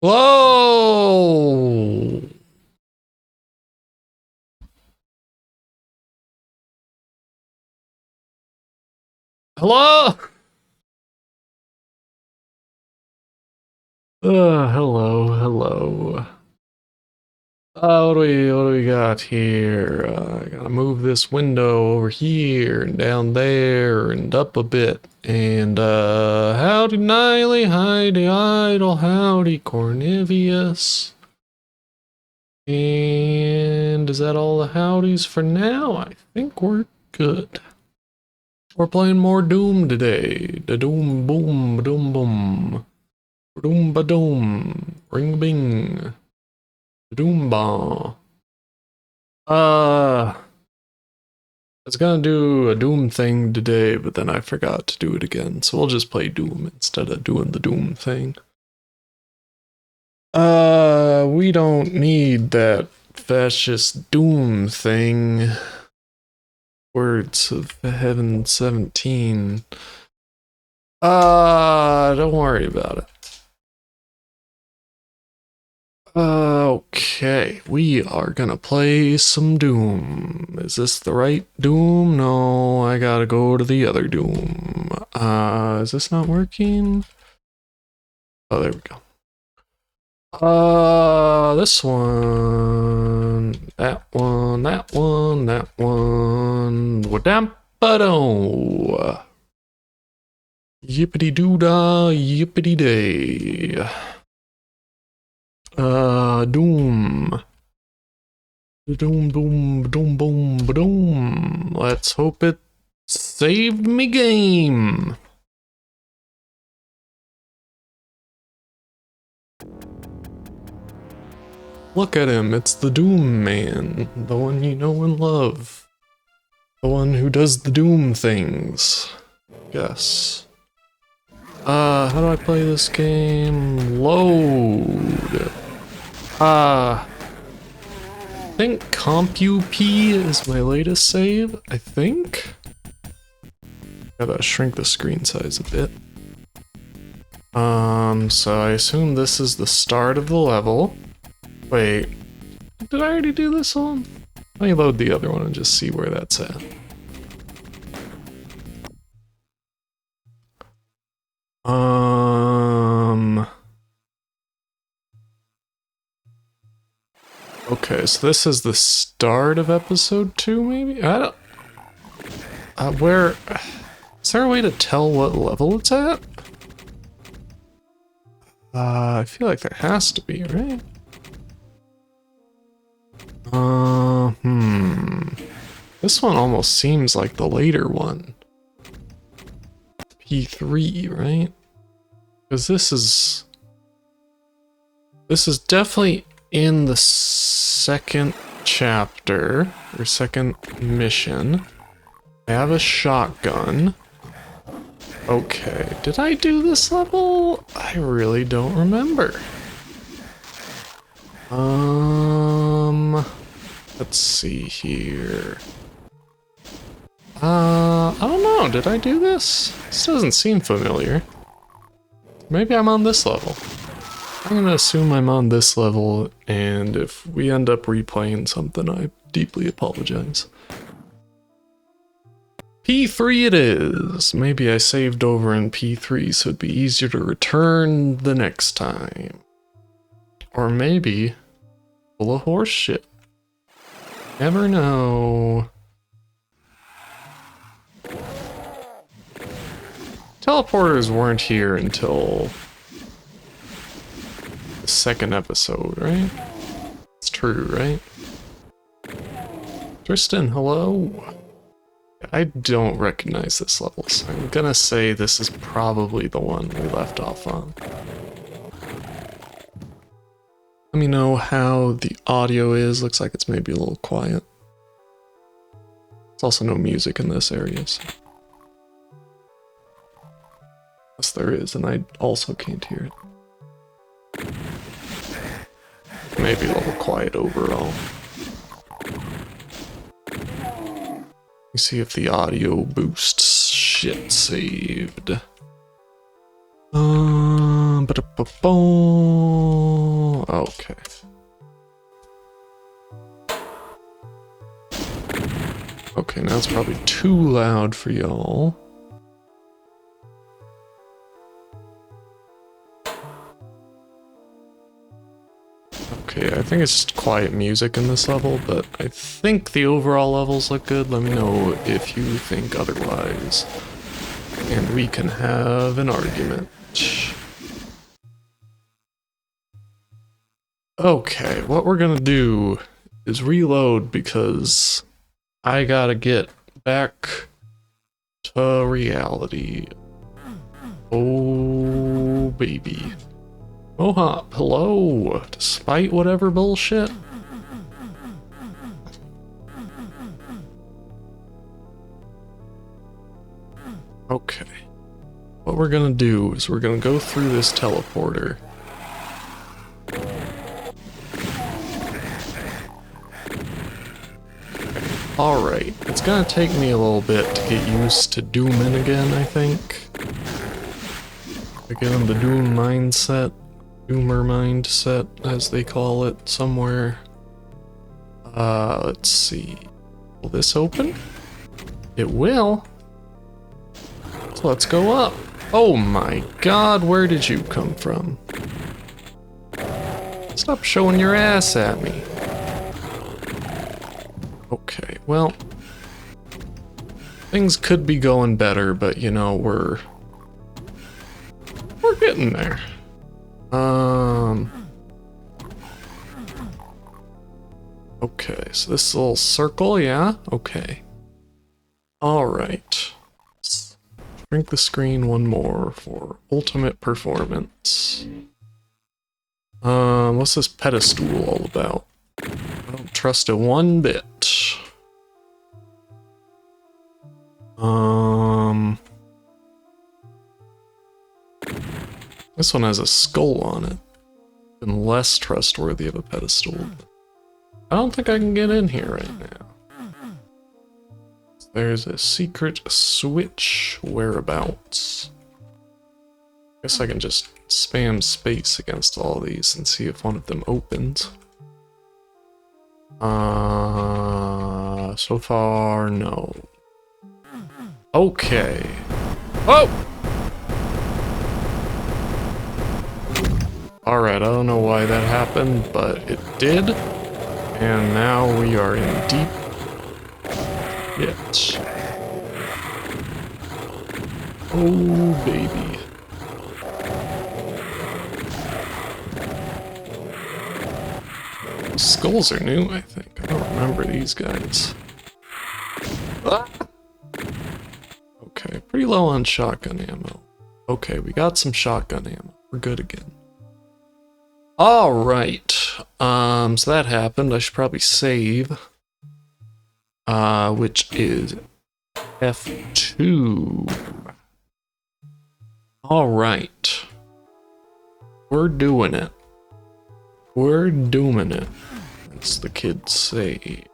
Whoa! Hello? Hello. What do we got here? I gotta move this window over here and down there and up a bit. And, howdy Niley, howdy Idle, howdy Cornelius. And is that all the howdies for now? I think we're good. We're playing more Doom today. Da doom boom, doom boom. Doom ba doom. Ring bing. Doom ba. I was gonna do a Doom thing today, but then I forgot to do it again. So we'll just play Doom instead of doing the Doom thing. We don't need that fascist Doom thing. Words of Heaven 17. Don't worry about it. Okay, we are gonna play some Doom. Is this the right Doom? No, I gotta go to the other Doom. Is this not working? Oh, there we go. This one, that one, that one, that one. Wadampa-do. Yippity-doo-dah, yippity-day. Doom. Doom, boom, doom, boom, doom. Let's hope it saved me game. Look at him, it's the Doom Man, the one you know and love. The one who does the Doom things. Yes. How do I play this game? Load. I think CompuP is my latest save, I think. Gotta shrink the screen size a bit. So I assume this is the start of the level. Wait, did I already do this one? Let me load the other one and just see where that's at. Okay, so this is the start of episode 2, maybe? I don't... Is there a way to tell what level it's at? I feel like there has to be, right? This one almost seems like the later one. P3, right? Because this is definitely in the second chapter, or second mission. I have a shotgun. Okay, did I do this level? I really don't remember. Let's see here. I don't know, did I do this? This doesn't seem familiar. Maybe I'm on this level. I'm gonna assume I'm on this level, and if we end up replaying something, I deeply apologize. P3 it is! Maybe I saved over in P3 so it'd be easier to return the next time. Or maybe full of horse shit. Never know. Teleporters weren't here until the second episode, right? It's true, right? Tristan, hello? I don't recognize this level, so I'm gonna say this is probably the one we left off on. Let me know how the audio is. Looks like it's maybe a little quiet. There's also no music in this area, so. Yes, there is, and I also can't hear it. Maybe a little quiet overall. Let me see if the audio boosts shit saved. Okay. Okay, now it's probably too loud for y'all. Okay, I think it's just quiet music in this level, but I think the overall levels look good. Let me know if you think otherwise. And we can have an argument. Okay, what we're gonna do is reload because I gotta get back to reality. Oh, baby. Mohop, hello! Despite whatever bullshit. Okay. What we're gonna do is we're gonna go through this teleporter. Alright, it's gonna take me a little bit to get used to Doomin' again, I think. Again, the Doom mindset. Doomer mindset, as they call it somewhere. Let's see. Will this open? It will. So let's go up. Oh my god, where did you come from? Stop showing your ass at me. Okay, well, things could be going better, but you know, we're getting there. Okay, so this little circle, yeah, okay. Alright. Shrink the screen one more for ultimate performance. What's this pedestal all about? I don't trust it one bit. This one has a skull on it. Even less trustworthy of a pedestal. I don't think I can get in here right now. There's a secret switch whereabouts. Guess I can just spam space against all these and see if one of them opens. So far, no. Okay. Oh! Alright, I don't know why that happened, but it did. And now we are in deep shit. Oh, baby. Skulls are new, I think. I don't remember these guys. Ah! Okay, pretty low on shotgun ammo. Okay, we got some shotgun ammo. We're good again. Alright, so that happened. I should probably save. Which is F2. Alright. We're doing it. We're doing it, as the kids say.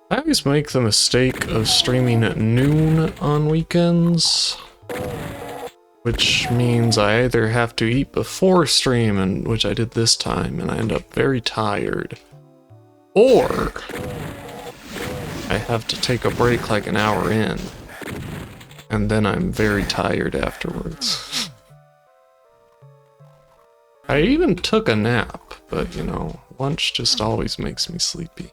I always make the mistake of streaming at noon on weekends. Which means I either have to eat before stream, and which I did this time, and I end up very tired. Or I have to take a break like an hour in, and then I'm very tired afterwards. I even took a nap, but you know, lunch just always makes me sleepy.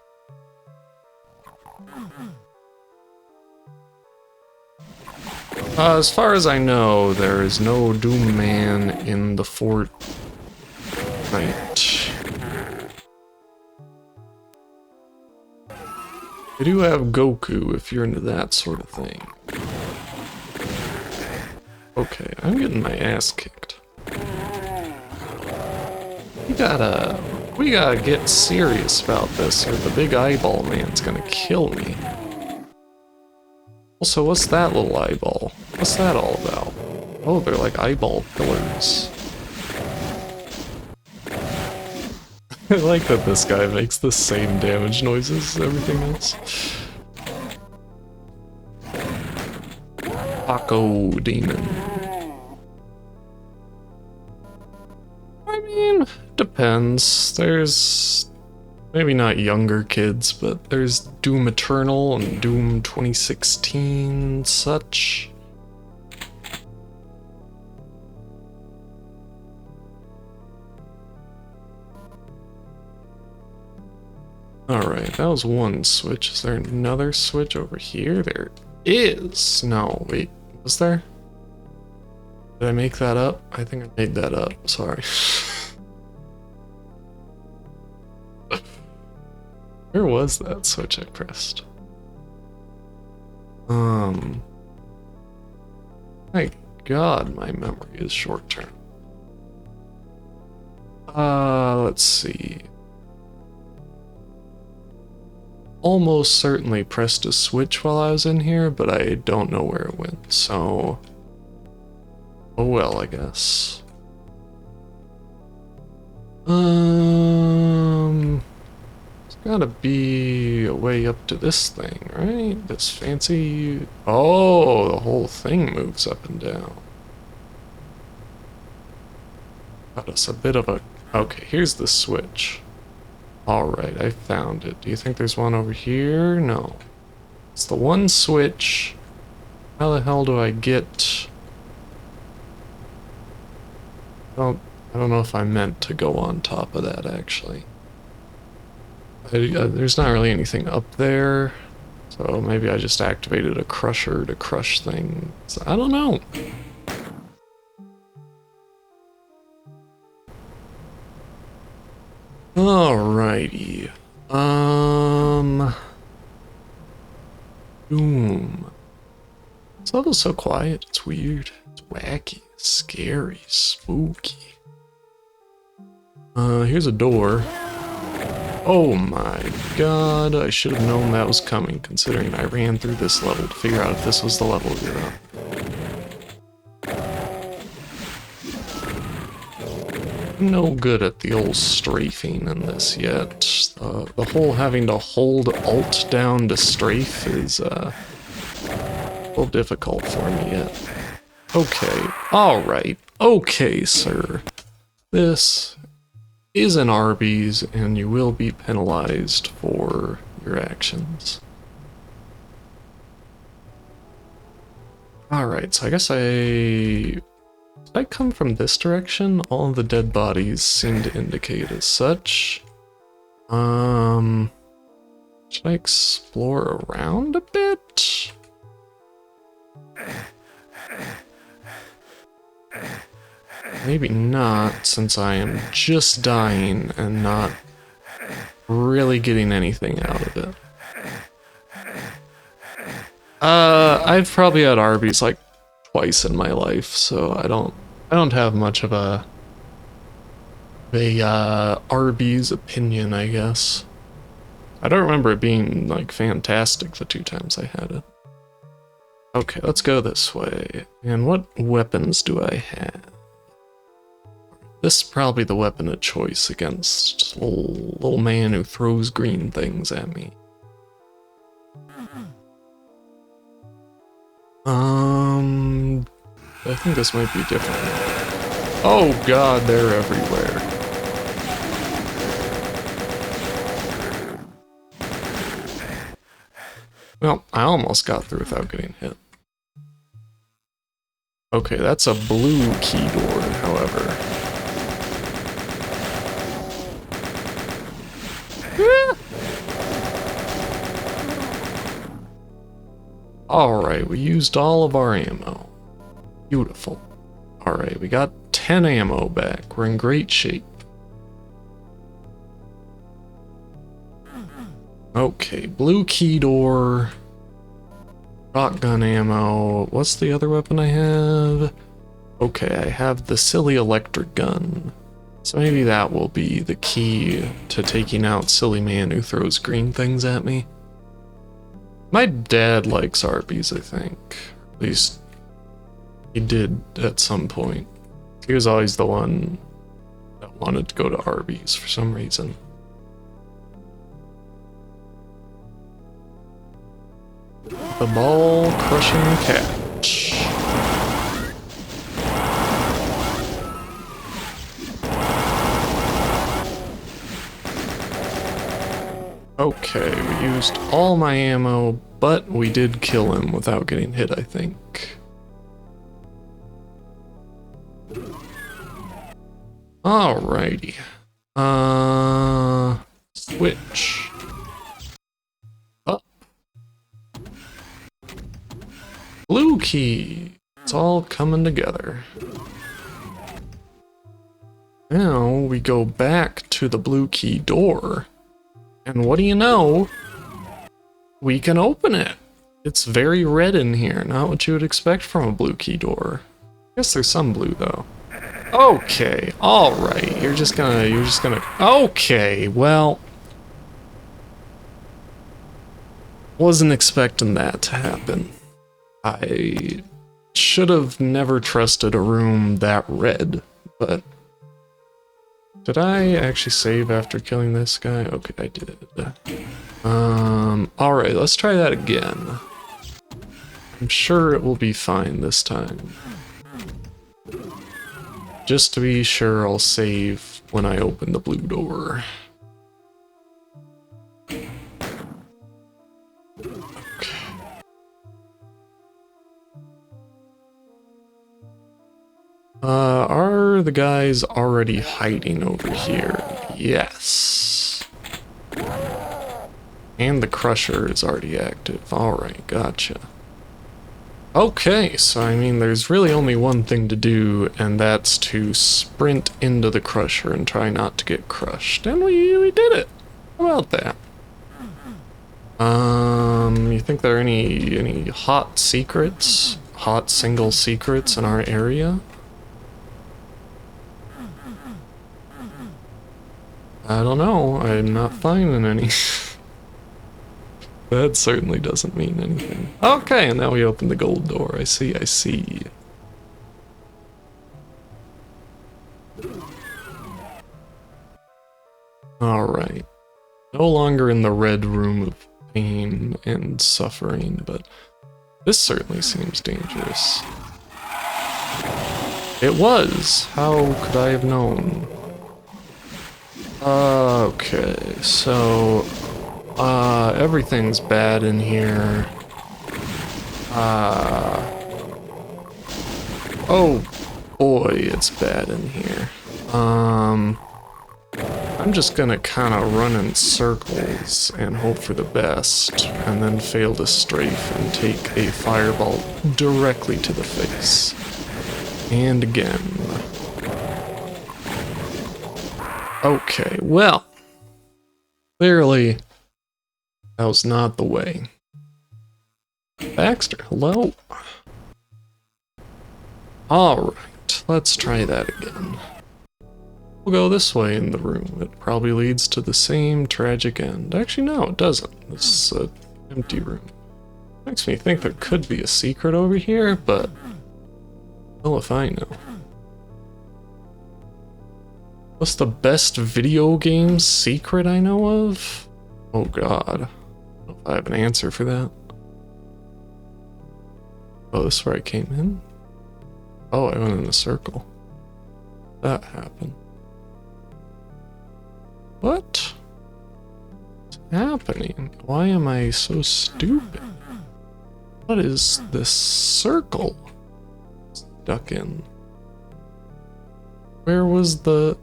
As far as I know, there is no Doom Man in the Fortnite. They do have Goku if you're into that sort of thing. Okay, I'm getting my ass kicked. We gotta get serious about this, or the big eyeball man's gonna kill me. Also, what's that little eyeball? What's that all about? Oh, they're like eyeball pillars. I like that this guy makes the same damage noises as everything else. Paco Demon. depends. There's maybe not younger kids, but there's Doom Eternal and Doom 2016 such. Alright, that was one switch. Is there another switch over here? There is. No, wait, was there? Did I make that up? I think I made that up. Sorry. Where was that switch I pressed? My God, my memory is short term. Let's see. Almost certainly pressed a switch while I was in here, but I don't know where it went, so... Oh well, I guess. There's gotta be a way up to this thing, right? This fancy... Oh, the whole thing moves up and down. Got us a bit of a... Okay, here's the switch. Alright, I found it. Do you think there's one over here? No. It's the one switch. How the hell do I get... I don't know if I meant to go on top of that, actually. There's not really anything up there, so maybe I just activated a crusher to crush things. I don't know. Alrighty. Doom. This level's so quiet, it's weird. It's wacky, scary, spooky. Here's a door. Oh my God, I should have known that was coming, considering I ran through this level to figure out if this was the level we were on. No good at the old strafing in this yet. The whole having to hold Alt down to strafe is a little difficult for me yet. Okay, alright, okay sir. This is an Arby's and you will be penalized for your actions. Alright, so I guess Did I come from this direction? All of the dead bodies seem to indicate as such. Should I explore around a bit? Maybe not, since I am just dying and not really getting anything out of it. I've probably had Arby's like twice in my life, so I don't have much of a Arby's opinion, I guess. I don't remember it being like fantastic the 2 times I had it. Okay, let's go this way. And what weapons do I have? This is probably the weapon of choice against little man who throws green things at me. I think this might be different. Oh God, they're everywhere. Well, I almost got through without getting hit. Okay, that's a blue key door, however. Alright, we used all of our ammo. Beautiful. Alright, we got 10 ammo back. We're in great shape. Okay, blue key door. Shotgun ammo. What's the other weapon I have? Okay, I have the silly electric gun. So maybe that will be the key to taking out silly man who throws green things at me. My dad likes Arby's, I think. At least he did at some point. He was always the one that wanted to go to Arby's for some reason. The ball crushing catch. Okay, we used all my ammo, but we did kill him without getting hit, I think. Alrighty. Switch. Up. Blue key. It's all coming together. Now we go back to the blue key door. And what do you know? We can open it. It's very red in here, not what you would expect from a blue key door. I guess there's some blue though. Okay, alright, you're just gonna, okay, well. Wasn't expecting that to happen. I should have never trusted a room that red, but did I actually save after killing this guy? Okay, I did. Alright, let's try that again. I'm sure it will be fine this time. Just to be sure, I'll save when I open the blue door. Okay. Are the guys already hiding over here? Yes. And the crusher is already active. Alright, gotcha. Okay, so I mean, there's really only one thing to do, and that's to sprint into the crusher and try not to get crushed. And we did it! How about that? You think there are any hot secrets? Hot single secrets in our area? I don't know, I'm not finding any. That certainly doesn't mean anything. Okay, and now we open the gold door. I see, I see. Alright. No longer in the red room of pain and suffering, but this certainly seems dangerous. It was! How could I have known? Okay, so everything's bad in here. Oh boy, it's bad in here. I'm just gonna kind of run in circles and hope for the best, and then fail to strafe and take a fireball directly to the face. And again. Okay, well, clearly that was not the way. Baxter, hello? Alright, let's try that again. We'll go this way in the room. It probably leads to the same tragic end. Actually, no, it doesn't. This is an empty room. Makes me think there could be a secret over here, but well, if I know. What's the best video game secret I know of? Oh god. I don't know if I have an answer for that. Oh, this is where I came in? Oh, I went in the circle. That happened. What? What's happening? Why am I so stupid? What is this circle stuck in? Where was the...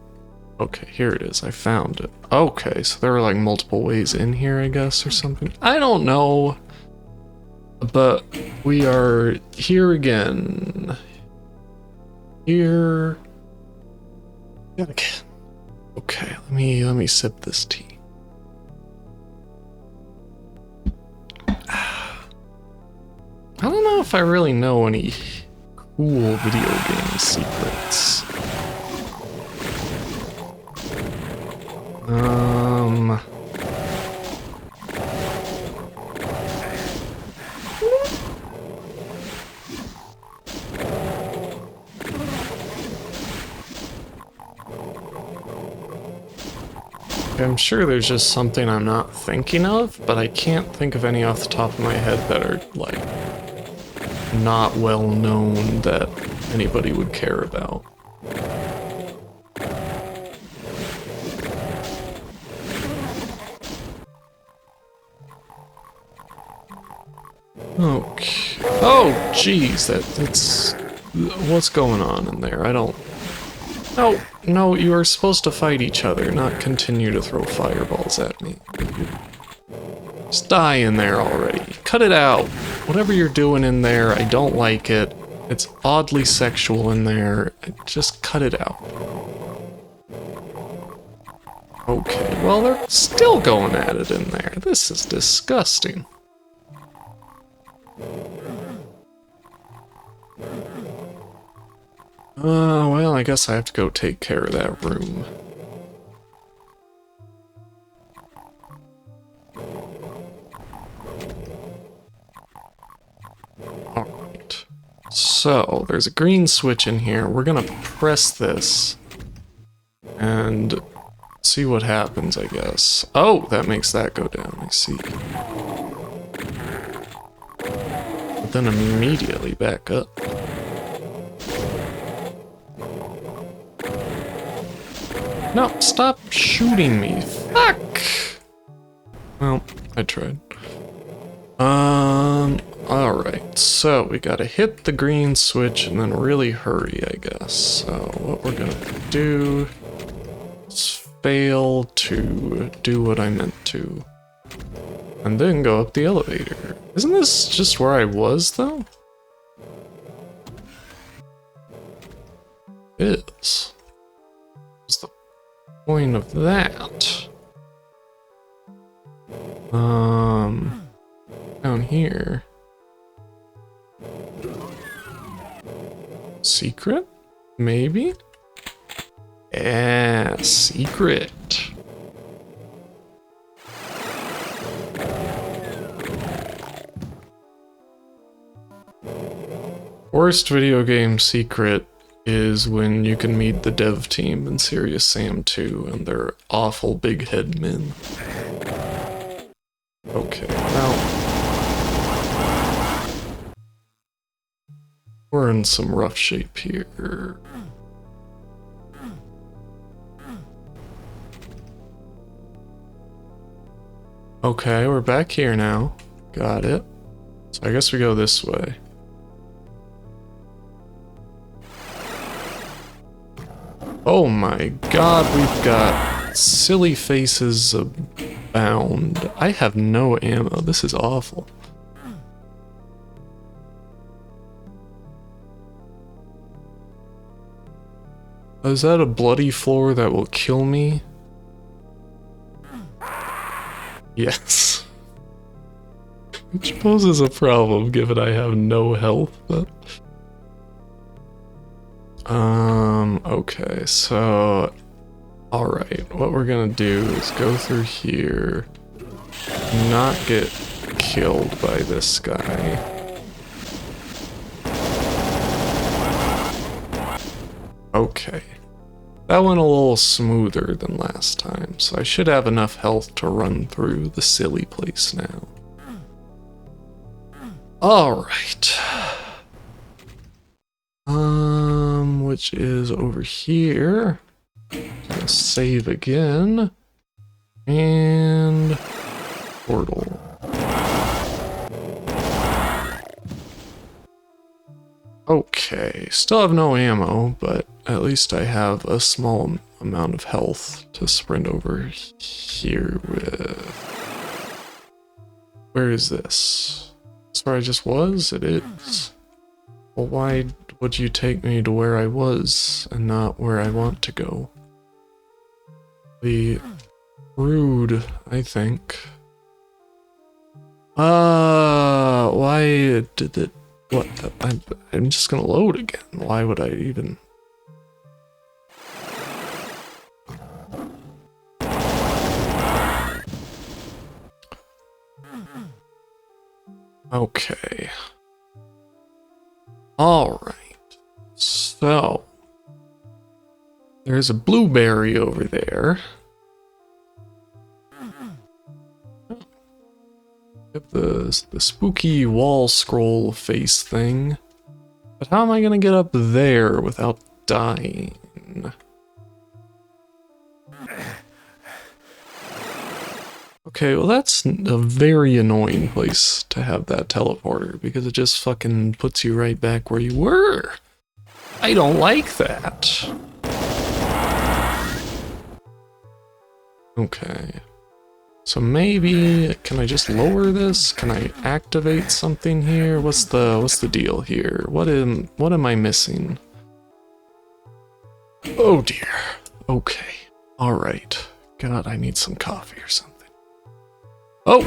Okay, here it is. I found it. Okay, so there were like multiple ways in here, I guess, or something. I don't know. But we are here again. Here again. Okay, let me sip this tea. I don't know if I really know any cool video game secrets. I'm sure there's just something I'm not thinking of, but I can't think of any off the top of my head that are, like, not well known that anybody would care about. Okay. Oh, jeez, that's... What's going on in there? I don't... No, no, you are supposed to fight each other, not continue to throw fireballs at me. Just die in there already. Cut it out. Whatever you're doing in there, I don't like it. It's oddly sexual in there. Just cut it out. Okay, well, they're still going at it in there. This is disgusting. Well, I guess I have to go take care of that room. Alright. So, there's a green switch in here. We're gonna press this. And see what happens, I guess. Oh, that makes that go down, I see. But then immediately back up. No, stop shooting me. Fuck! Well, I tried. Alright, so we gotta hit the green switch and then really hurry, I guess. So what we're gonna do is fail to do what I meant to. And then go up the elevator. Isn't this just where I was, though? It is. What's the point of that? Down here. Secret? Maybe? Yeah, secret. Worst video game secret is when you can meet the dev team in Serious Sam 2 and they're awful big head men. Okay, well, we're in some rough shape here. Okay, we're back here now. Got it. So I guess we go this way. Oh my god, we've got silly faces abound. I have no ammo. This is awful. Is that a bloody floor that will kill me? Yes. Which poses a problem given I have no health, but... okay, so... Alright, what we're gonna do is go through here, not get killed by this guy. Okay. That went a little smoother than last time, so I should have enough health to run through the silly place now. Alright. Which is over here. Gonna save again. And portal. Okay, still have no ammo, but at least I have a small amount of health to sprint over here with. Where is this? Is where I just was? It is. Well, why would you take me to where I was and not where I want to go? Rude, I think. Why did it... What? I'm just gonna load again. Why would I even... Okay. Alright. So... There's a blueberry over there. Get the spooky wall scroll face thing. But how am I gonna get up there without dying? Okay, well that's a very annoying place to have that teleporter because it just fucking puts you right back where you were. I don't like that. Okay. So maybe, can I just lower this? Can I activate something here? What's the deal here? What am I missing? Oh dear. Okay. Alright. God, I need some coffee or something. Oh!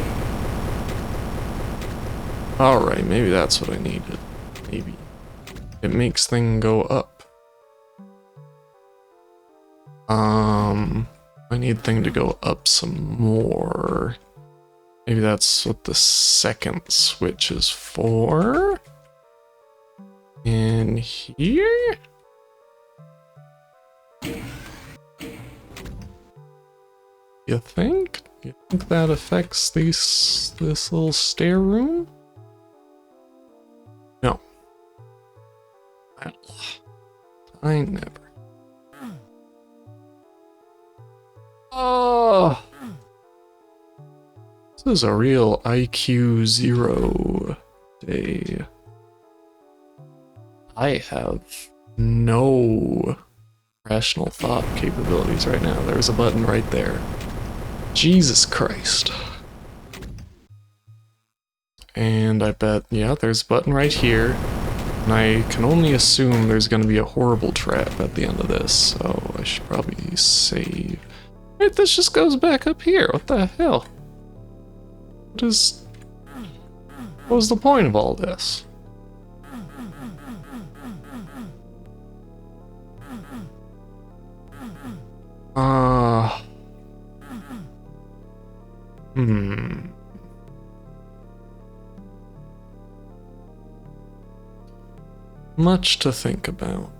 Alright, maybe that's what I needed. Maybe. It makes things go up. I need thing to go up some more. Maybe that's what the second switch is for. In here? You think? You think that affects this little stair room? No. Well, I never. Oh! This is a real IQ 0 day. I have no rational thought capabilities right now. There's a button right there. Jesus Christ. And I bet, yeah, there's a button right here. And I can only assume there's going to be a horrible trap at the end of this, so I should probably save. Wait, this just goes back up here. What the hell? What was the point of all this? Much to think about.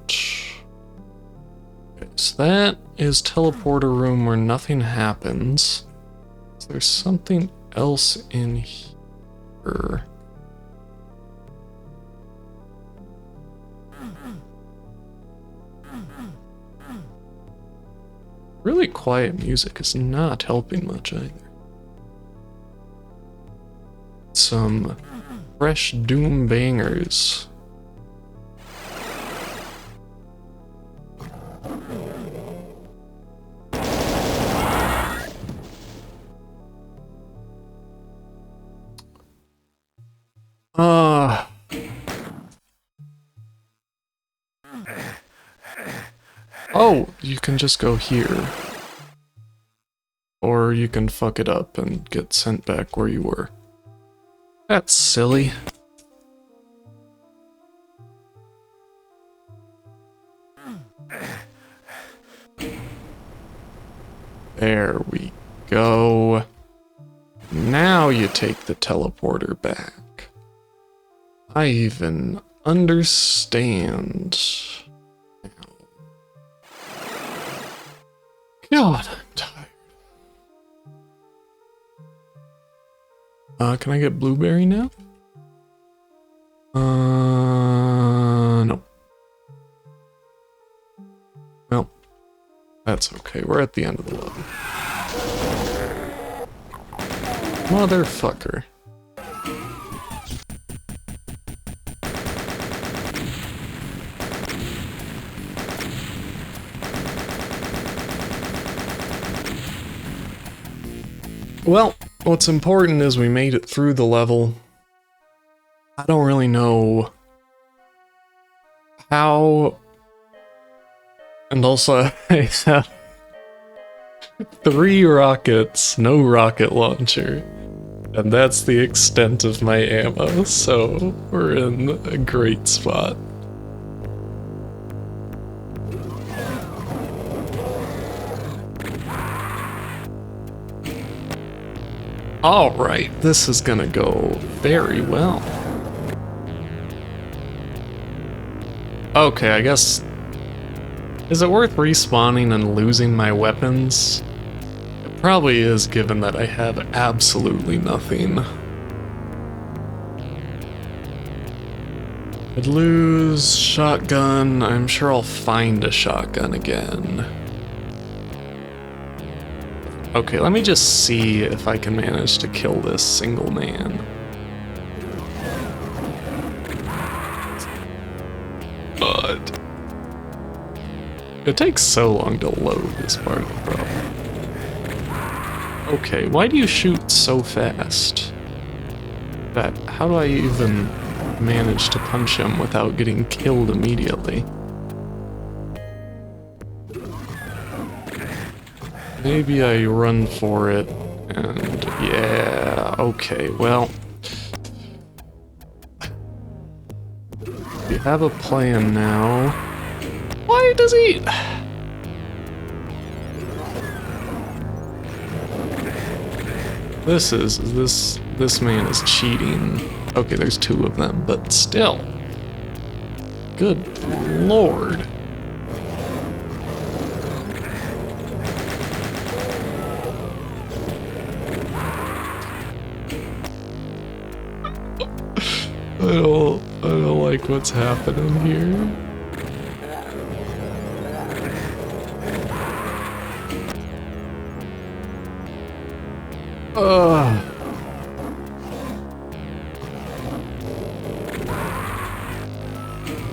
Okay, so that is teleporter room where nothing happens. Is there something else in here? Really quiet music is not helping much either. Some fresh Doom bangers. Oh, you can just go here. Or you can fuck it up and get sent back where you were. That's silly. There we go. Now you take the teleporter back. I even understand. God, I'm tired. Can I get blueberry now? No. Well, that's okay. We're at the end of the level. Motherfucker. Well, what's important is we made it through the level. I don't really know how. And also, I have 3 rockets, no rocket launcher. And that's the extent of my ammo, so we're in a great spot. Alright, this is gonna go very well. Okay, I guess... Is it worth respawning and losing my weapons? It probably is, given that I have absolutely nothing. I'd lose shotgun. I'm sure I'll find a shotgun again. Okay, let me just see if I can manage to kill this single man. But it takes so long to load this part of the problem. Okay, why do you shoot so fast? How do I even manage to punch him without getting killed immediately? Maybe I run for it, and yeah, okay, well. We have a plan now. Why does he... This man is cheating. Okay, there's two of them, but still. Good lord. I don't like what's happening here.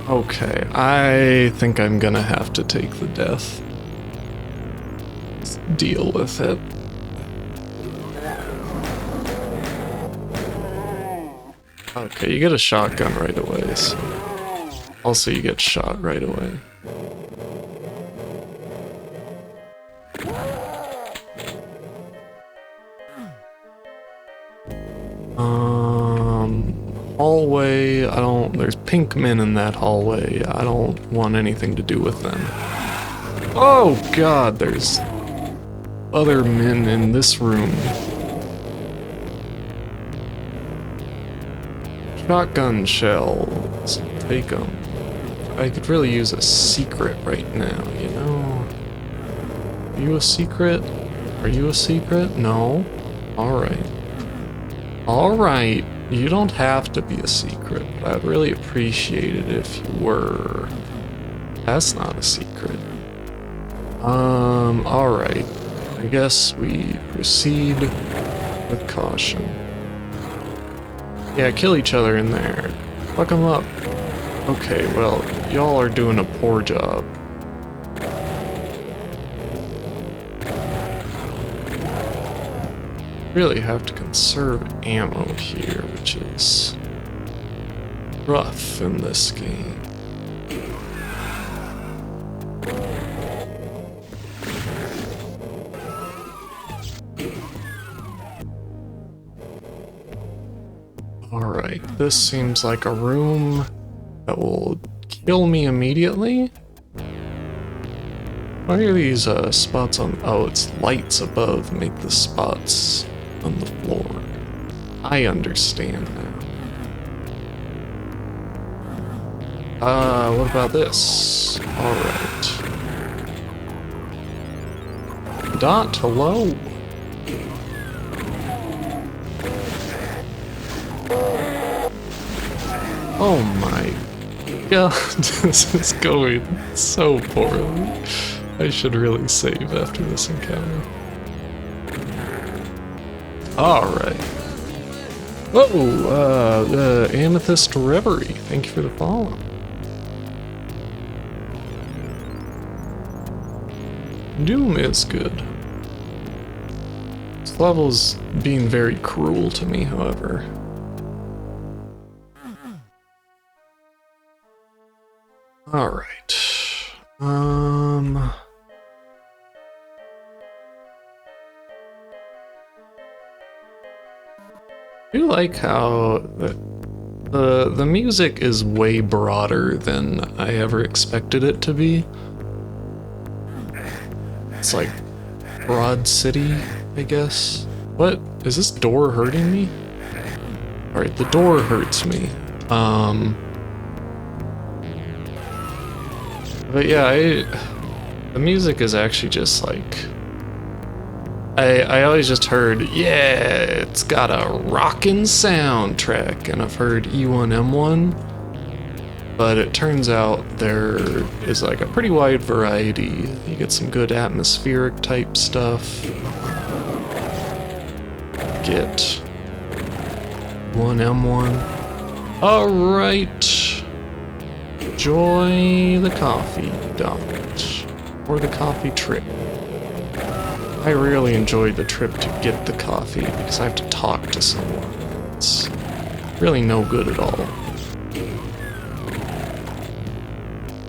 Okay, I think I'm gonna have to take the death. Let's deal with it. Okay, you get a shotgun right away, so... Also, you get shot right away. Hallway, there's pink men in that hallway. I don't want anything to do with them. Oh god, there's other men in this room. Shotgun shells, take them. I could really use a secret right now, you know? Are you a secret? Are you a secret? No? Alright. Alright, you don't have to be a secret, but I'd really appreciate it if you were. That's not a secret. Alright. I guess we proceed with caution. Yeah, kill each other in there. Fuck them up. Okay, well, y'all are doing a poor job. Really have to conserve ammo here, which is rough in this game. Alright, this seems like a room that will kill me immediately. Why are these spots on... Oh, it's lights above make the spots on the floor. I understand now. What about this? Alright. Dot, hello? Oh my god, this is going so poorly. I should really save after this encounter. Alright. Whoa, Amethyst Reverie. Thank you for the follow. Doom is good. This level's being very cruel to me, however. Alright. I do like how the music is way broader than I ever expected it to be. It's like Broad City, I guess. What? Is this door hurting me? Alright, the door hurts me. But yeah, the music is actually just like... I always just heard, yeah, it's got a rockin' soundtrack, and I've heard E1M1, but it turns out there is like a pretty wide variety. You get some good atmospheric type stuff, get 1M1. Alright. Enjoy the coffee dump. Or the coffee trip. I really enjoyed the trip to get the coffee because I have to talk to someone. It's really no good at all.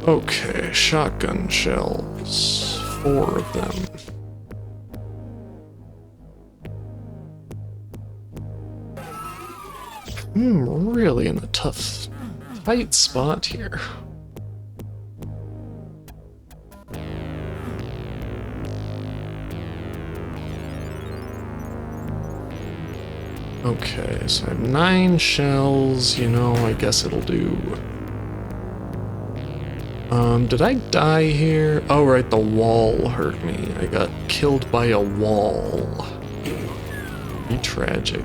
Okay, shotgun shells. 4 of them. Really in a tight spot here. Okay, so I have 9 shells, you know, I guess it'll do. Did I die here? Oh, right, the wall hurt me. I got killed by a wall. Be tragic.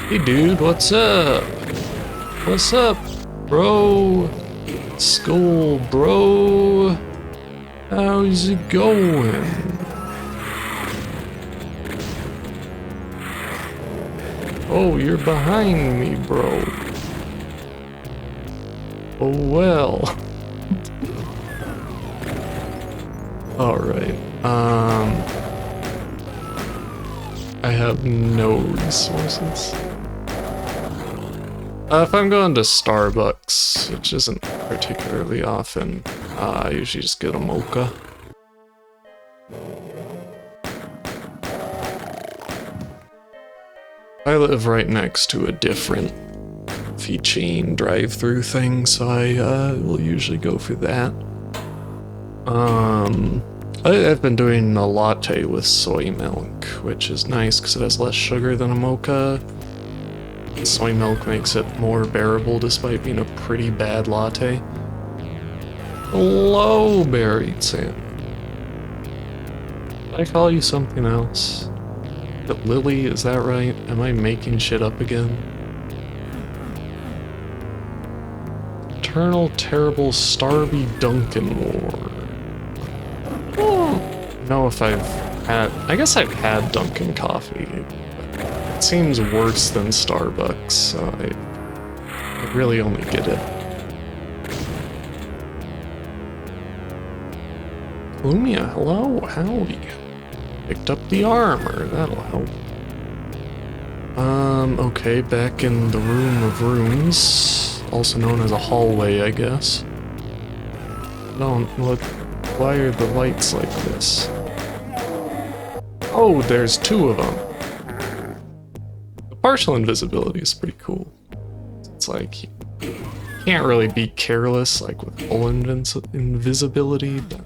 Hey, dude, what's up? What's up, bro? Skull, bro. How's it going? Oh, you're behind me, bro. Oh, well. Alright, I have no resources. If I'm going to Starbucks, which isn't particularly often, I usually just get a mocha. I live right next to a different coffee chain drive-through thing, so I will usually go for that. I've been doing a latte with soy milk, which is nice because it has less sugar than a mocha. Soy milk makes it more bearable despite being a pretty bad latte. Hello, buried salmon. Did I call you something else? But Lily, is that right? Am I making shit up again? Eternal, terrible, Starby Duncan War. Know if I've had... I guess I've had Dunkin' coffee. It seems worse than Starbucks, so I really only get it. Lumia, hello, howdy. Picked up the armor, that'll help. Okay, back in the room of rooms, also known as a hallway, I guess. Why are the lights like this? Oh, there's 2 of them. The partial invisibility is pretty cool. It's like, you can't really be careless like with full invisibility, but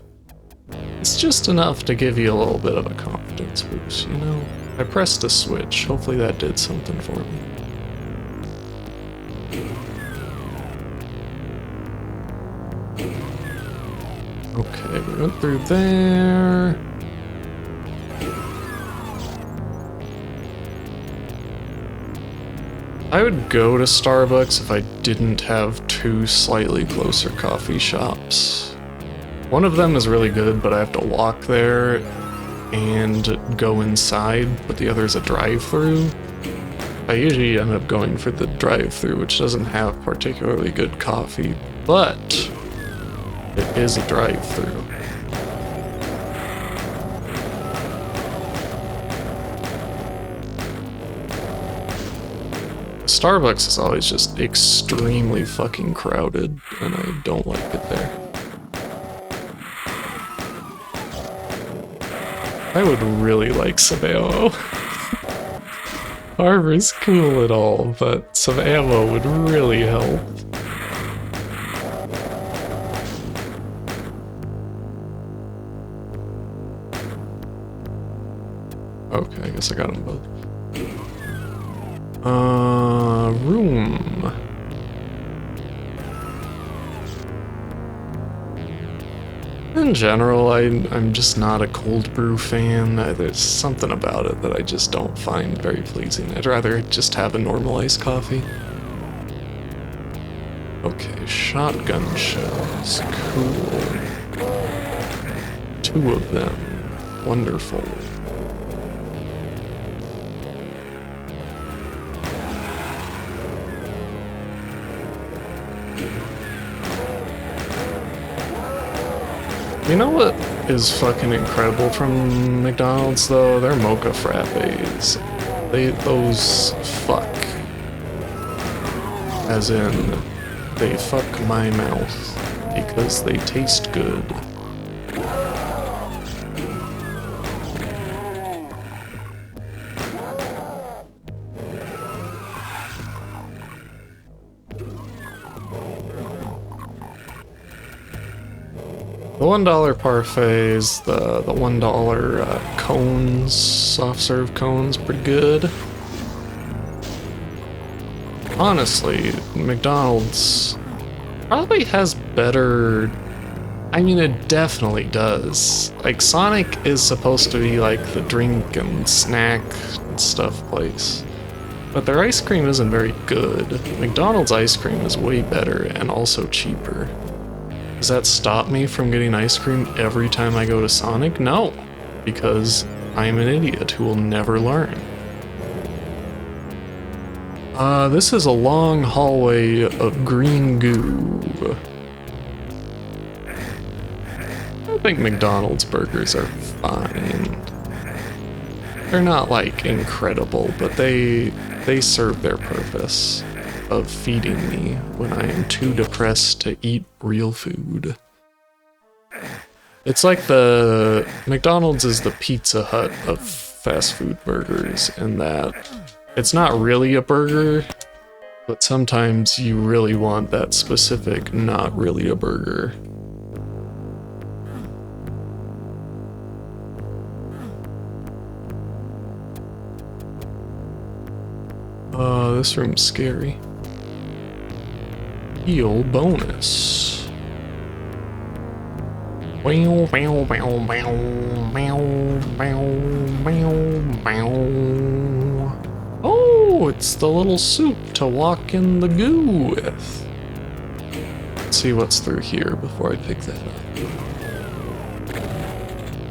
it's just enough to give you a little bit of a confidence boost, you know? I pressed a switch, hopefully that did something for me. Okay, we went through there. I would go to Starbucks if I didn't have 2 slightly closer coffee shops. One of them is really good, but I have to walk there and go inside, but the other is a drive-through. I usually end up going for the drive-through, which doesn't have particularly good coffee, but it is a drive-through. Starbucks is always just extremely fucking crowded, and I don't like it there. I would really like Savamo. Armor's cool and all, but some ammo would really help. Okay, I guess I got them both. Room. In general, I'm just not a cold brew fan. There's something about it that I just don't find very pleasing. I'd rather just have a normal iced coffee. Okay, shotgun shells. Cool. 2 of them. Wonderful. You know what is fucking incredible from McDonald's though? Their mocha frappes. Those fuck. As in, they fuck my mouth because they taste good. The $1 parfaits, the $1 cones, soft serve cones, pretty good. Honestly, McDonald's probably has better. I mean, it definitely does. Like, Sonic is supposed to be like the drink and snack and stuff place, but their ice cream isn't very good. McDonald's ice cream is way better and also cheaper. Does that stop me from getting ice cream every time I go to Sonic? No, because I'm an idiot who will never learn. This is a long hallway of green goo. I think McDonald's burgers are fine. They're not like incredible, but they serve their purpose of feeding me when I am too depressed to eat real food. It's like the McDonald's is the Pizza Hut of fast food burgers in that it's not really a burger, but sometimes you really want that specific not really a burger. This room's scary. Heal bonus. Oh, it's the little soup to walk in the goo with. Let's see what's through here before I pick that up.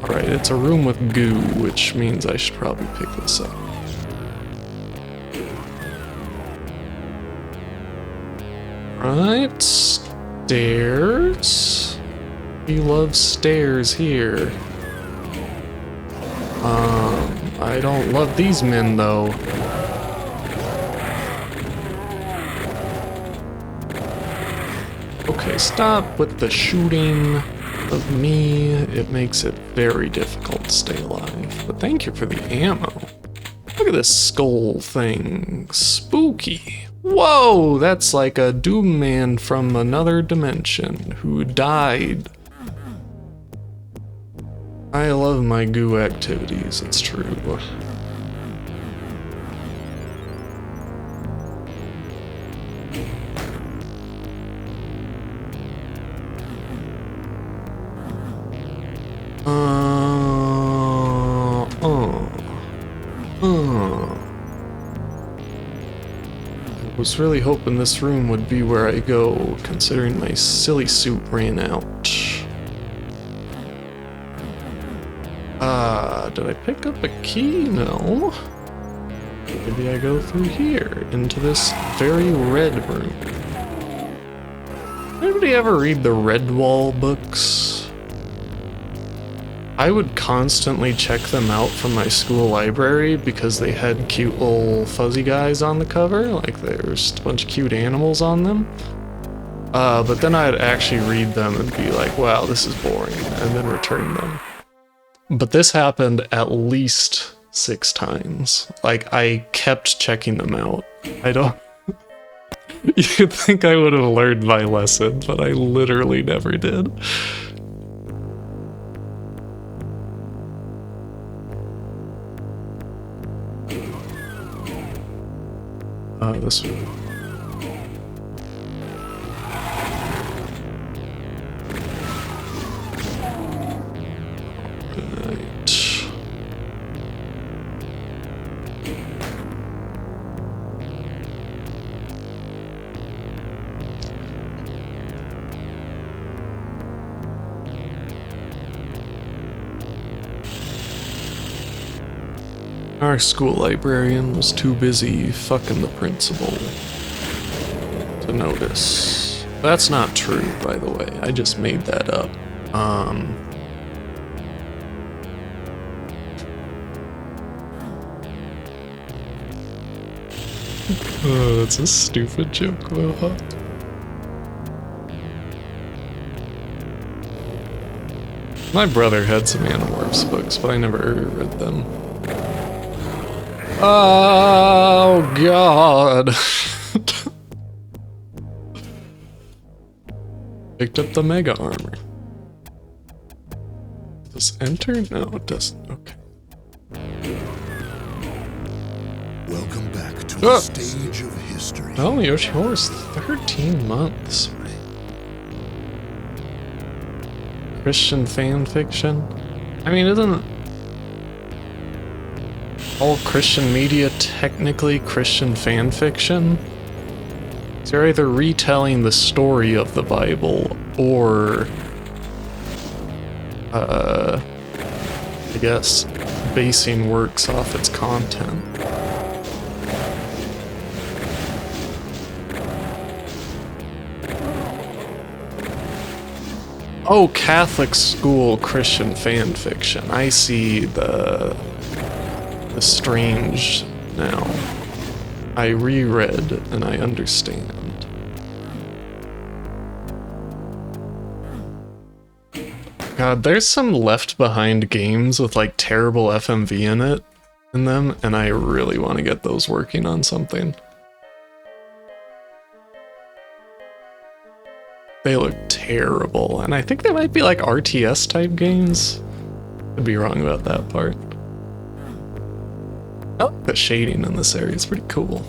Alright, it's a room with goo, which means I should probably pick this up. Right, stairs. We love stairs here. I don't love these men though. Okay, stop with the shooting of me. It makes it very difficult to stay alive. But thank you for the ammo. Look at this skull thing. Spooky. Whoa, that's like a Doom Man from another dimension who died. I love my goo activities, it's true. I was really hoping this room would be where I go, considering my silly suit ran out. Did I pick up a key? No. Maybe I go through here, into this very red room. Anybody ever read the Redwall books? I would constantly check them out from my school library because they had cute little fuzzy guys on the cover, like there's a bunch of cute animals on them. But then I'd actually read them and be like, wow, this is boring, and then return them. But this happened at least 6 times. Like, I kept checking them out. I don't... You'd think I would have learned my lesson, but I literally never did. This one. Our school librarian was too busy fucking the principal to notice. That's not true, by the way. I just made that up. Oh, that's a stupid joke, Wilha. My brother had some Animorphs books, but I never read them. Oh, God. Picked up the Mega Armor. Does enter? No, it doesn't. Okay. Welcome back to the stage of history. Oh, Yoshi Horse, 13 months. Christian fan fiction? I mean, isn't all Christian media technically Christian fan fiction? So you're either retelling the story of the Bible or, I guess, basing works off its content. Oh, Catholic school Christian fan fiction. I see the strange now. I reread and I understand. God, there's some Left Behind games with like terrible FMV in them, and I really want to get those working on something. They look terrible, and I think they might be like RTS type games. Could be wrong about that part. I like the shading in this area, it's pretty cool.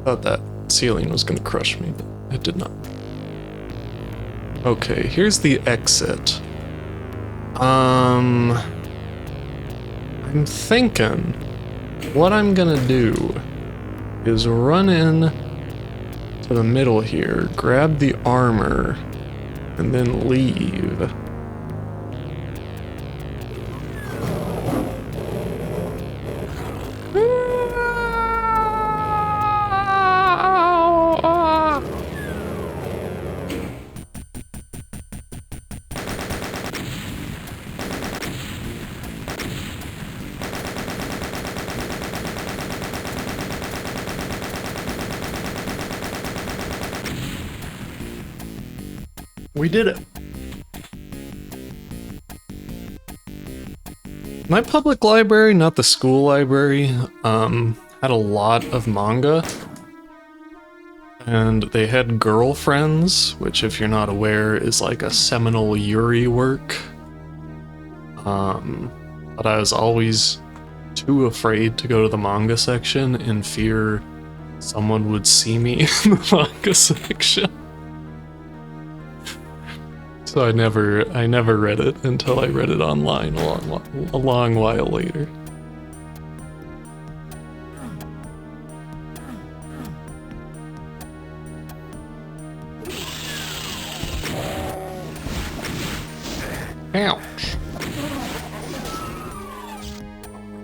Thought that ceiling was gonna crush me, but it did not. Okay, here's the exit. I'm thinking what I'm gonna do is run in to the middle here, grab the armor, and then leave. We did it. My public library, not the school library, had a lot of manga. And they had Girlfriends, which if you're not aware is like a seminal Yuri work. But I was always too afraid to go to the manga section in fear someone would see me in the manga section. So I never read it until I read it online a long while later. Ouch.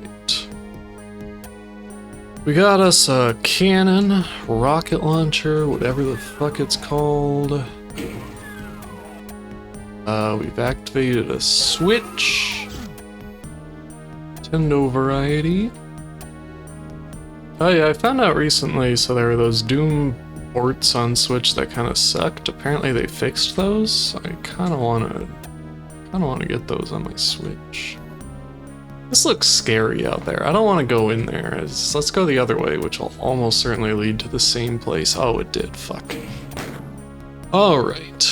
Right. We got us a cannon, rocket launcher, whatever the fuck it's called. We've activated a Switch. Nintendo variety. Oh yeah, I found out recently, so there were those Doom ports on Switch that kind of sucked. Apparently they fixed those. I kind of want to get those on my Switch. This looks scary out there. I don't want to go in there. Let's go the other way, which will almost certainly lead to the same place. Oh, it did. Fuck. Alright.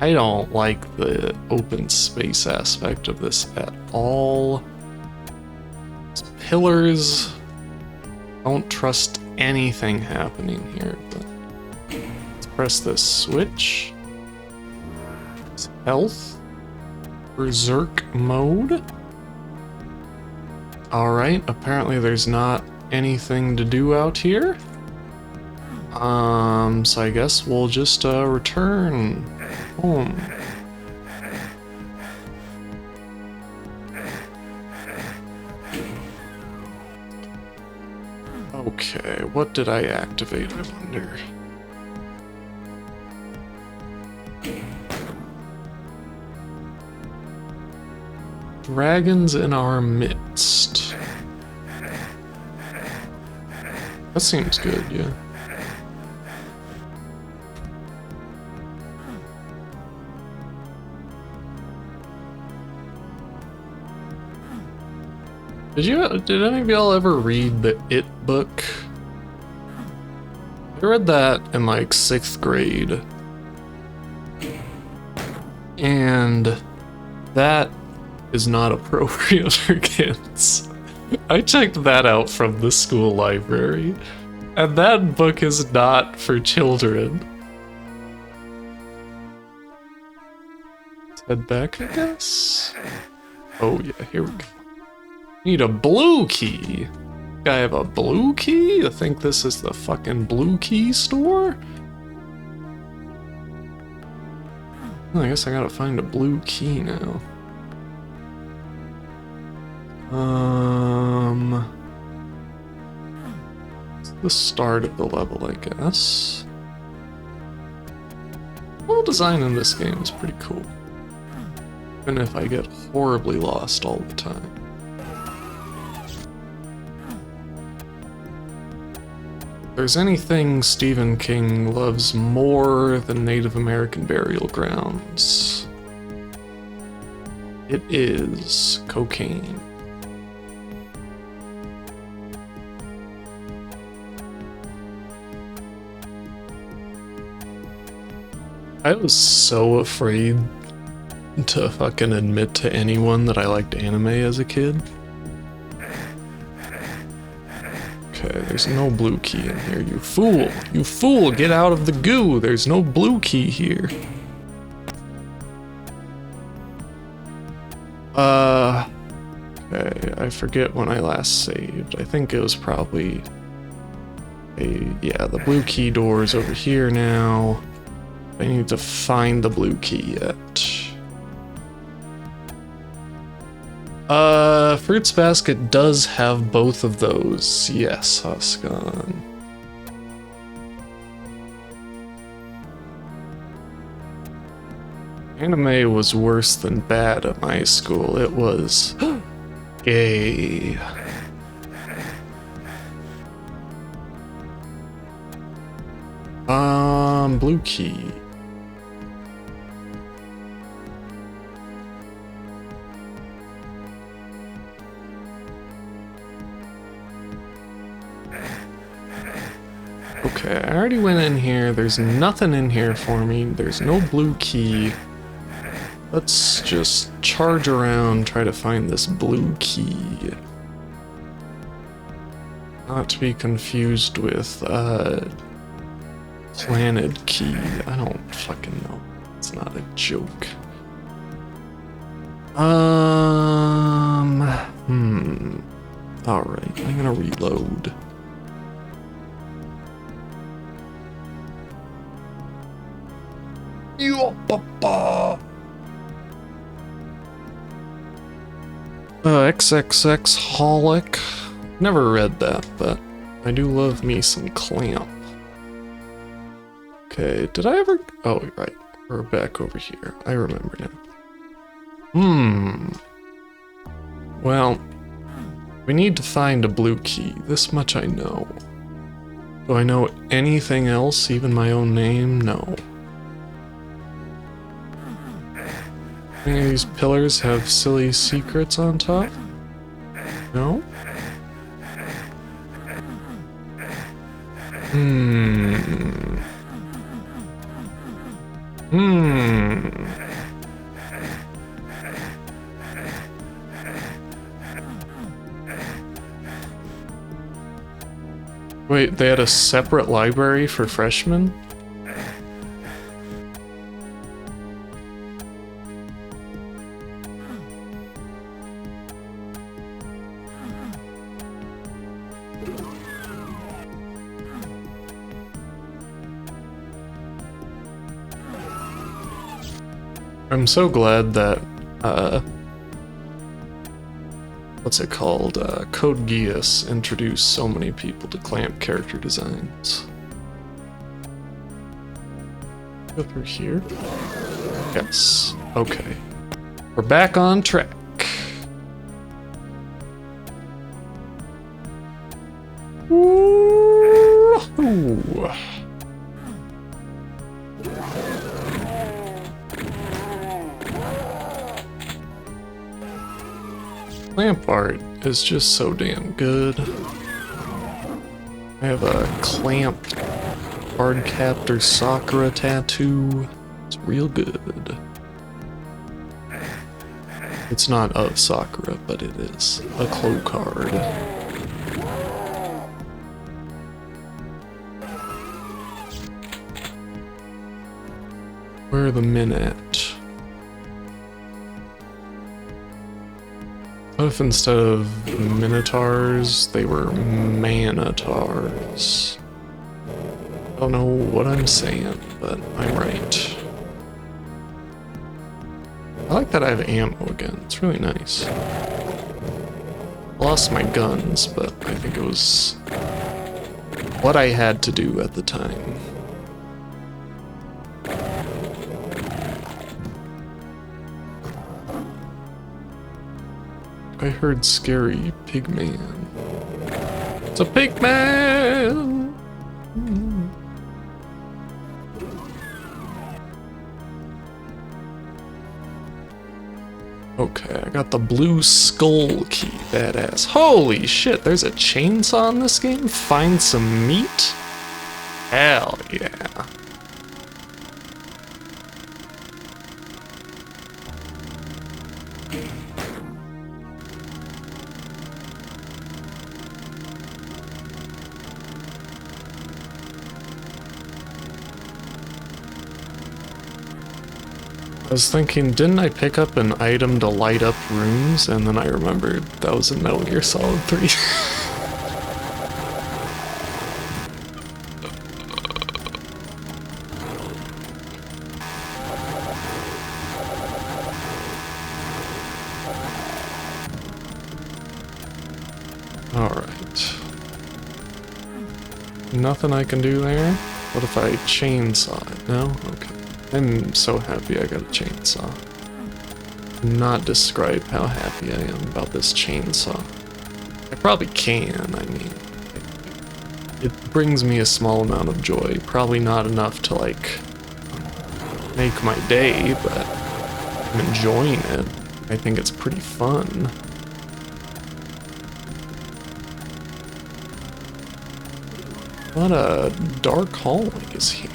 I don't like the open space aspect of this at all. These pillars. Don't trust anything happening here, but let's press this switch. It's health. Berserk mode. Alright, apparently there's not anything to do out here. So I guess we'll just return home. Okay, what did I activate, I wonder? Dragons in our midst. That seems good, yeah. Did any of y'all ever read the It book? I read that in like 6th grade. And that is not appropriate for kids. I checked that out from the school library, and that book is not for children. Let's head back, I guess? Oh yeah, here we go. Need a blue key. I have a blue key? I think this is the fucking blue key store? Well, I guess I gotta find a blue key now. It's the start of the level, I guess. Level design in this game is pretty cool. Even if I get horribly lost all the time. If there's anything Stephen King loves more than Native American burial grounds, it is cocaine. I was so afraid to fucking admit to anyone that I liked anime as a kid. Okay, there's no blue key in here, you fool! You fool! Get out of the goo! There's no blue key here. Okay, I forget when I last saved. I think it was probably yeah, the blue key door's over here now. I need to find the blue key yet. Fruits Basket does have both of those. Yes, Huskan. Anime was worse than bad at my school. It was gay. Blue key. Okay, I already went in here. There's nothing in here for me. There's no blue key. Let's just charge around, try to find this blue key. Not to be confused with, Planet Key. I don't fucking know. It's not a joke. Alright, I'm gonna reload. XXX Holic. Never read that, but I do love me some Clamp. Okay, did I ever... Oh, right. We're back over here. I remember now. Well, we need to find a blue key. This much I know. Do I know anything else, even my own name? No. Any of these pillars have silly secrets on top? No? Wait, they had a separate library for freshmen? I'm so glad that, what's it called? Code Geass introduced so many people to Clamp character designs. Go through here? Yes. Okay. We're back on track. Clamp art is just so damn good. I have a clamped Cardcaptor Sakura tattoo. It's real good. It's not of Sakura, but it is a Clo card. Where are the men at? What if instead of Minotaurs, they were Manitars? I don't know what I'm saying, but I'm right. I like that I have ammo again. It's really nice. Lost my guns, but I think it was what I had to do at the time. I heard scary pigman. It's a pigman! Okay, I got the blue skull key, badass. Holy shit, there's a chainsaw in this game? Find some meat? Hell yeah. I was thinking, didn't I pick up an item to light up rooms? And then I remembered that was in Metal Gear Solid 3. Alright. Nothing I can do there? What if I chainsaw it? No? Okay. I'm so happy I got a chainsaw. Not describe how happy I am about this chainsaw. I probably can, I mean. It brings me a small amount of joy. Probably not enough to, like, make my day, but I'm enjoying it. I think it's pretty fun. What a dark hallway is here.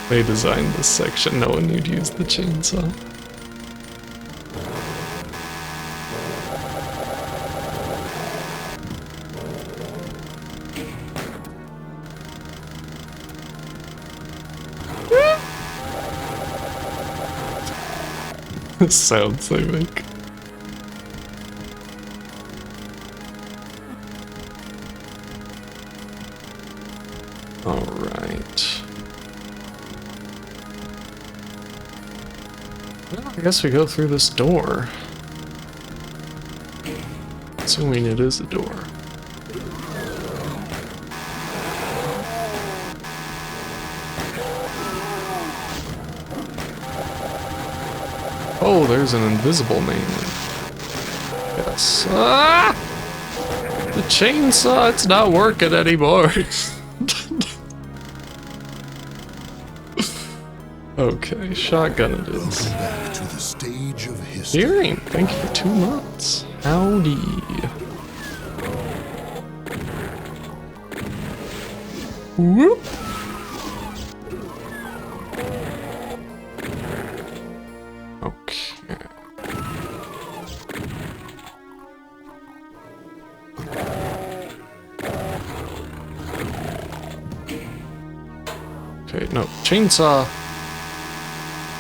They designed this section knowing you'd use the chainsaw. Sounds they make. Alright. Well, I guess we go through this door. Assuming it is a door. Oh, there's an invisible man. Yes. Ah! The chainsaw, it's not working anymore. Okay, shotgun it is. Welcome back to the stage of history. Hearing, thank you for 2 months. Howdy. Whoop. Okay. Okay, no, chainsaw.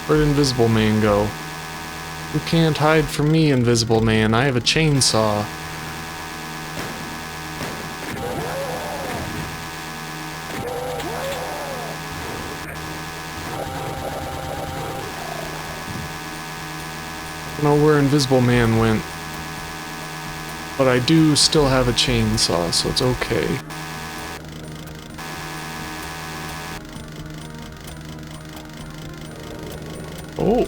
Where'd Invisible Man go? You can't hide from me, Invisible Man. I have a chainsaw. I don't know where Invisible Man went. But I do still have a chainsaw, so it's okay. Oh.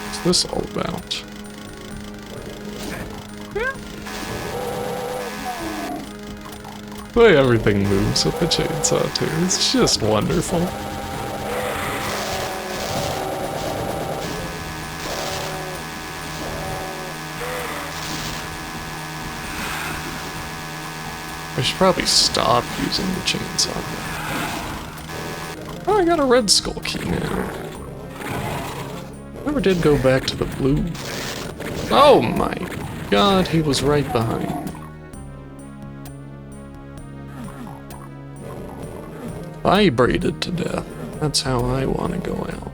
What's this all about? The way everything moves with the chainsaw too. It's just wonderful. I should probably stop using the chainsaw. Oh, I got a red skull key now. Never did go back to the blue. Oh my god, he was right behind me. Vibrated to death. That's how I want to go out.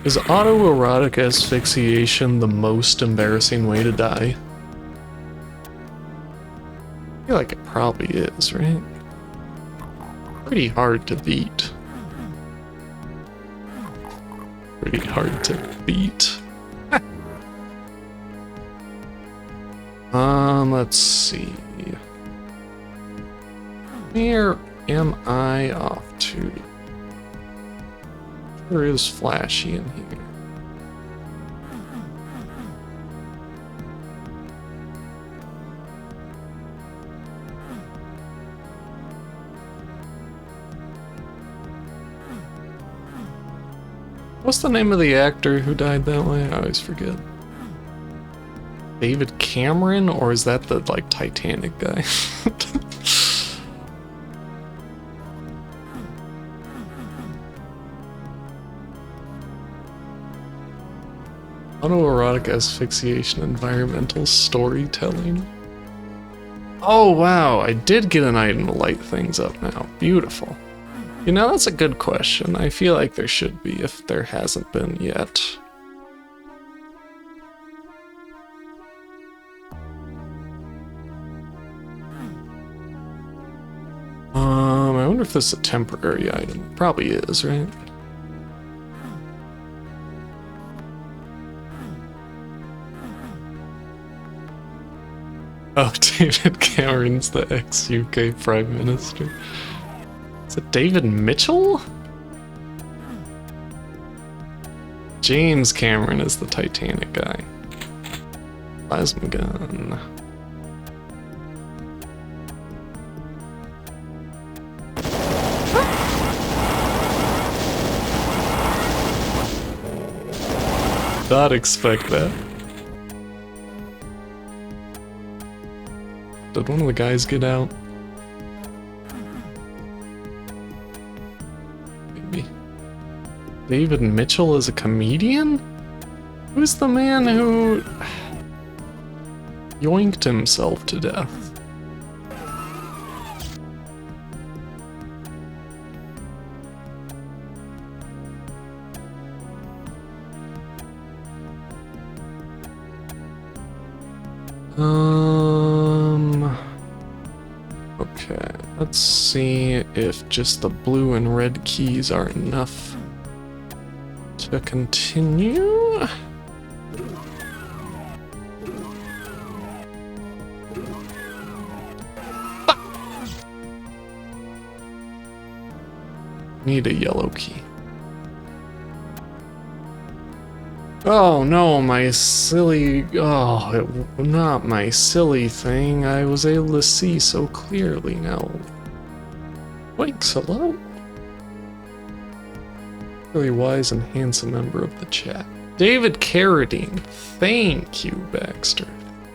Is autoerotic asphyxiation the most embarrassing way to die? I feel like it probably is, right? Pretty hard to beat. Pretty hard to beat. Let's see. Where am I off to? Sure is flashy in here. What's the name of the actor who died that way? I always forget. David Cameron, or is that the, like, Titanic guy? Autoerotic asphyxiation, environmental storytelling. Oh wow, I did get an item to light things up now. Beautiful. You know, that's a good question. I feel like there should be, if there hasn't been yet. I wonder if this is a temporary item. Probably is, right? Oh, David Cameron's the ex-UK Prime Minister. Is it David Mitchell? James Cameron is the Titanic guy. Plasma gun. Not expect that. Did one of the guys get out? Maybe. David Mitchell is a comedian? Who's the man who yoinked himself to death? Okay, let's see if just the blue and red keys are enough to continue. Need a yellow key. Oh no, my silly... Oh, not my silly thing. I was able to see so clearly now. Thanks, hello? Really wise and handsome member of the chat. David Carradine. Thank you, Baxter.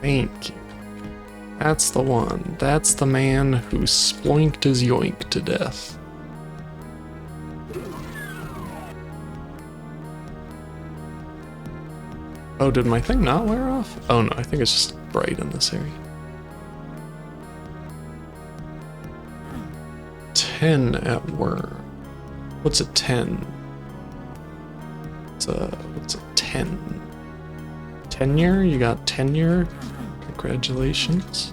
Thank you. That's the one. That's the man who sploinked his yoink to death. Oh, did my thing not wear off? Oh no, I think it's just bright in this area. 10 at worm. What's a 10? What's a 10? Tenure? You got tenure? Congratulations.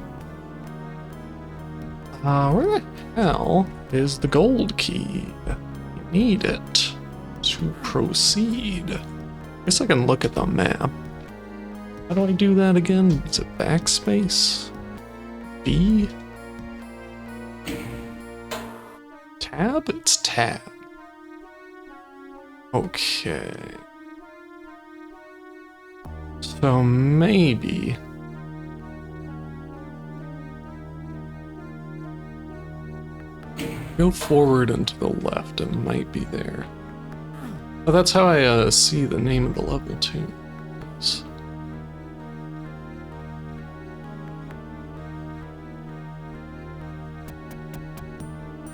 Where the hell is the gold key? You need it. to proceed. Guess I can look at the map. How do I do that again? Is it backspace? B? Tab? It's tab. Okay. So maybe... go forward and to the left, it might be there. Oh, that's how I see the name of the level too. Yes.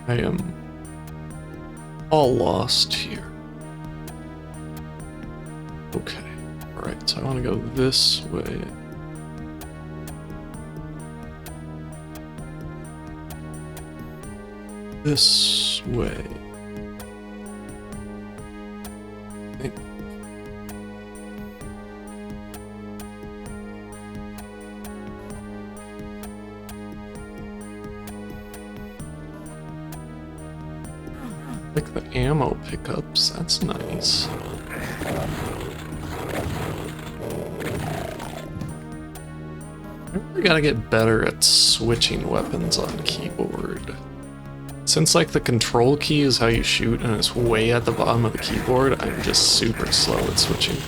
I am all lost here. Okay, alright, so I want to go this way. This way. Like the ammo pickups, that's nice. I really gotta get better at switching weapons on keyboard. Since like the control key is how you shoot and it's way at the bottom of the keyboard, I'm just super slow at switching.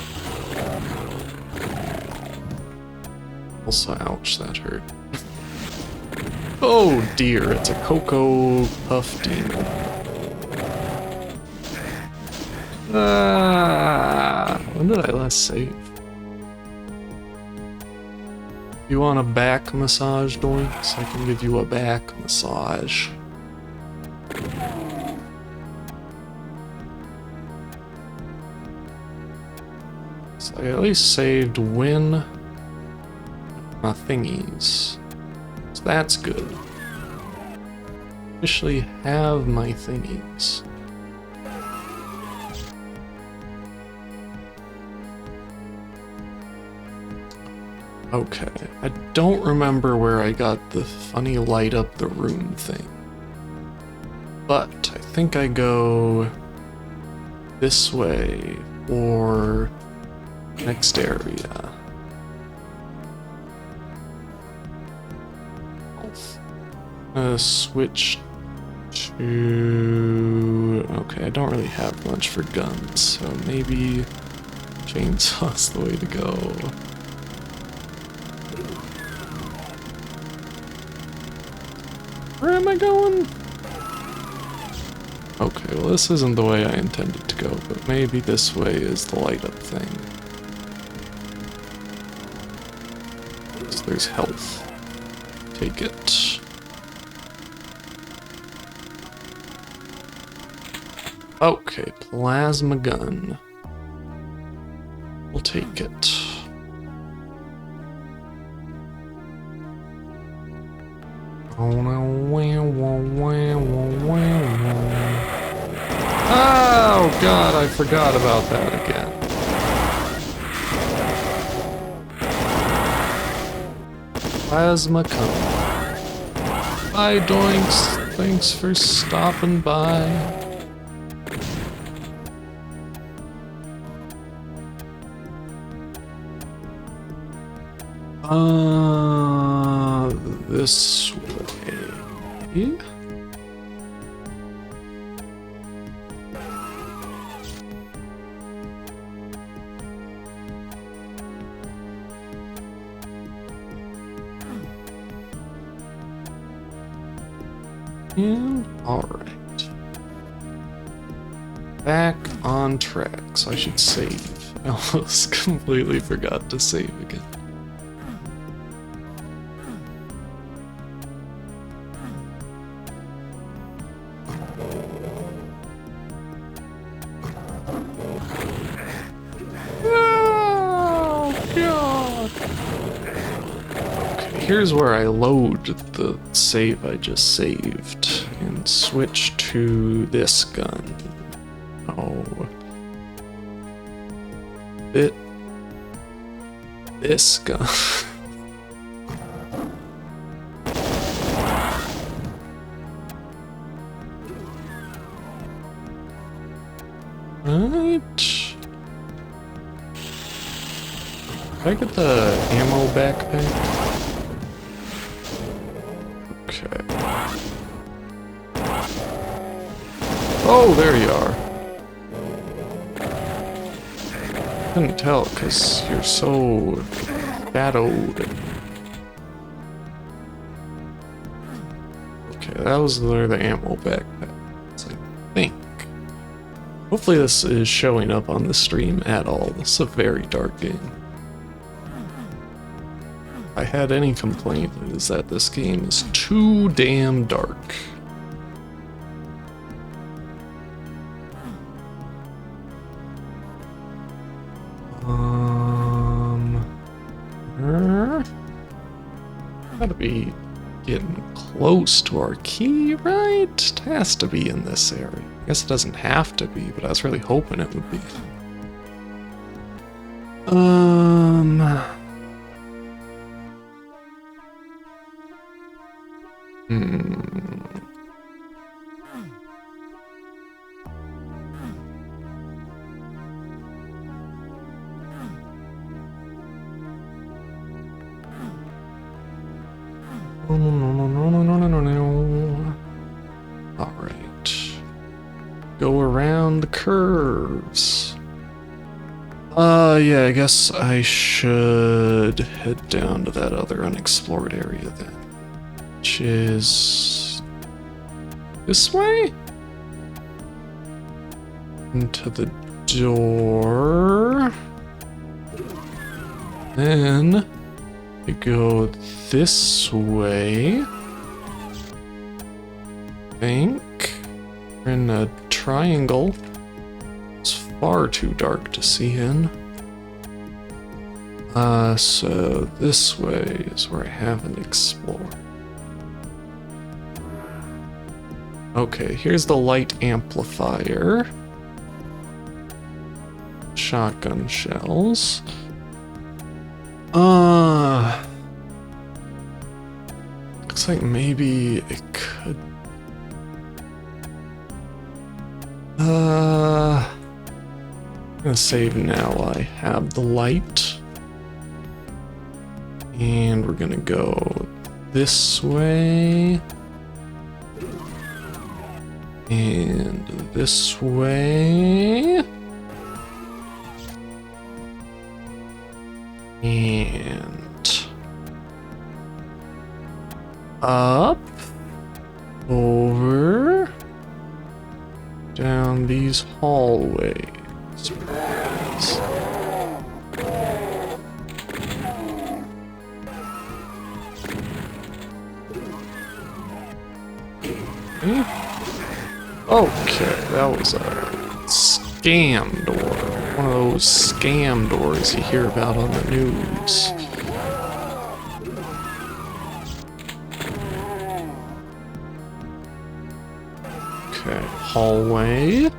Also, ouch, that hurt. Oh dear, it's a Cocoa Puff Demon. When did I last save? You want a back massage, Doinks? I can give you a back massage. So I at least saved win my thingies. So that's good. Officially have my thingies. Okay, I don't remember where I got the funny light up the room thing. But I think I go this way or next area. Switch to... Okay, I don't really have much for guns, so maybe chainsaw's the way to go. Where am I going? Okay, well this isn't the way I intended to go, but maybe this way is the light up thing. So there's health. Take it. Okay, plasma gun. We'll take it. Oh god, I forgot about that again. Plasma cone. Bye, Doinks. Thanks for stopping by. This way. And alright. Back on track, so I should save. I almost completely forgot to save again. Here's where I load the save I just saved and switch to this gun. Oh. This gun. right? Did I get the ammo backpack? Okay. Oh, there you are. Couldn't tell because you're so shadowed. Okay, that was where the ammo backpack was, I think. Hopefully this is showing up on the stream at all. This is a very dark game. If I had any complaint, it is that this game is too damn dark. Gotta be getting close to our key, right? It has to be in this area. I guess it doesn't have to be, but I was really hoping it would be. Alright. Go around the curves. Yeah, I guess I should head down to that other unexplored area then. Which is... this way? Into the door. Then... we go this way. I think we're in a triangle. It's far too dark to see in. So this way is where I haven't explored. Okay, here's the light amplifier. Shotgun shells. Looks like maybe it could... I'm gonna save now. I have the light. And we're gonna go this way. And this way. And up, over, down these hallways. Okay, that was a scam door. One of those scam doors you hear about on the news. Okay, hallway.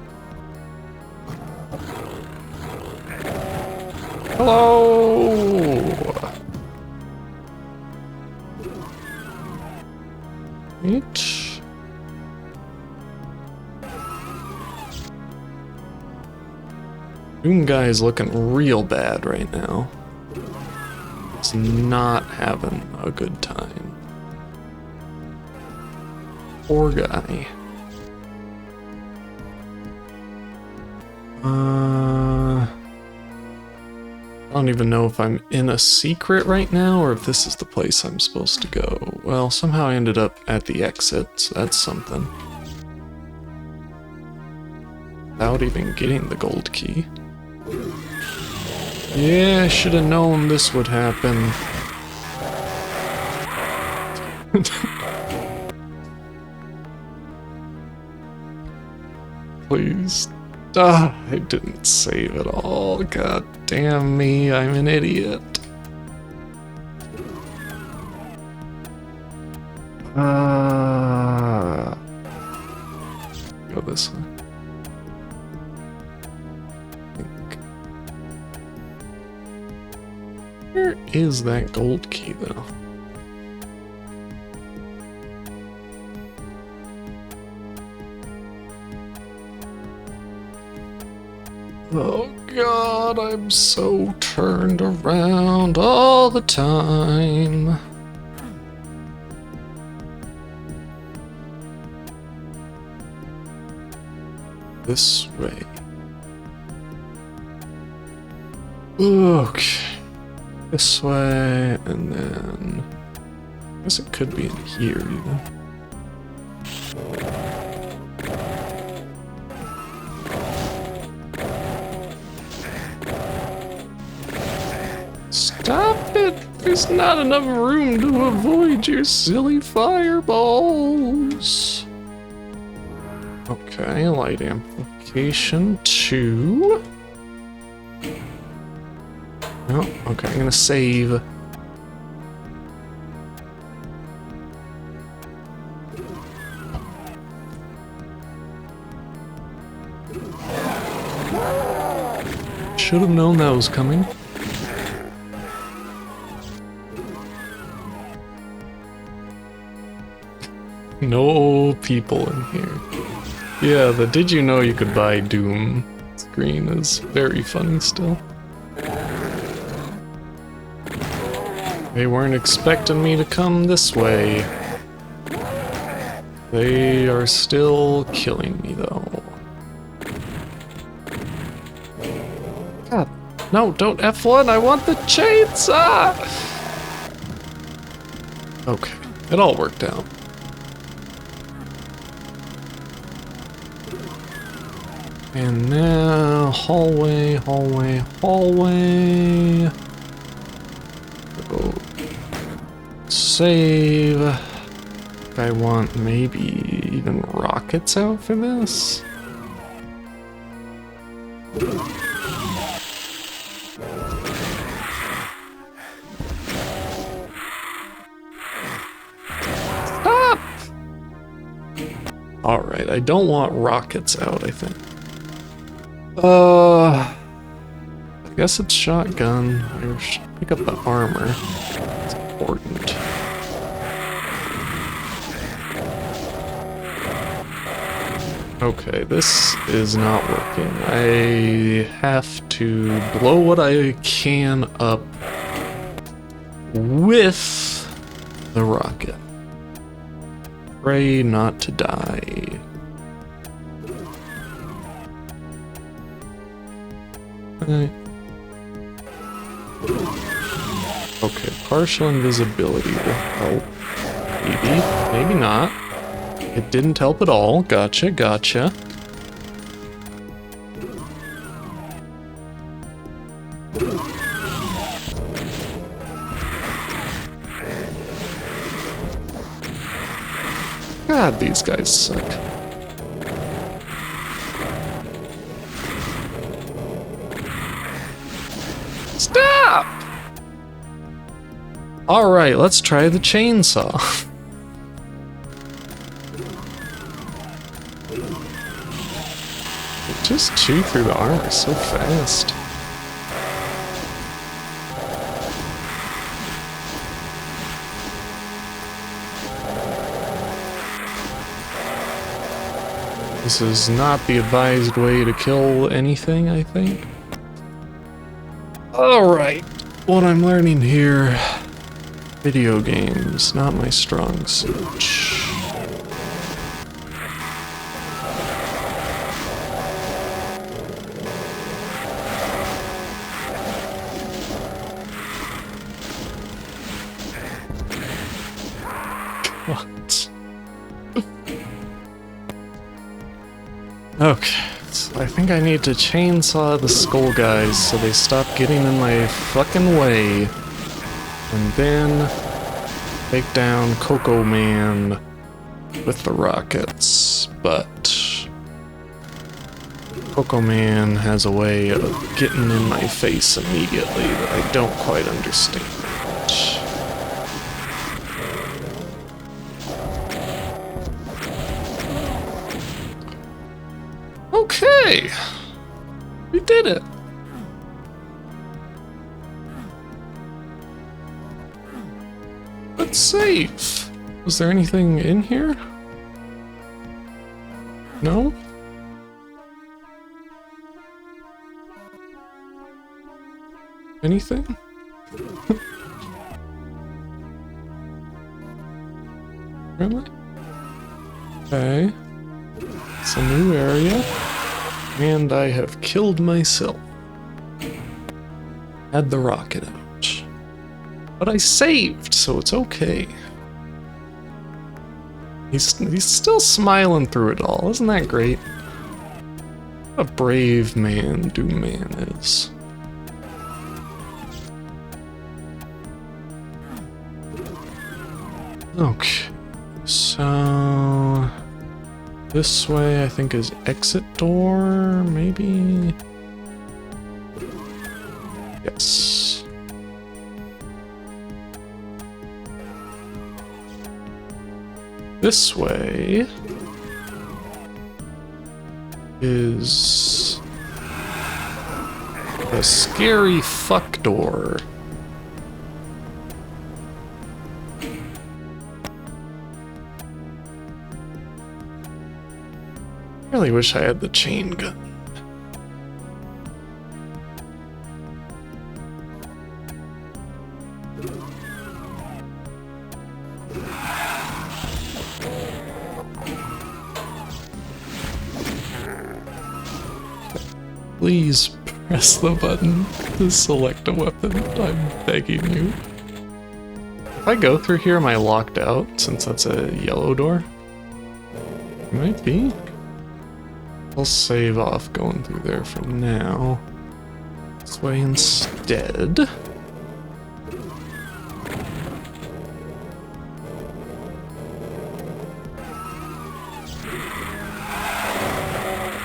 Hello! Right. Doom guy is looking real bad right now. He's not having a good time. Poor guy. I don't even know if I'm in a secret right now or if this is the place I'm supposed to go. Well, somehow I ended up at the exit, so that's something. Without even getting the gold key. Yeah, I should have known this would happen. Please. Ah, I didn't save it all. God damn me, I'm an idiot. Go this way. Where is that gold key, though? Oh god, I'm so turned around all the time. This way. Okay. This way, and then... I guess it could be in here, even. Stop it! There's not enough room to avoid your silly fireballs. Okay, light amplification 2. Oh, okay, I'm gonna save. Should have known that was coming. No people in here. Yeah, the did you know you could buy Doom screen is very funny still. They weren't expecting me to come this way. They are still killing me though. God, no, don't F1, I want the chainsaw! Okay, it all worked out. And now, hallway, hallway, hallway. Go. Save. I want maybe even rockets out for this. Stop! Alright, I don't want rockets out, I think. I guess it's shotgun. I should pick up the armor. It's important. Okay, this is not working. I have to blow what I can up with the rocket. Pray not to die. Okay, partial invisibility will help. Maybe, maybe not. It didn't help at all. Gotcha, gotcha. God, these guys suck. Stop! Alright, let's try the chainsaw. It just chew through the armor so fast. This is not the advised way to kill anything, I think. Alright, what I'm learning here, video games, not my strong suit. What? Okay. I think I need to chainsaw the skull guys so they stop getting in my fucking way. And then take down Coco Man with the rockets. But Coco Man has a way of getting in my face immediately that I don't quite understand. Okay, we did it. Let's save. Was there anything in here? No? Anything? Really? Okay. It's a new area. And I have killed myself. Had the rocket out. But I saved, so it's okay. He's still smiling through it all. Isn't that great? What a brave man Doom Man is. Okay, so this way I think is exit door, maybe? Yes. This way is a scary fuck door. I really wish I had the chain gun. Please press the button to select a weapon. I'm begging you. If I go through here, am I locked out since that's a yellow door? Might be. I'll save off going through there for now. This way instead.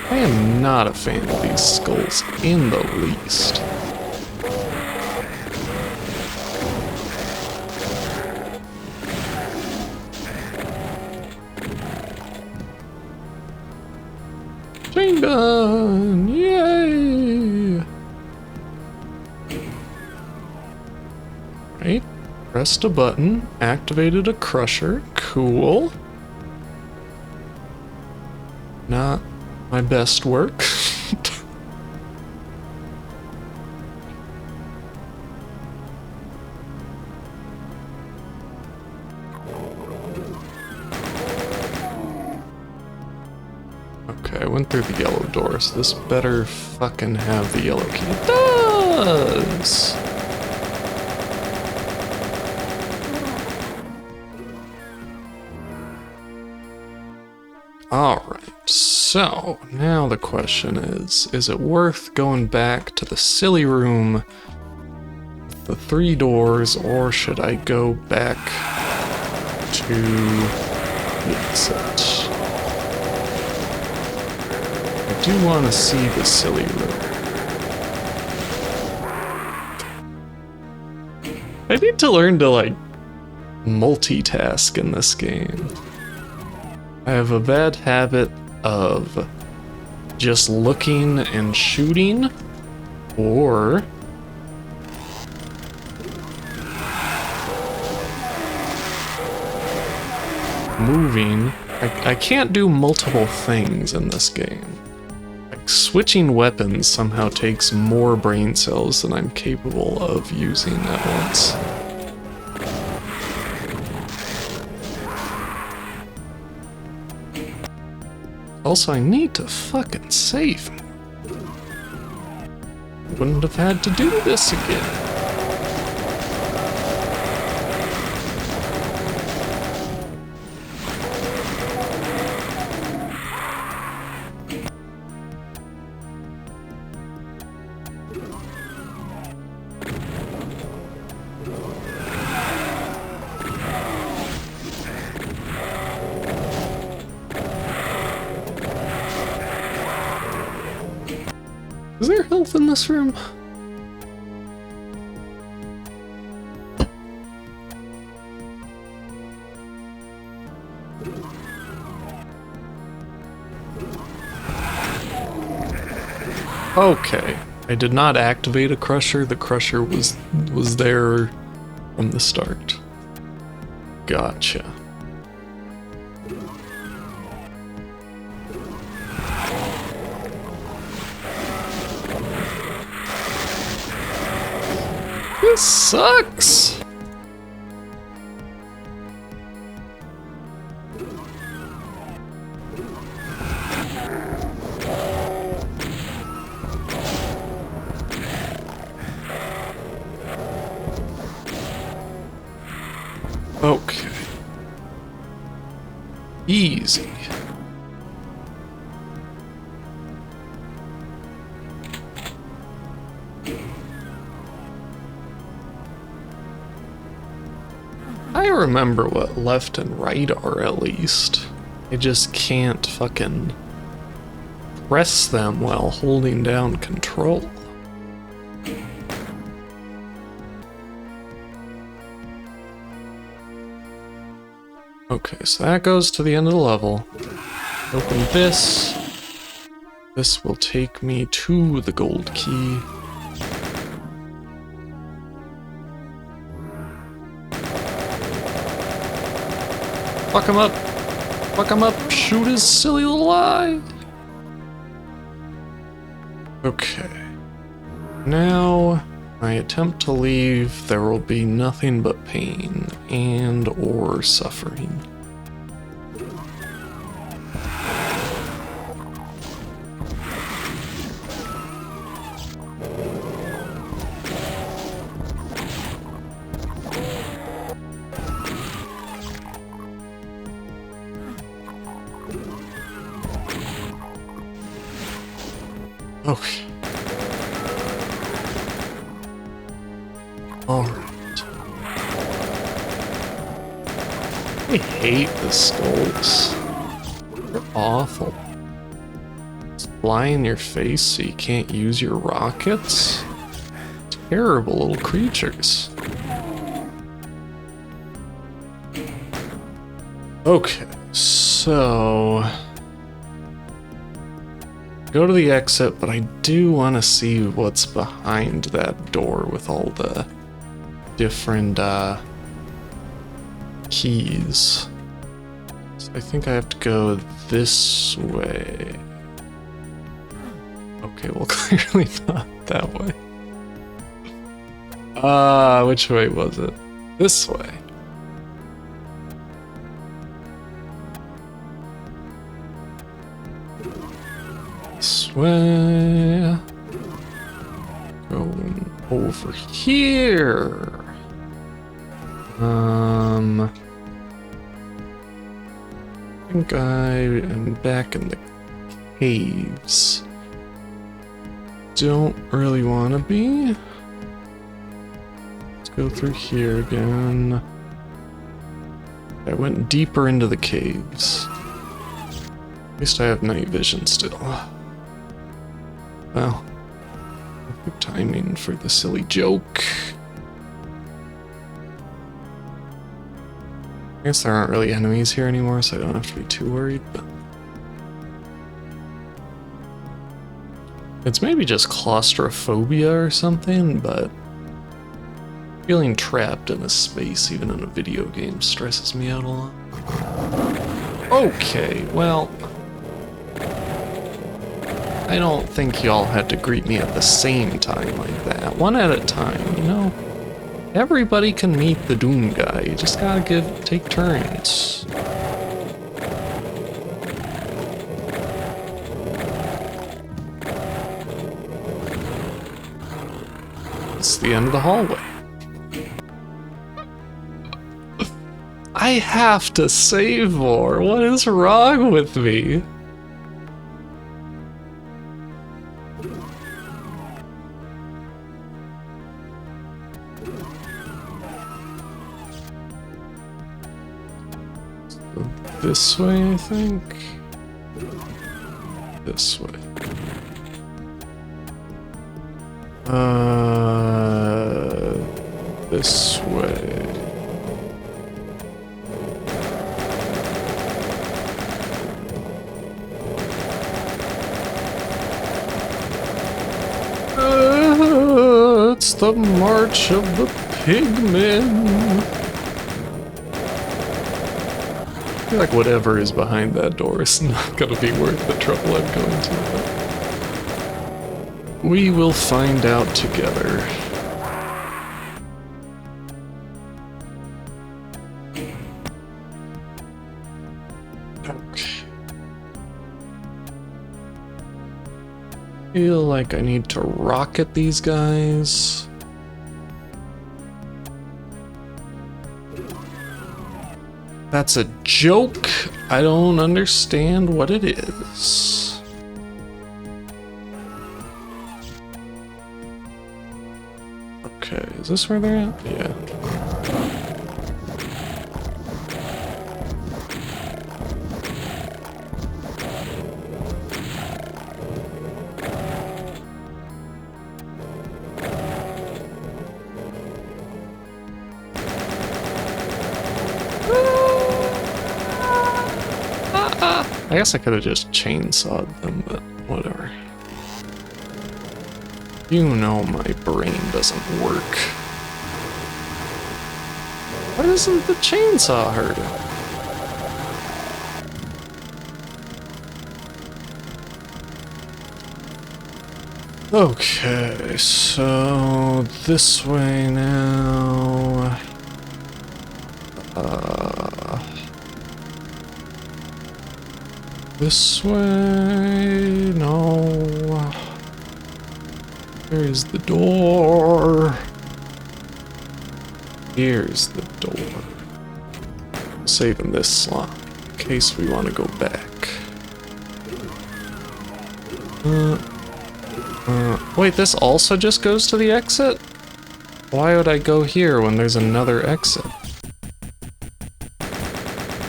I am not a fan of these skulls in the least. Chain gun! Yay! Right, pressed a button, activated a crusher. Cool. Not my best work. Okay, I went through the yellow door, so this better fucking have the yellow key. It does! Alright, so now the question is it worth going back to the silly room with the 3 doors, or should I go back to the exit? I do want to see the silly room. I need to learn to, like, multitask in this game. I have a bad habit of just looking and shooting, or moving. I can't do multiple things in this game. Like, switching weapons somehow takes more brain cells than I'm capable of using at once. Also, I need to fucking save. Wouldn't have had to do this again. Is there health in this room? Okay, I did not activate a crusher. The crusher was there from the start. Gotcha. This sucks! Okay. Easy. I remember what left and right are, at least. I just can't fucking press them while holding down control. Okay, so that goes to the end of the level. Open this. This will take me to the gold key. Fuck him up! Fuck him up! Shoot his silly little eye! Okay. Now, I attempt to leave, there will be nothing but pain and or suffering. Okay. Alright. I hate the skulls. They're awful. Just fly in your face so you can't use your rockets. Terrible little creatures. Okay, so go to the exit, but I do want to see what's behind that door with all the different keys. So I think I have to go this way. Okay, well, clearly not that way. Which way was it? This way. This way. Going over here. I think I am back in the caves. Don't really want to be. Let's go through here again. I went deeper into the caves. At least I have night vision still. Well, good timing for the silly joke. I guess there aren't really enemies here anymore, so I don't have to be too worried, but it's maybe just claustrophobia or something, but feeling trapped in a space, even in a video game, stresses me out a lot. Okay, well, I don't think y'all had to greet me at the same time like that. One at a time, you know? Everybody can meet the Doom guy. You just gotta take turns. It's the end of the hallway. I have to save more. What is wrong with me? This way, I think. This way. This way. It's the march of the pigmen. I feel like whatever is behind that door is not gonna be worth the trouble I'm going to. But we will find out together. Okay. Feel like I need to rocket these guys. That's a joke. I don't understand what it is. Okay, is this where they're at? Yeah. I guess I could have just chainsawed them, but whatever. You know my brain doesn't work. Why doesn't the chainsaw hurt it? Okay, so this way now. This way? No. There's the door. Here's the door. Saving this slot in case we want to go back. Wait, this also just goes to the exit? Why would I go here when there's another exit?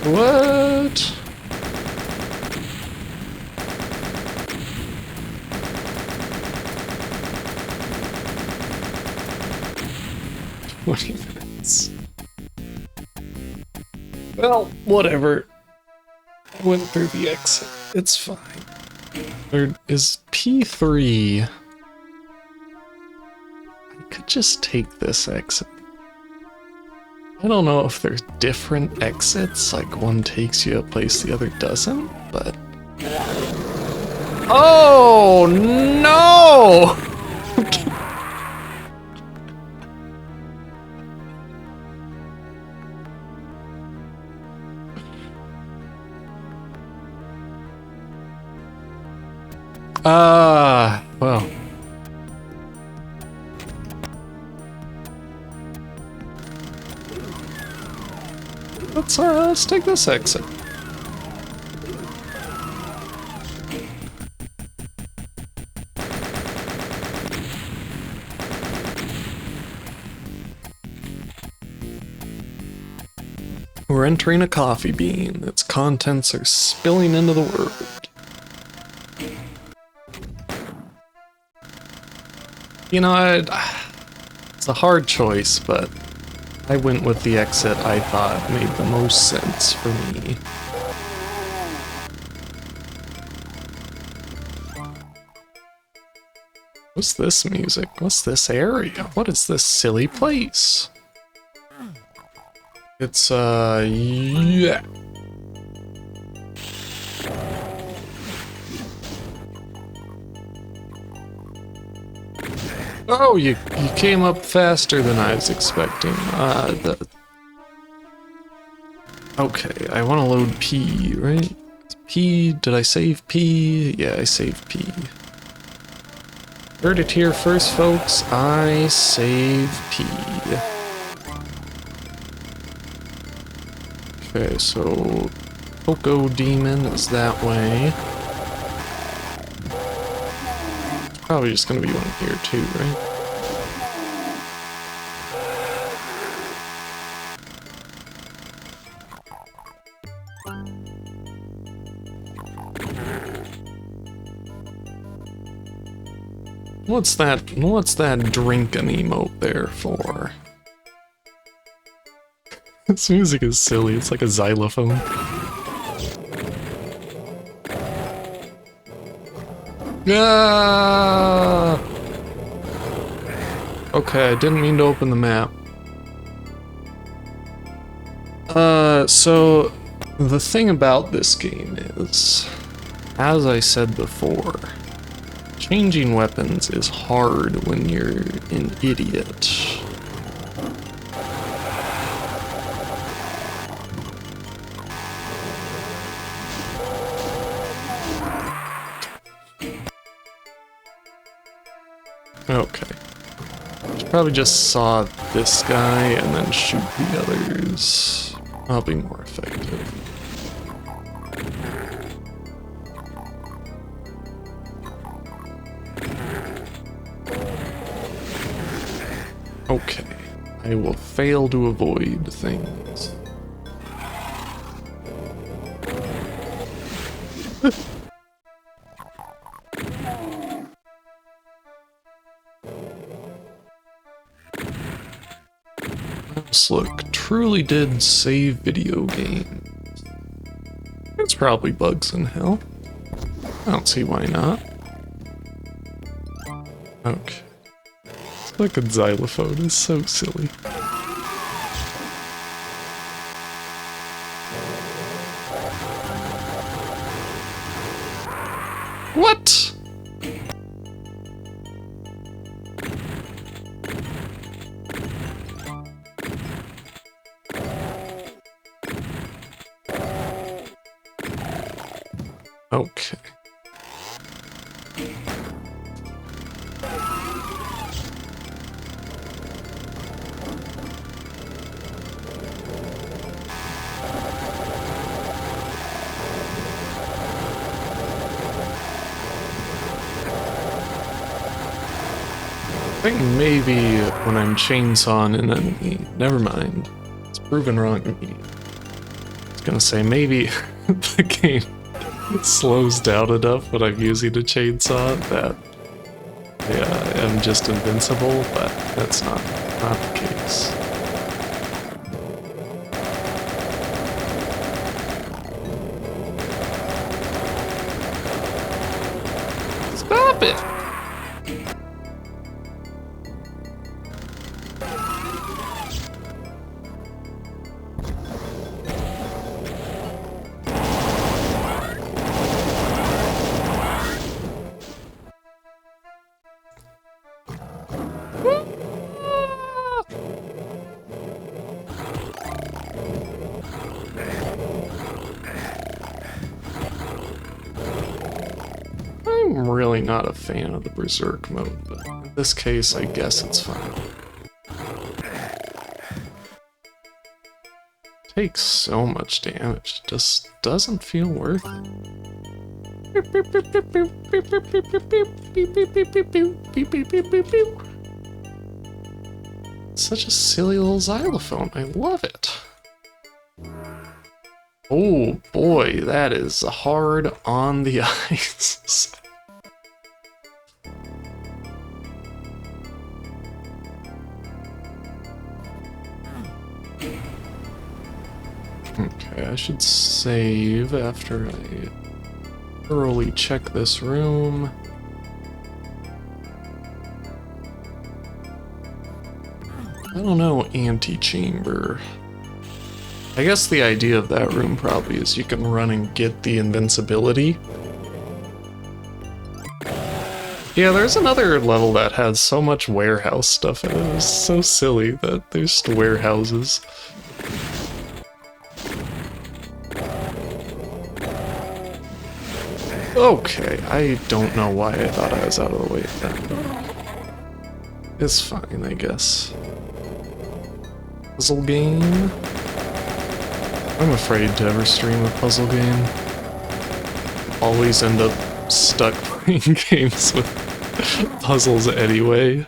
What? 20 minutes. Well, whatever. I went through the exit. It's fine. There is P3. I could just take this exit. I don't know if there's different exits, like one takes you a place the other doesn't, but... Oh, no! Well. Let's take this exit. We're entering a coffee bean. Its contents are spilling into the world. You know, it's a hard choice, but I went with the exit I thought made the most sense for me. What's this music? What's this area? What is this silly place? It's, yeah. Oh, you came up faster than I was expecting. Okay, I want to load P, right? P, did I save P? Yeah, I saved P. Heard it here first, folks. I save P. Okay, so Poco Demon is that way. Probably just gonna be one here too, right? What's that drinking emote there for? This music is silly, it's like a xylophone. Ah! Okay, I didn't mean to open the map. So the thing about this game is, as I said before, changing weapons is hard when you're an idiot. Okay. Should probably just saw this guy and then shoot the others. I'll be more effective. Okay. I will fail to avoid things. Look, truly did save video games. There's probably bugs in hell. I don't see why not. Okay. This fucking xylophone is so silly. What? Okay. I think maybe when I'm chainsawing an enemy, never mind. It's proven wrong immediately. I was gonna say maybe the game slows down enough when I'm using a chainsaw that I'm just invincible, but that's not the case. Stop it! I'm really not a fan of the Berserk mode, but in this case, I guess it's fine. Takes so much damage, it just doesn't feel worth it. Such a silly little xylophone, I love it. Oh boy, that is hard on the eyes. Okay, I should save after I thoroughly check this room. I don't know, antechamber. I guess the idea of that room probably is you can run and get the invincibility. Yeah, there's another level that has so much warehouse stuff in it. It's so silly that there's just warehouses. Okay, I don't know why I thought I was out of the way then. It's fine, I guess. Puzzle game? I'm afraid to ever stream a puzzle game. Always end up stuck playing games with puzzles anyway.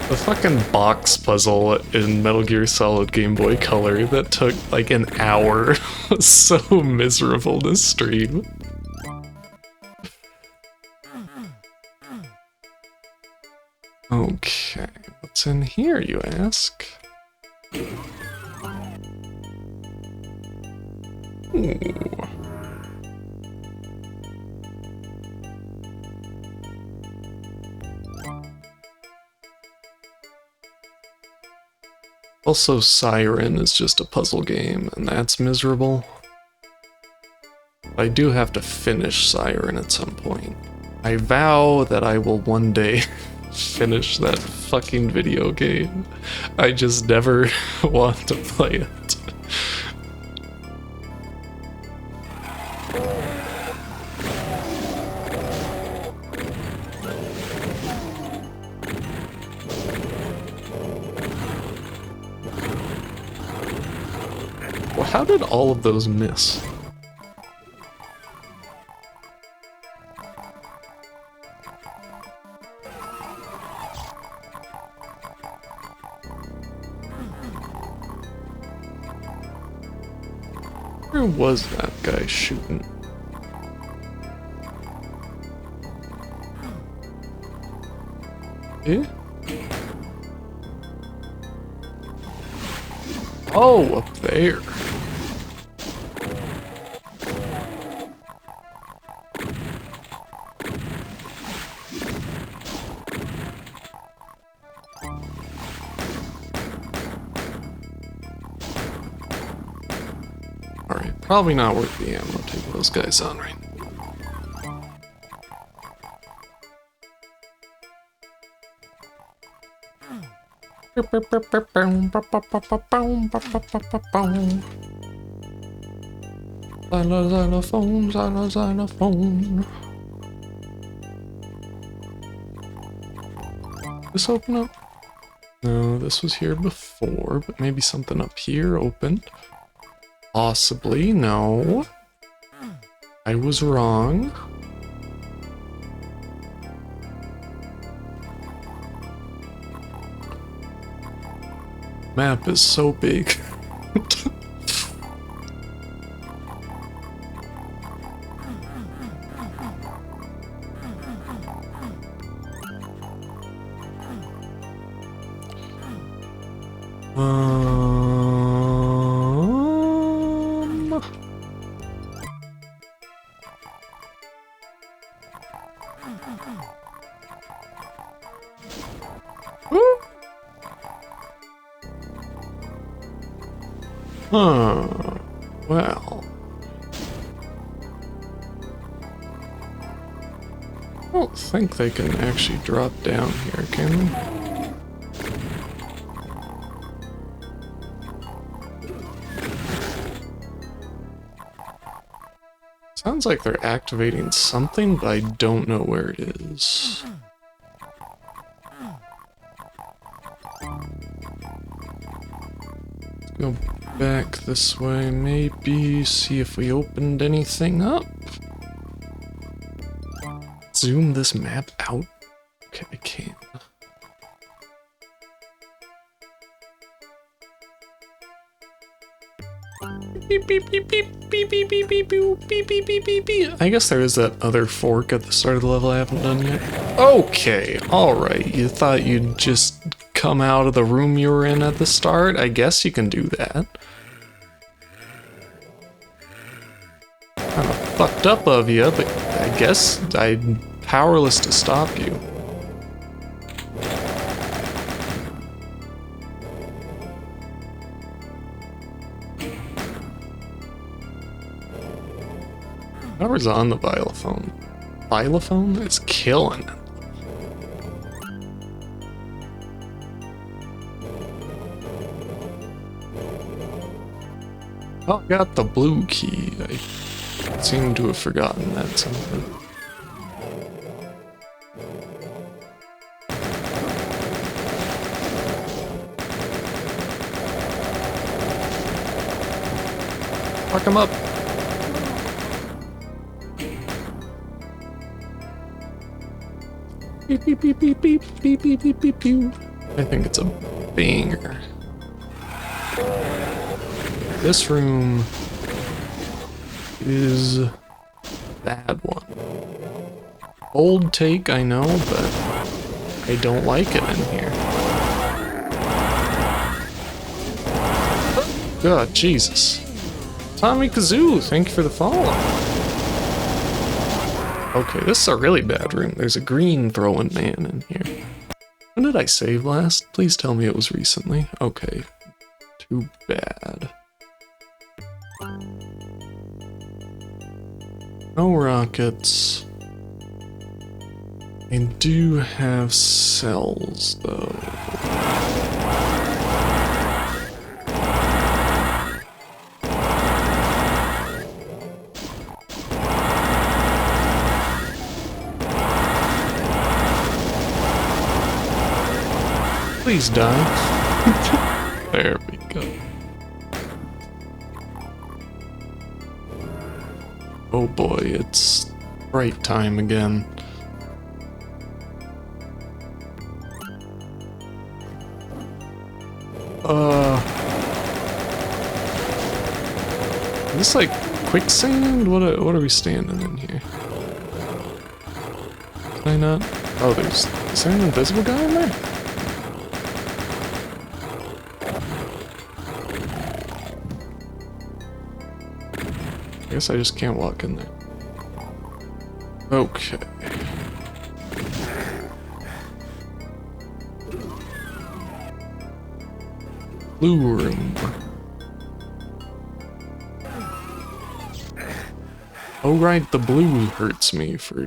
The fucking box puzzle in Metal Gear Solid Game Boy Color that took like an hour was so miserable to stream. Okay, what's in here, you ask? Ooh. Also, Siren is just a puzzle game, and that's miserable. I do have to finish Siren at some point. I vow that I will one day finish that fucking video game. I just never want to play it. how did all of those miss? Where was that guy shooting? Eh? Oh, up there. Alright, probably not worth the ammo to take those guys on right now. Xylophone, xylophone. This open up? No, this was here before, but maybe something up here opened. Possibly, no. I was wrong. Map is so big. Well. I don't think they can actually drop down here, can they? Sounds like they're activating something, but I don't know where it is. Go back this way, maybe see if we opened anything up. Zoom this map out. Okay, I can. Beep, beep, beep, beep, beep, beep, beep, beep, beep, beep, beep, beep, beep, beep. I guess there is that other fork at the start of the level I haven't done yet. Okay, alright. You thought you'd just come out of the room you were in at the start? I guess you can do that. Kinda fucked up of you, but I guess I'm powerless to stop you. Whoever's on the xylophone. Xylophone is killing it. Oh, I got the blue key. I seem to have forgotten that somewhere. Fuck him up. Beep, beep, beep, beep, beep, beep, beep, beep, beep, beep. I think it's a banger. This room is a bad one. Old take, I know, but I don't like it in here. God, Jesus. Tommy Kazoo, thank you for the follow. Okay, this is a really bad room. There's a green throwing man in here. When did I save last? Please tell me it was recently. Okay. Too bad. No rockets. I do have cells, though. Please die. There we go. Oh boy, it's break time again. Is this like quicksand? What are we standing in here? Can I not? Oh, is there an invisible guy in there? I guess I just can't walk in there. Okay. Blue room. Oh right, the blue hurts me for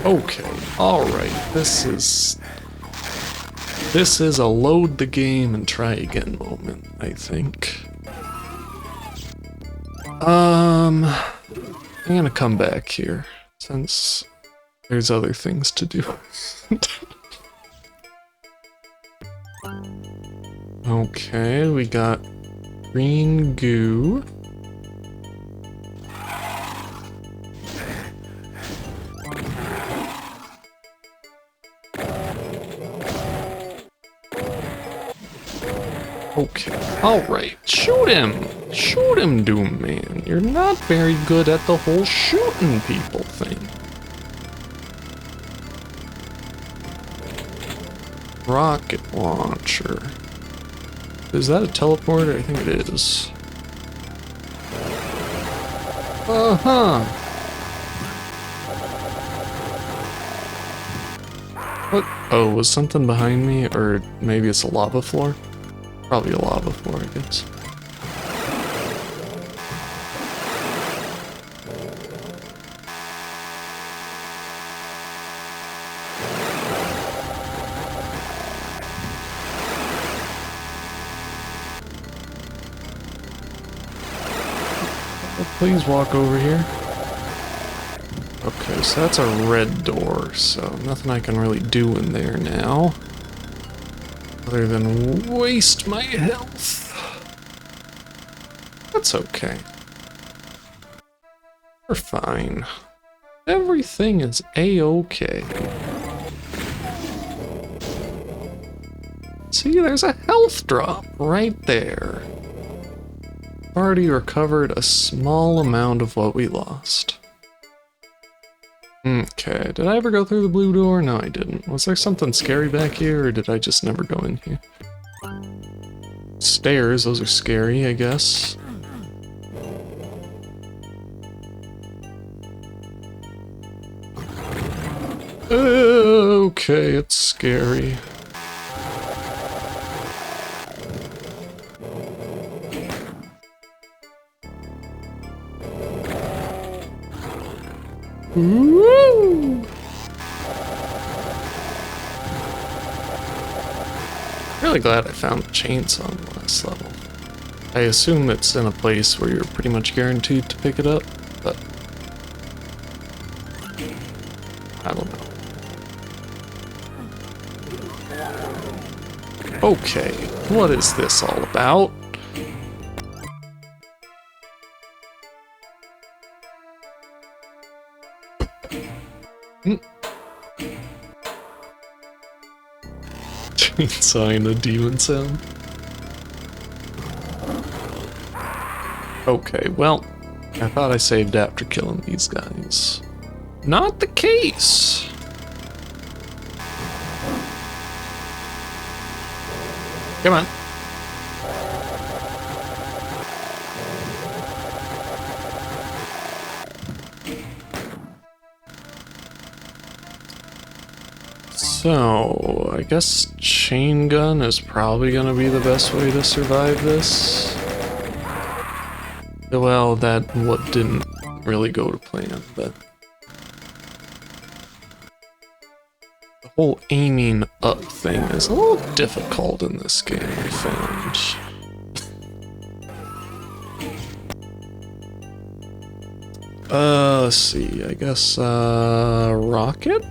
okay, alright, this is a load the game and try again moment, I think. I'm gonna come back here, since there's other things to do. Okay, we got green goo. Okay, alright, shoot him! Shoot him, Doom Man. You're not very good at the whole shooting people thing. Rocket launcher. Is that a teleporter? I think it is. Uh-huh. What? Oh, was something behind me? Or maybe it's a lava floor? Probably a lava floor, I guess. Please walk over here. Okay, so that's a red door, so nothing I can really do in there now. Other than waste my health. That's okay. We're fine. Everything is a-okay. See, there's a health drop right there. Already recovered a small amount of what we lost. Okay, did I ever go through the blue door? No, I didn't. Was there something scary back here, or did I just never go in here? Stairs, those are scary, I guess. Okay, it's scary. Woo! Really glad I found the chainsaw on the last level. I assume it's in a place where you're pretty much guaranteed to pick it up, but I don't know. Okay, what is this all about? Chainsaw and a demon sound. Okay, well, I thought I saved after killing these guys. Not the case! Come on. So, I guess chain gun is probably gonna be the best way to survive this. Well, that what didn't really go to plan, but the whole aiming up thing is a little difficult in this game, I found. Let's see, I guess, rocket?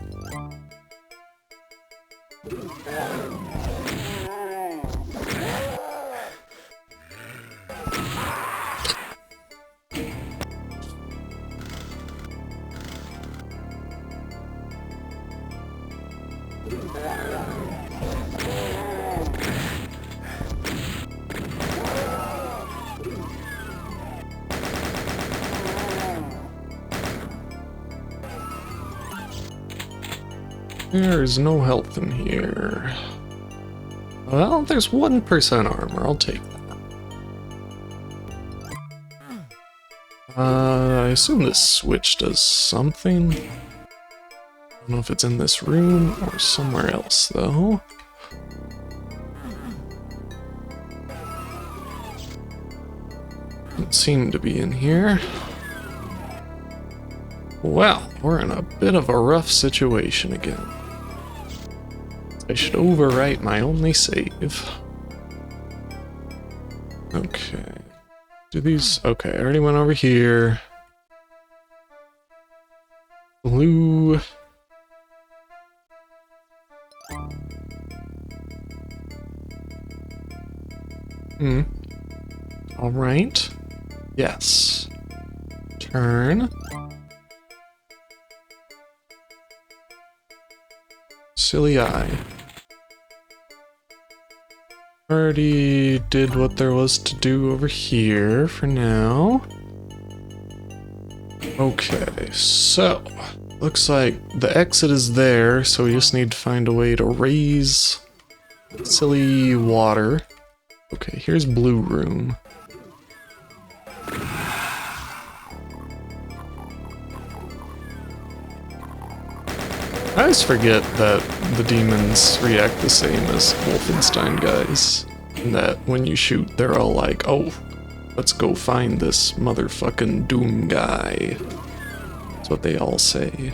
There is no health in here. Well, there's 1% armor. I'll take that. I assume this switch does something. I don't know if it's in this room or somewhere else, though. Doesn't seem to be in here. Well, we're in a bit of a rough situation again. I should overwrite my only save. Okay. Do these... Okay, I already went over here. Blue... Alright. Yes. Turn. Silly eye. Already did what there was to do over here for now. Okay, so looks like the exit is there, so we just need to find a way to raise silly water. Okay, here's blue room. I always forget that the demons react the same as Wolfenstein guys. And that when you shoot, they're all like, oh, let's go find this motherfucking Doom guy. That's what they all say.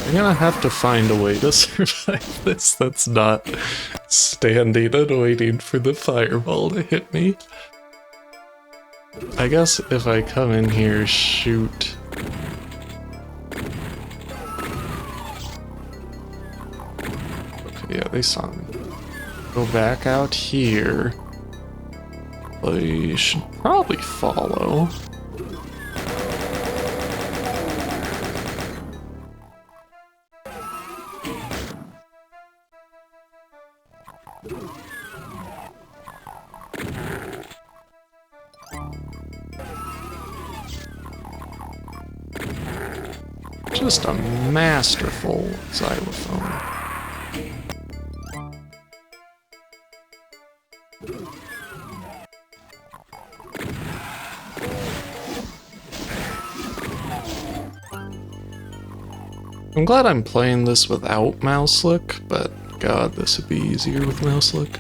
I'm gonna have to find a way to survive this that's not standing and waiting for the fireball to hit me. I guess if I come in here, shoot. Okay, yeah, they saw me. Go back out here. They should probably follow. Just a masterful xylophone. I'm glad I'm playing this without mouse look, but god, this would be easier with mouse look.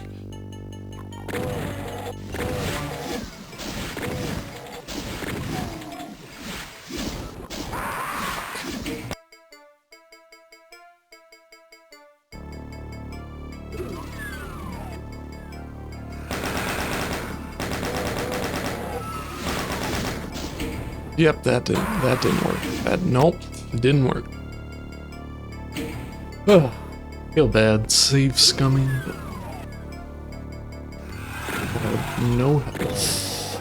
Yep, that didn't work. Nope, it didn't work. Oh, feel bad, save scumming, but I have no health.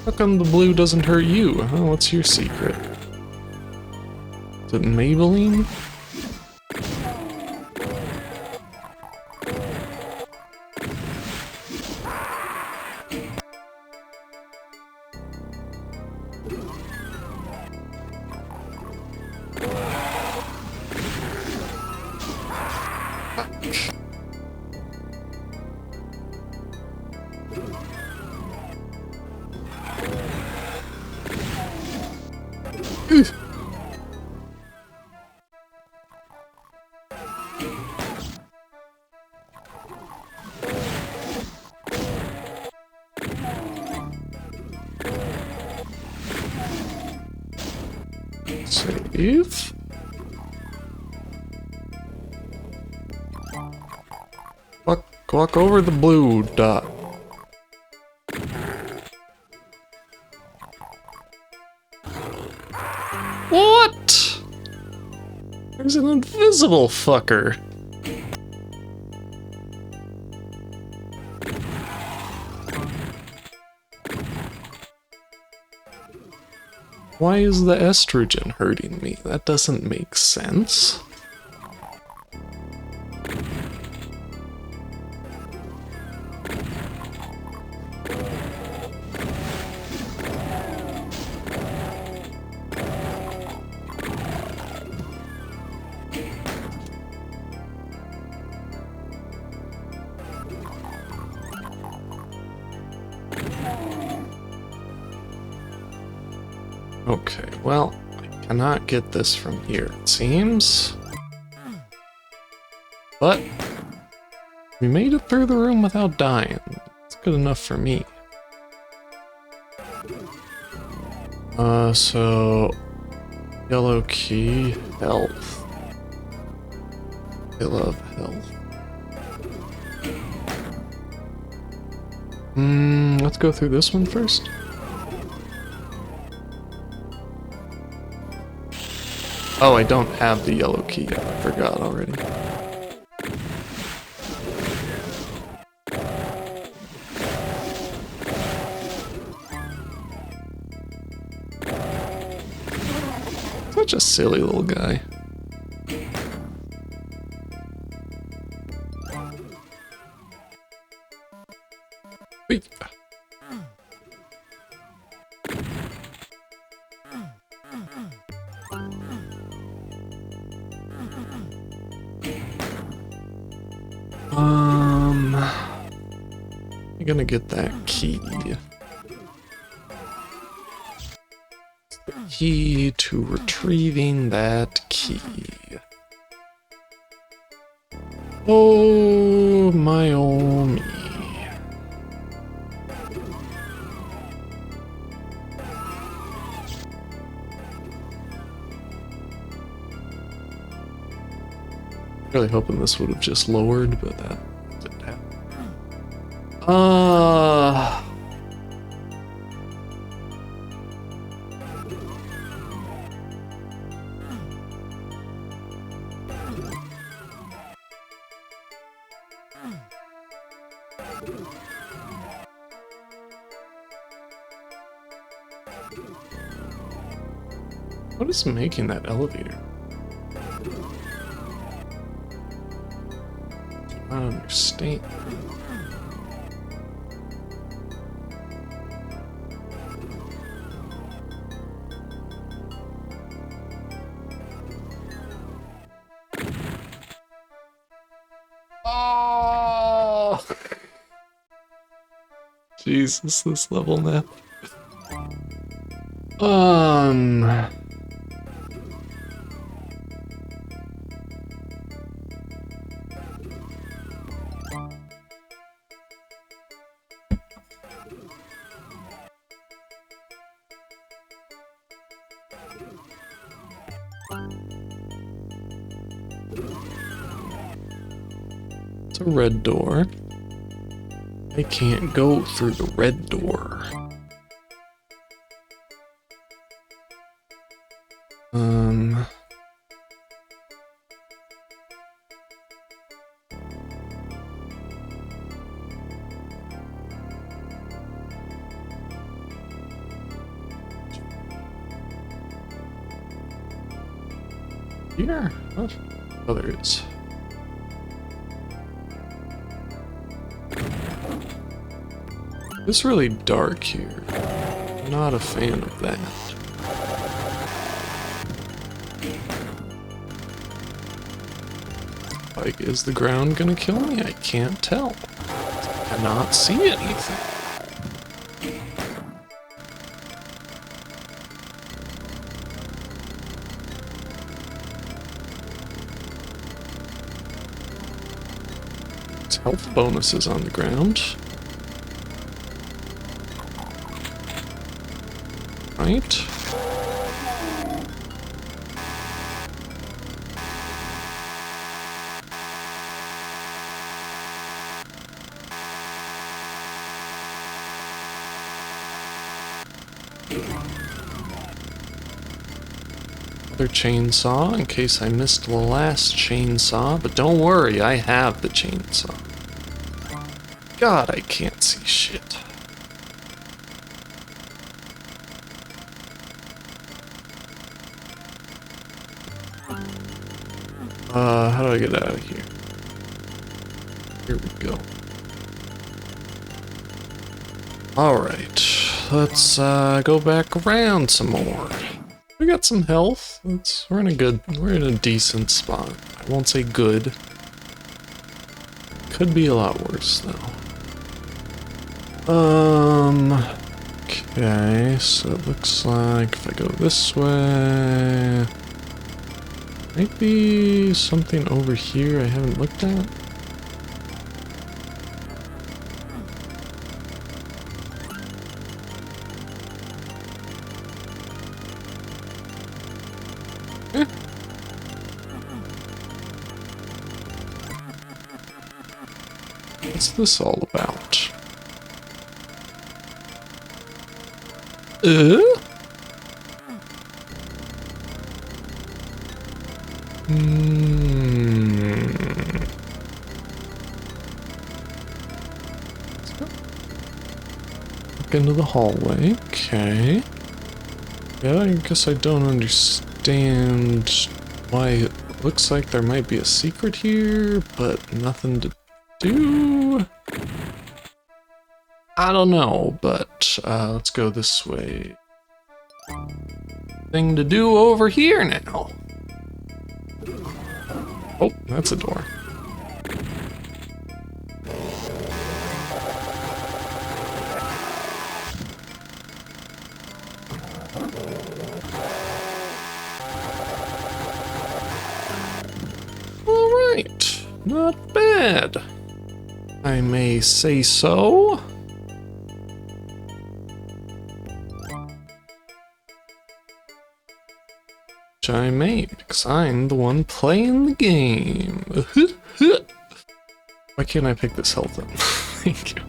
How come the blue doesn't hurt you? Huh? What's your secret? Is it Maybelline? Save. Walk over the blue dot. What? There's an invisible fucker. Why is the estrogen hurting me? That doesn't make sense. Okay, well, I cannot get this from here, it seems. But we made it through the room without dying. It's good enough for me. So yellow key, health. I love health. Let's go through this one first. Oh, I don't have the yellow key. I forgot already. Such a silly little guy. Wait. I'm gonna get that key. The key to retrieving that key. Oh, my oh me. Really hoping this would have just lowered, but that didn't happen. What is making that elevator? I don't understand. Oh! Jesus, this level map. It's a red door. I can't go through the red door. Here? What? Oh, there it is. It's really dark here. I'm not a fan of that. Like, is the ground gonna kill me? I can't tell. I cannot see anything. It's health bonuses on the ground. Right? Another chainsaw in case I missed the last chainsaw, but don't worry, I have the chainsaw. God, I can't see shit. How do I get out of here? Here we go. Alright, let's go back around some more. We got some health. We're in a decent spot. I won't say good. Could be a lot worse though. Okay, so it looks like if I go this way, might be something over here I haven't looked at. What's this all about? Look into the hallway. Okay. Yeah, I guess I don't understand why it looks like there might be a secret here, but nothing to do. I don't know, but let's go this way. Thing to do over here now. Oh, that's a door. All right, not bad. I may say so. Which I may, because I'm the one playing the game. Why can't I pick this health up? Thank you.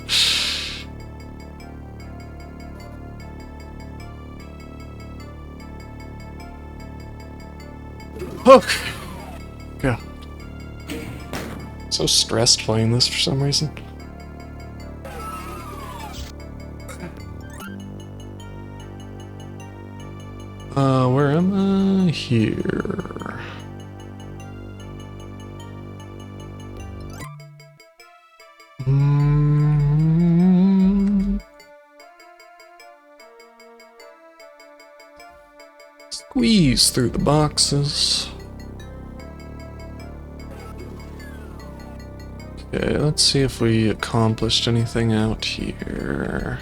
Okay. Yeah. So stressed playing this for some reason. Where am I? Here. Squeeze through the boxes. Okay, let's see if we accomplished anything out here.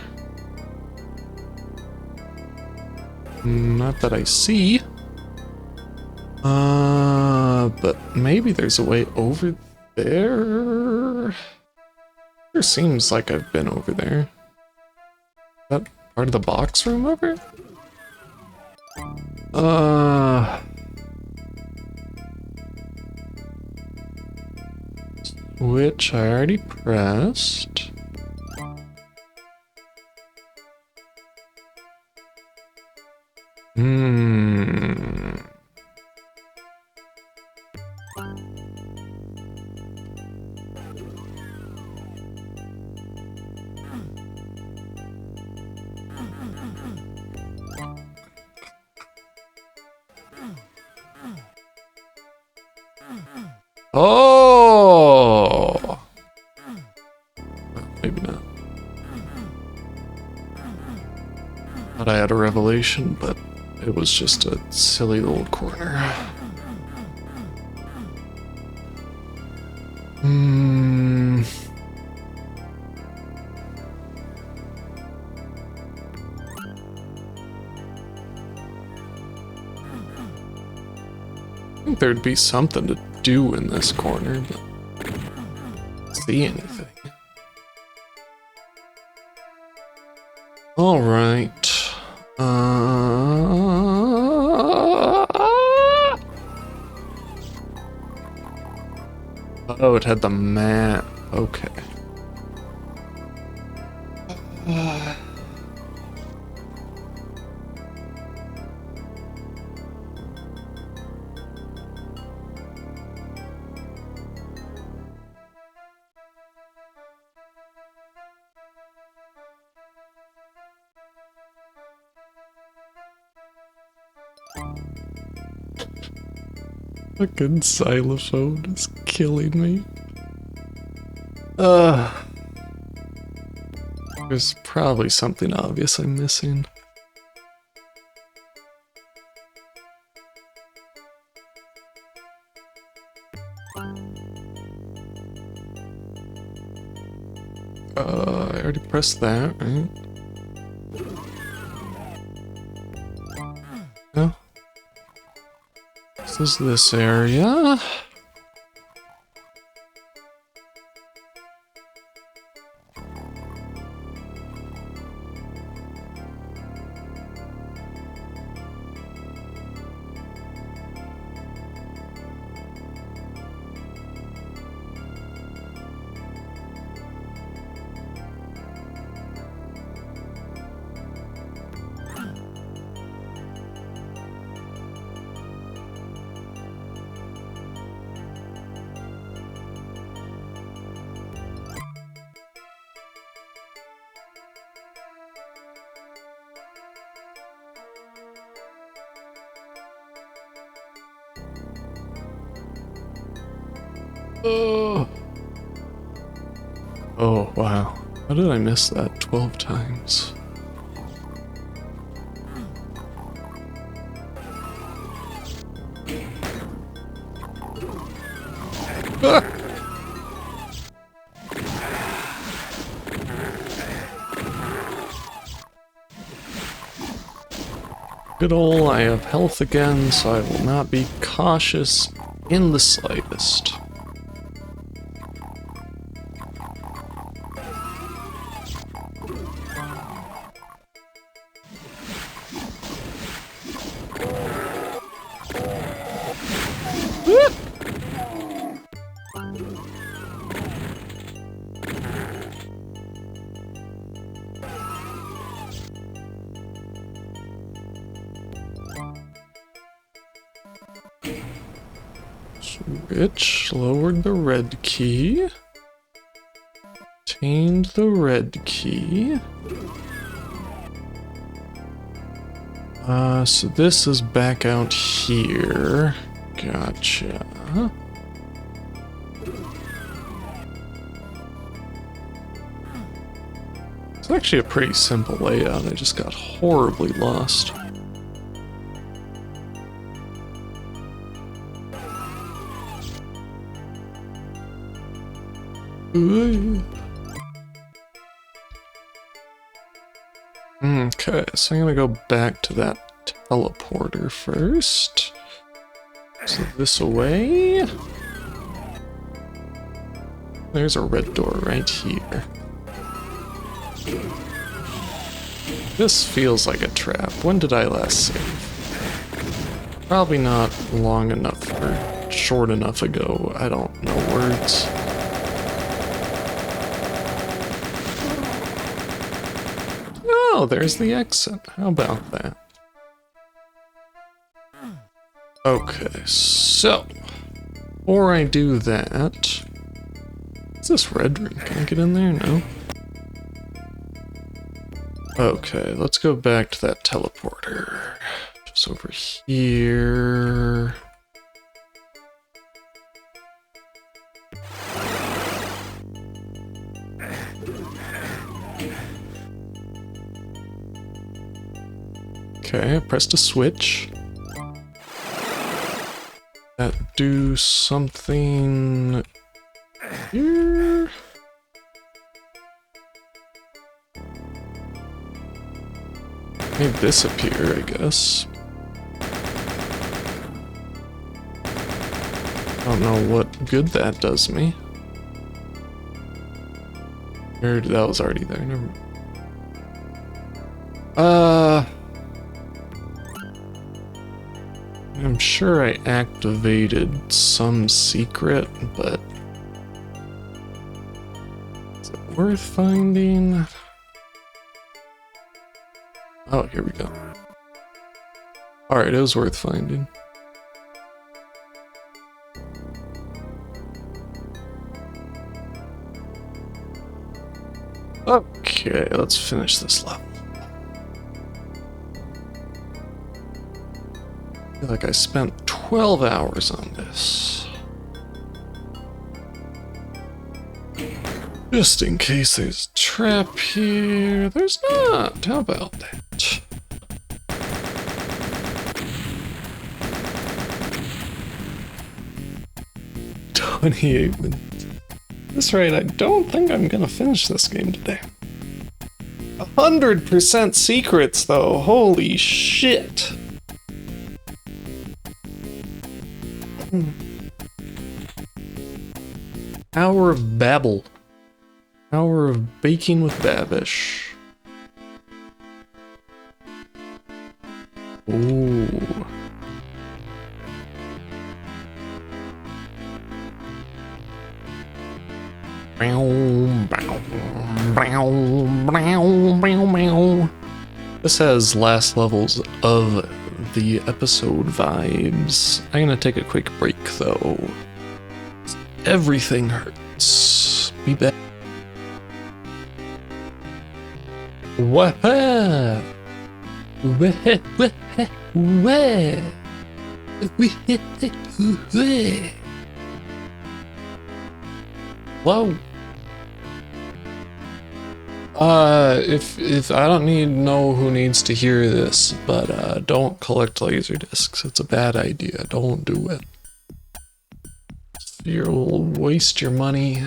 Not that I see. But maybe there's a way over there? Sure seems like I've been over there. Is that part of the box room over? Which I already pressed. Oh! Maybe not. Thought I had a revelation, but it was just a silly little corner. I think there'd be something to do in this corner, but I don't see anything. All right. Oh, it had the map. Okay. Fucking xylophone is killing me. There's probably something obvious I'm missing. I already pressed that, right? No. This is this area. Oh. Oh, wow. How did I miss that 12 times? Ah! Good ol', I have health again, so I will not be cautious in the slightest. Switch, lowered the red key. Obtained the red key. So this is back out here. Gotcha. It's actually a pretty simple layout, I just got horribly lost. Okay, so I'm gonna go back to that teleporter first. So this away. There's a red door right here. This feels like a trap. When did I last save? Probably not long enough or short enough ago. I don't know words. Oh, there's the exit. How about that? Okay, so before I do that, what's this red room? Can I get in there? No. Okay, let's go back to that teleporter. Just over here. Okay, I pressed a switch. That do something here? Made this appear, I guess. I don't know what good that does me. Or that was already there, never mind. I'm sure I activated some secret, but is it worth finding? Oh, here we go. Alright, it was worth finding. Okay, let's finish this level. I feel like I spent 12 hours on this. Just in case there's a trap here. There's not. How about that? That's right, I don't think I'm gonna finish this game today. 100% secrets, though. Holy shit. Hour of Babel. Hour of Baking with Babish. Ooh. This has last levels of the episode vibes. I'm gonna take a quick break though. Everything hurts. Be back. What? Whoa. If I don't need to know who needs to hear this, but don't collect laser discs. It's a bad idea. Don't do it. You'll waste your money,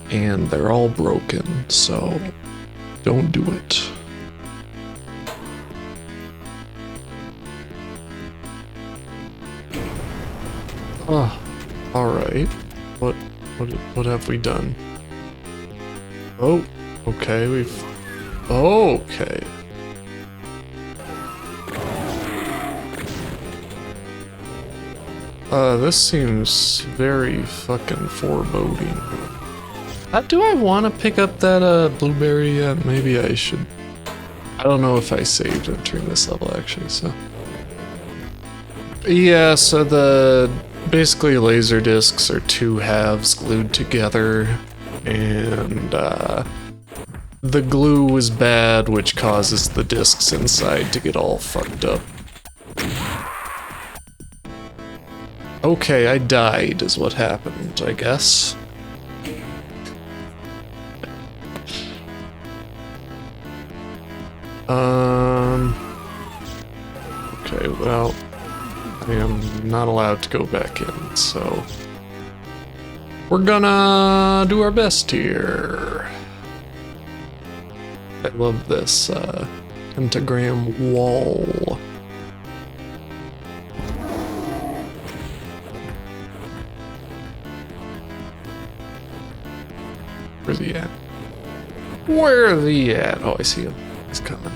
and they're all broken, so don't do it. Oh, all right. What have we done? Oh, okay, okay. This seems very fucking foreboding. Do I want to pick up that, blueberry yet? Maybe I should. I don't know if I saved entering this level, actually, so. Yeah, so basically laser discs are two halves glued together. And the glue was bad, which causes the discs inside to get all fucked up. Okay, I died is what happened, I guess. Okay, well, I am not allowed to go back in, so we're gonna do our best here. I love this pentagram wall. Where's he at? Where's he at? Oh, I see him. He's coming.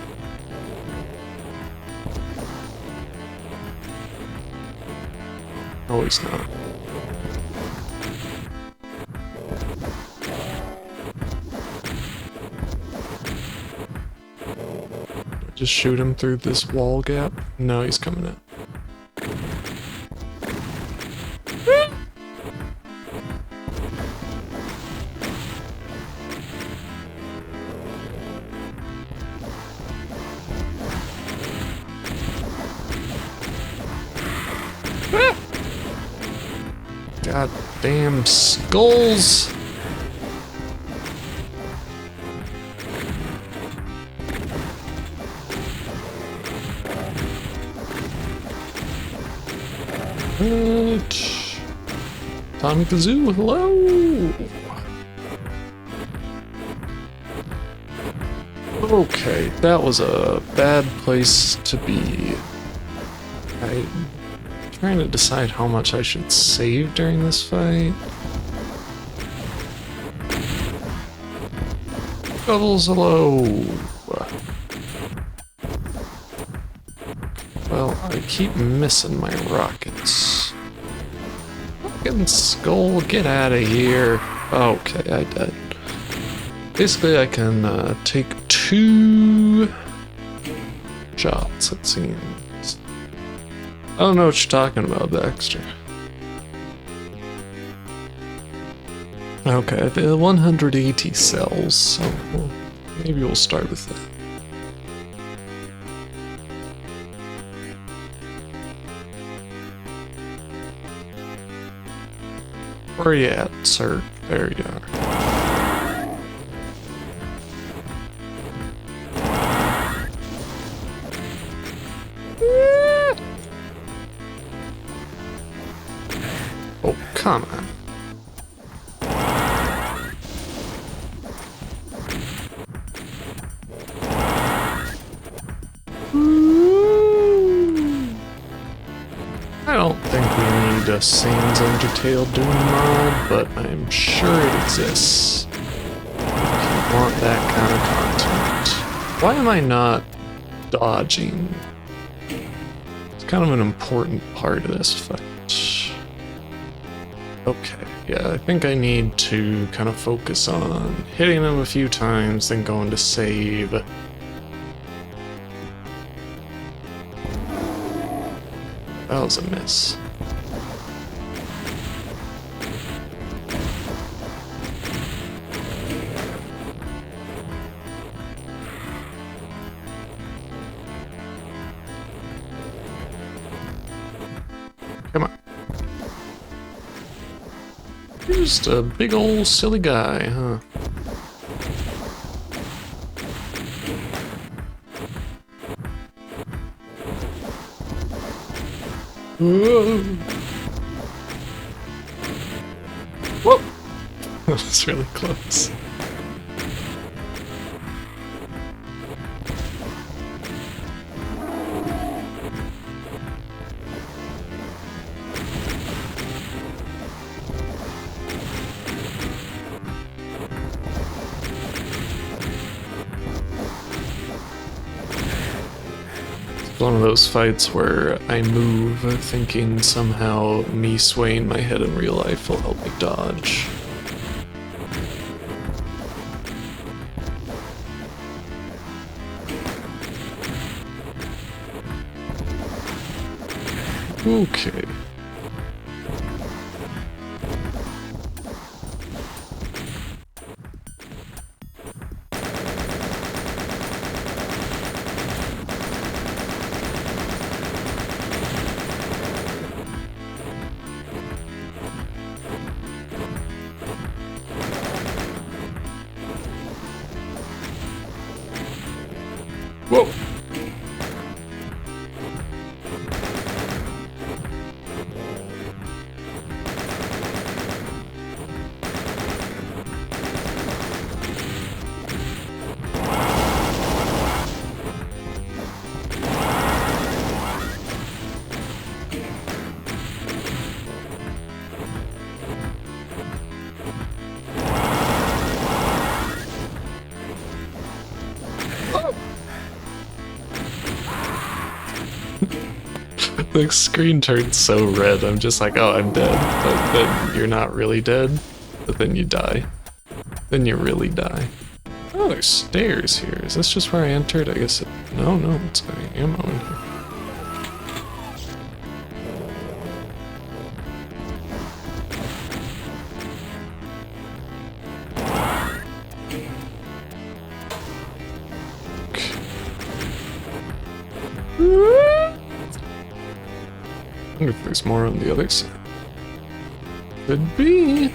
No, he's not. Just shoot him through this wall gap? No, he's coming in. God damn skulls! Tommy Kazoo, hello! Okay, that was a bad place to be. I'm trying to decide how much I should save during this fight. Bubbles, hello! Well, I keep missing my rockets. Fucking skull, get out of here. Okay, I died. Basically, I can take 2 shots, it seems. I don't know what you're talking about, Baxter. Okay, the 180 cells, so maybe we'll start with that. Where are you at, sir? There you are. Oh, come on. I don't think we need a Sans Undertale Doom mod, but I'm sure it exists. If you want that kind of content. Why am I not dodging? It's kind of an important part of this fight. Okay, yeah, I think I need to kind of focus on hitting them a few times, then going to save. That was a miss. Come on. You're just a big old silly guy, huh? Whoa! Whoa! That was really close. One of those fights where I move thinking somehow me swaying my head in real life will help me dodge. Okay. Whoa! The screen turns so red, I'm just like, oh, I'm dead. But then you're not really dead, but then you die. Then you really die. Oh, there's stairs here. Is this just where I entered? I guess no, it's got ammo in here. I wonder if there's more on the other side. Could be.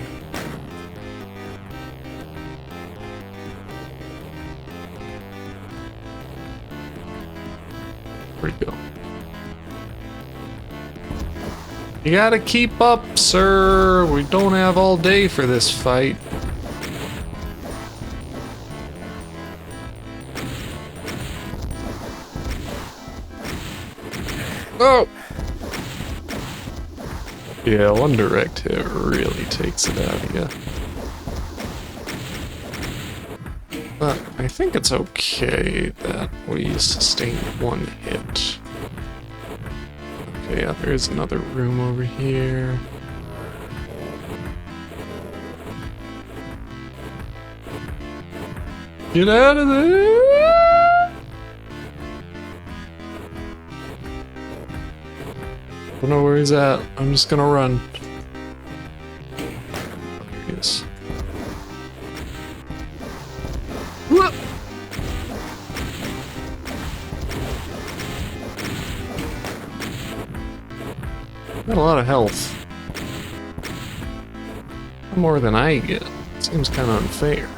Where'd he go? You gotta keep up, sir. We don't have all day for this fight. Oh! Yeah, one direct hit really takes it out of you. But I think it's okay that we sustained one hit. Okay, yeah, there is another room over here. Get out of there! Don't know where he's at. I'm just gonna run. Oh, here he is. Whoop! Got a lot of health. More than I get. Seems kind of unfair.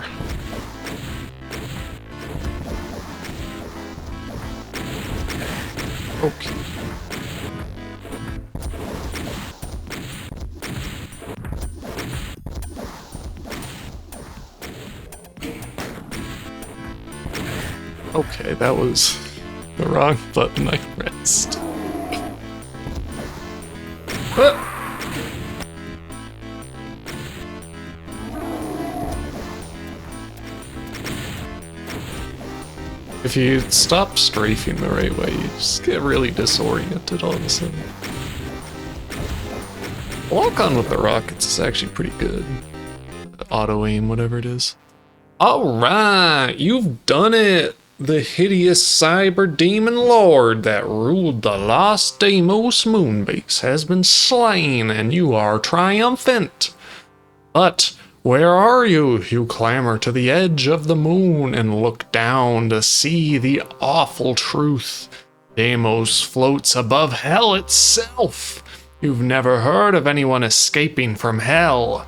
Okay. Okay, that was the wrong button I pressed. If you stop strafing the right way, you just get really disoriented all of a sudden. Lock on with the rockets is actually pretty good. Auto aim, whatever it is. Alright, you've done it! The hideous cyber demon lord that ruled the Lost Deimos moonbase has been slain, and you are triumphant. But where are you? You clamber to the edge of the moon and look down to see the awful truth. Deimos floats above hell itself. You've never heard of anyone escaping from hell.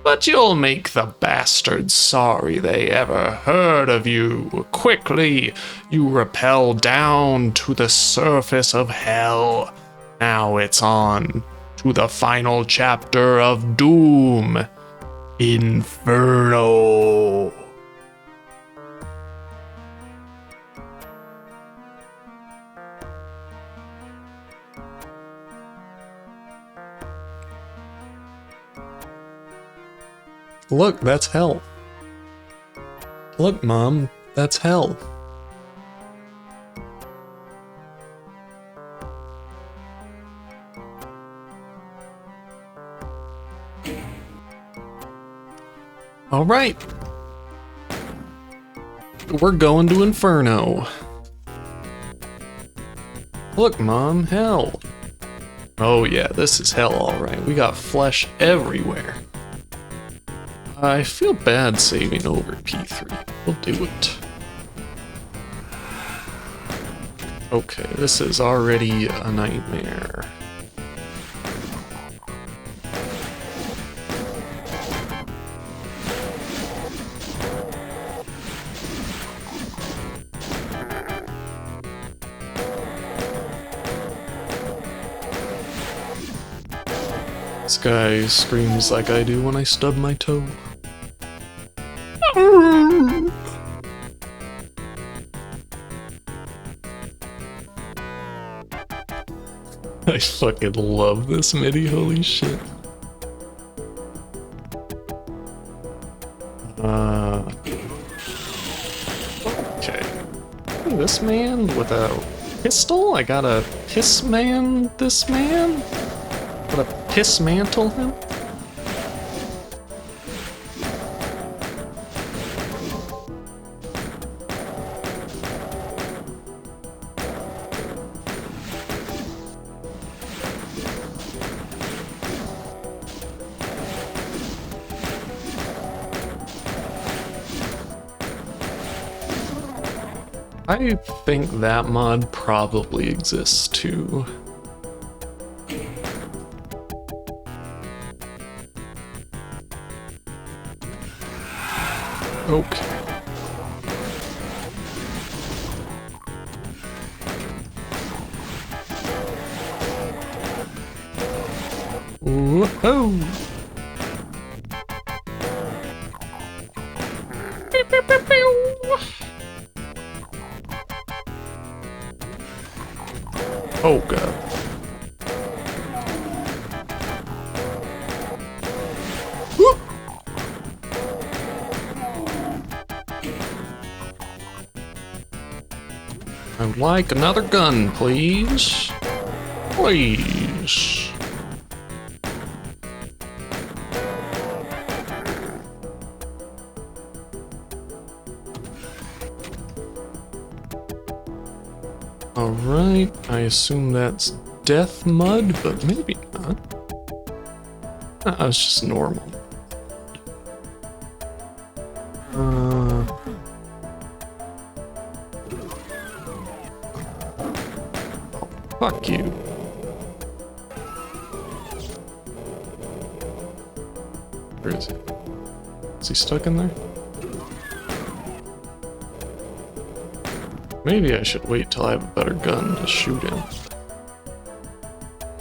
But you'll make the bastards sorry they ever heard of you. Quickly, you rappel down to the surface of hell. Now it's on to the final chapter of Doom. Inferno. Look, that's hell. Look, Mom, that's hell. All right. We're going to Inferno. Look, Mom, hell. Oh yeah, this is hell, all right. We got flesh everywhere. I feel bad saving over P3. We'll do it. Okay, this is already a nightmare. This guy screams like I do when I stub my toe. I fucking love this MIDI, holy shit. Okay. This man with a pistol? I gotta piss man this man? Gotta piss mantle him? I think that mod probably exists too. Okay. Whoa! Pew, pew, pew, pew. Oh god. Whoop. I'd like another gun, please. Please. Alright, I assume that's death mud, but maybe not. It's just normal. Fuck you. Where is he? Is he stuck in there? Maybe I should wait till I have a better gun to shoot him.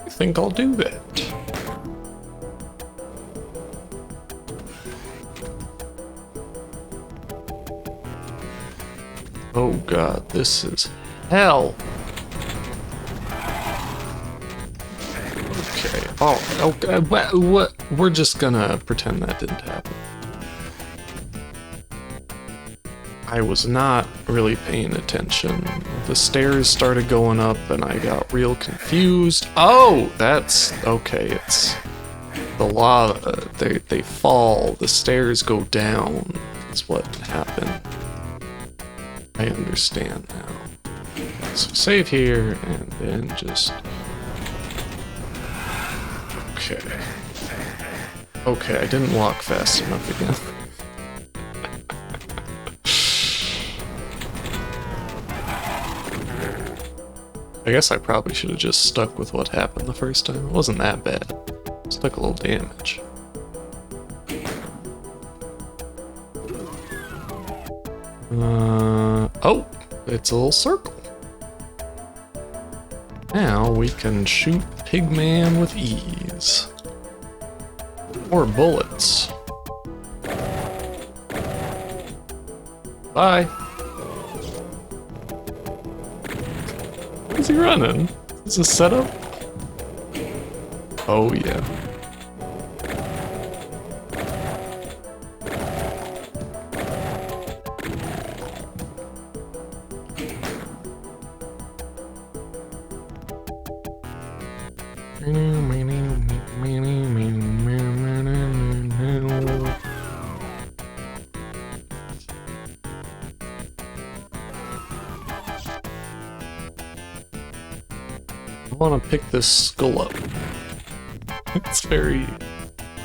I think I'll do that. Oh god, this is hell. Okay. Oh, okay. What? We're just gonna pretend that didn't happen. I was not really paying attention. The stairs started going up and I got real confused. Oh, that's okay. It's the lava. They fall. The stairs go down. Is what happened. I understand now. So save here and then just. Okay. Okay, I didn't walk fast enough again. I guess I probably should have just stuck with what happened the first time. It wasn't that bad. Just took a little damage. Oh! It's a little circle. Now we can shoot Pigman with ease. Or bullets. Bye! Where's he running? Is this a setup? Oh yeah. I want to pick this skull up. It's very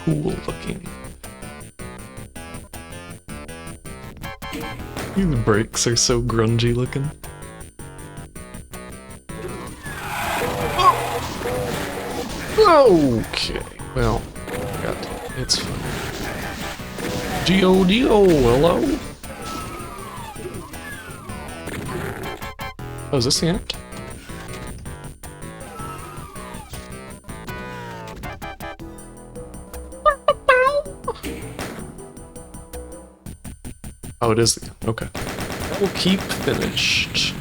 cool looking. These brakes are so grungy looking. Okay, well, it's fine. G.O.D.O. Hello? Oh, is this the end? Oh, it is the end. Okay. We'll keep finished.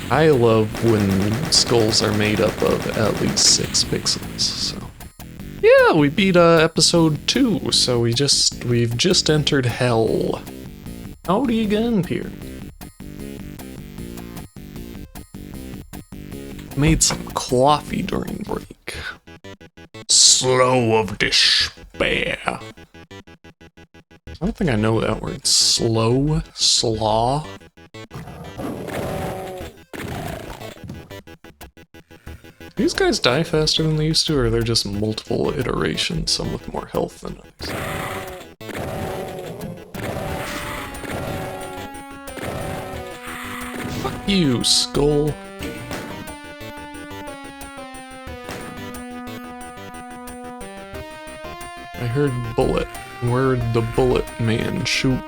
I love when skulls are made up of at least 6 pixels, so. Yeah, we beat episode 2, so we've just entered hell. Howdy again, Pierre. Made some coffee during break. Slow of despair. I don't think I know that word. Slow? Slaw? These guys die faster than they used to, or they're just multiple iterations, some with more health than others? Fuck you, skull. I heard bullet. Where'd the bullet man shoot?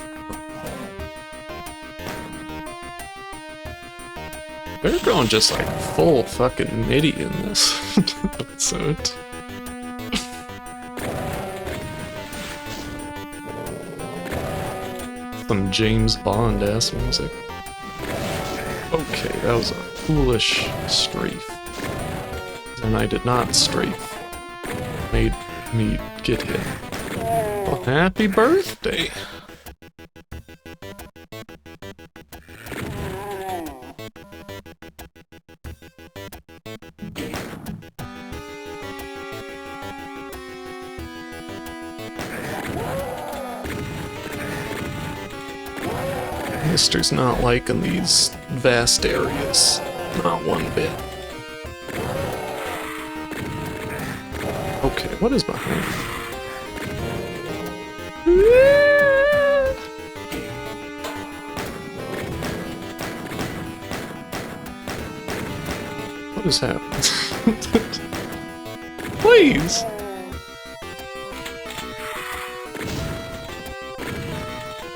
They're going just like full fucking MIDI in this episode. Some James Bond ass music. Okay, that was a foolish strafe. And I did not strafe. Made me get hit. Well, happy birthday! Mister's not liking these vast areas. Not one bit. Okay, what is behind me? What is happening? Please!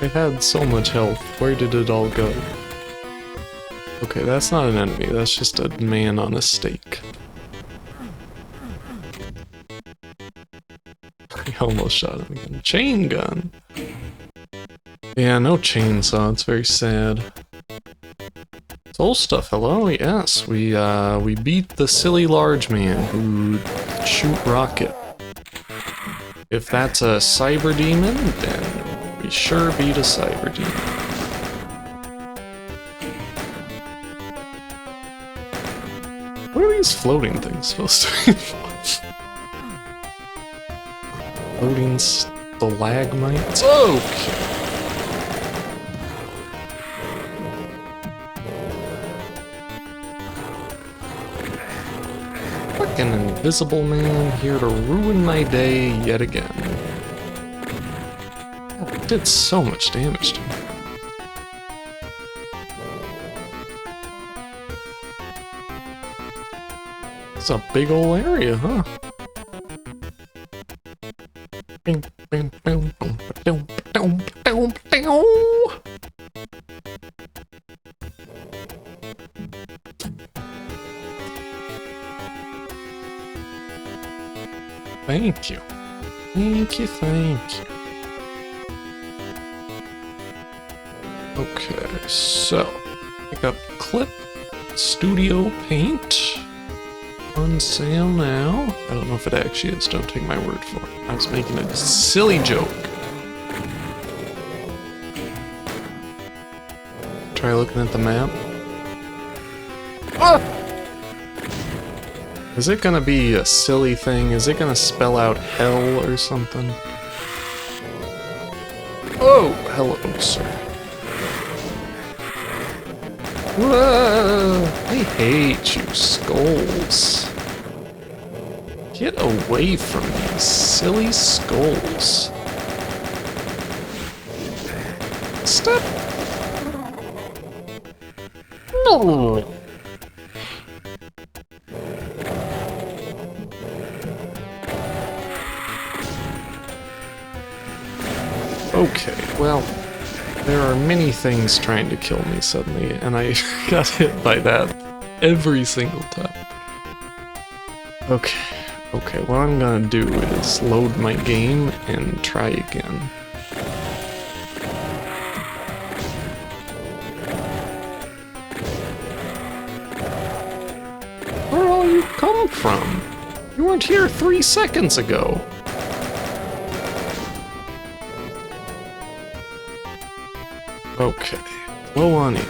I had so much health. Where did it all go? Okay, that's not an enemy. That's just a man on a stake. I almost shot him again. Chain gun! Yeah, no chainsaw. It's very sad. Soul stuff, hello? Yes, we beat the silly large man who shoot rocket. If that's a cyber demon, then we sure beat a cyber demon. What are these floating things supposed to be? Floating stalagmites? Okay. Fucking invisible man here to ruin my day yet again. It did so much damage to me. It's a big ol' area, huh? Thank you. Thank you, thank you. Okay, so pick up clip, studio paint. On sale now. I don't know if it actually is, don't take my word for it. I was making a silly joke. Try looking at the map. Ah! Is it gonna be a silly thing? Is it gonna spell out hell or something? Oh, hello, sir. Whoa! I hate you, skulls. Get away from these silly skulls. Stop. No. Okay, well, there are many things trying to kill me suddenly, and I got hit by that every single time. Okay, what I'm gonna do is load my game and try again. Where all you come from? You weren't here 3 seconds ago. Okay, low on you.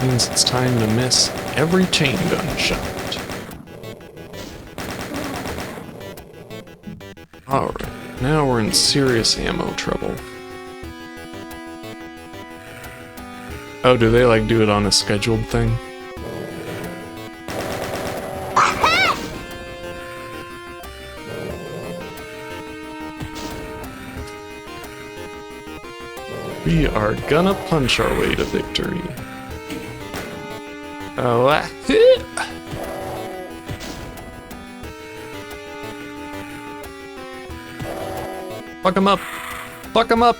Means it's time to miss every chain gun shot. Alright, now we're in serious ammo trouble. Oh, do they like do it on a scheduled thing? We are gonna punch our way to victory. Oh, fuck him up! Fuck him up!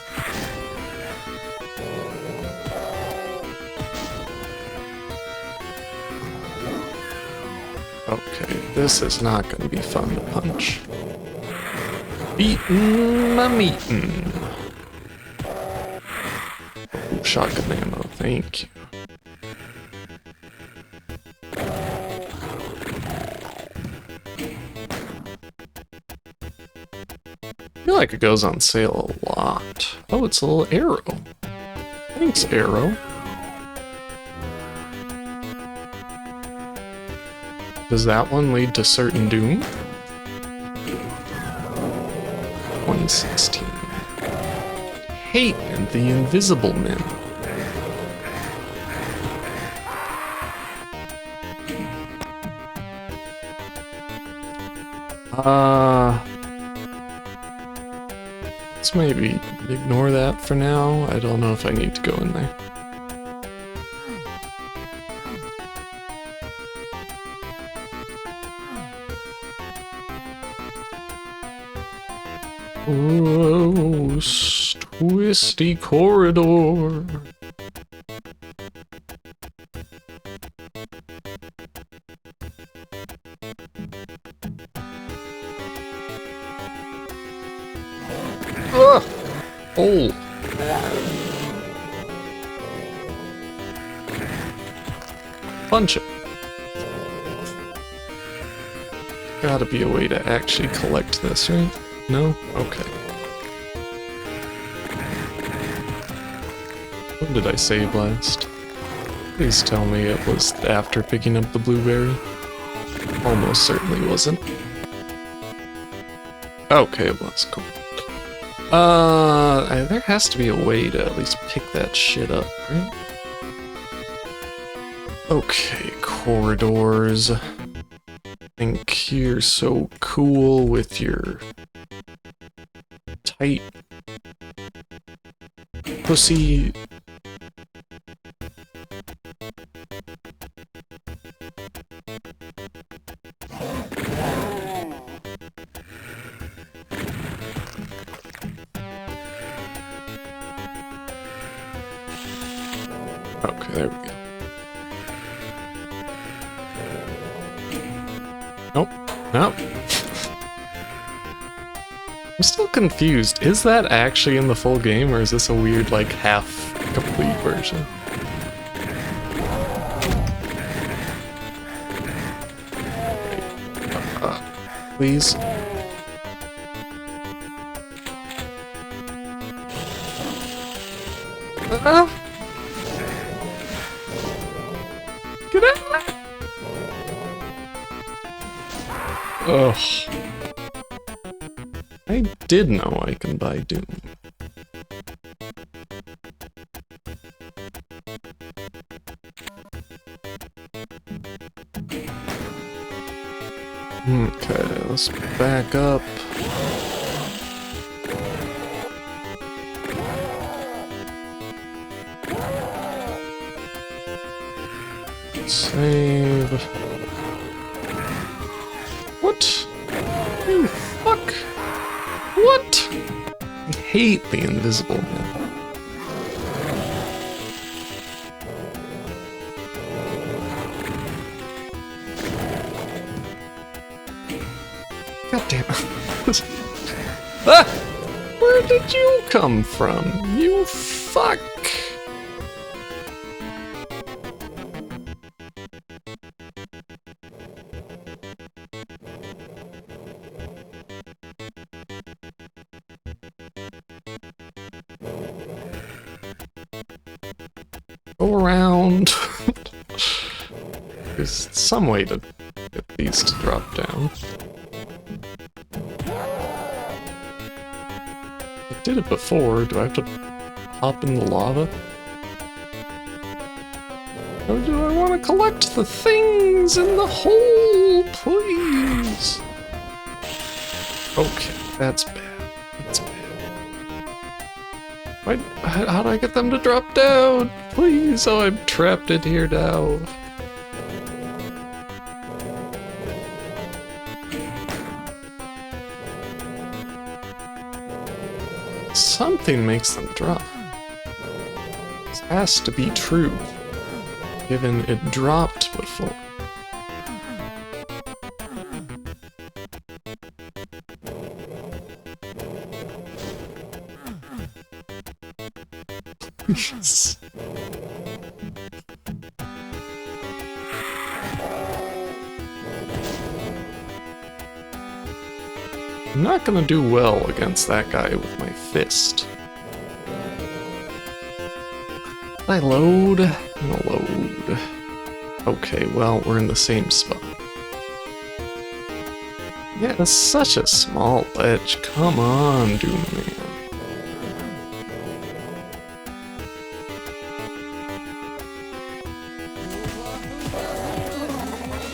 Okay, this is not gonna be fun to punch. Beatin' my meetin'. Oh, shotgun ammo, thank you. I feel like it goes on sale a lot. Oh, it's a little arrow. Thanks, arrow. Does that one lead to certain doom? 2016. Hate and the Invisible Men. Let's maybe ignore that for now. I don't know if I need to go in there. Gross, twisty corridor. Ugh! Oh! Punch it. Gotta be a way to actually collect this, right? No? Okay. When did I save last? Please tell me it was after picking up the blueberry. Almost certainly wasn't. Okay, it was. Cool. There has to be a way to at least pick that shit up, right? Okay, corridors. I think you're so cool with your tight pussy. Okay, there we go. Nope. Nope. I'm still confused. Is that actually in the full game, or is this a weird, like, half-complete version? Please? Get out! Ugh. I did know I can buy Doom. Okay, let's back up. Save. What? You fuck? What? I hate the invisible man. God damn it. Ah! Where did you come from? You fuck! Go around. There's some way to get these to drop down. I did it before. Do I have to hop in the lava? Or do I want to collect the things in the hole, please? Okay, that's bad. That's bad. How do I get them to drop down? Please, oh, I'm trapped in here now. Something makes them drop. This has to be true, given it dropped before. Yes. I'm not gonna do well against that guy with my fist. Did I load? I'm gonna load. Okay, well, we're in the same spot. Yeah, it's such a small ledge. Come on, Doom Man.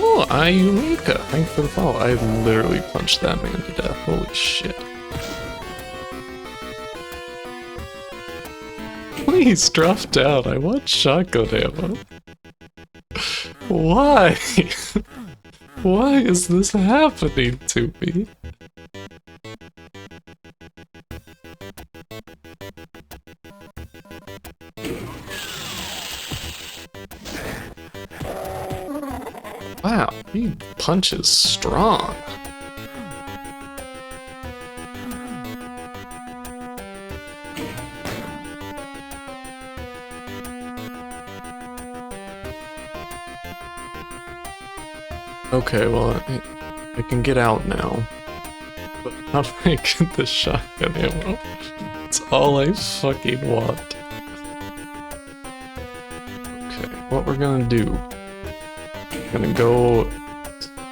Oh, Ayumika, thank you for the follow. I literally punched that man to death. Holy shit. Please drop down. I want shotgun ammo. Why? Why is this happening to me? punch is strong. Okay, well, I can get out now. But how do I get the shotgun ammo? It's all I fucking want. Okay, what we're gonna do. Gonna go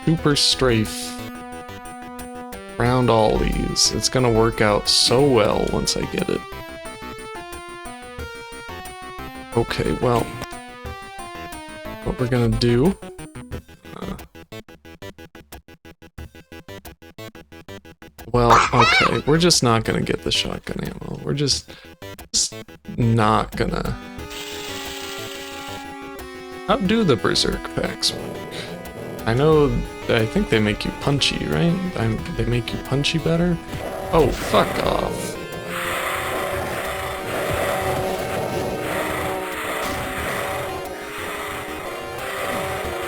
super strafe around all these. It's gonna work out so well once I get it. Okay, well, what we're gonna do. Well, okay, we're just not gonna get the shotgun ammo. We're just not gonna. How do the berserk packs work? I think they make you punchy, right? They make you punchy better? Oh, fuck off.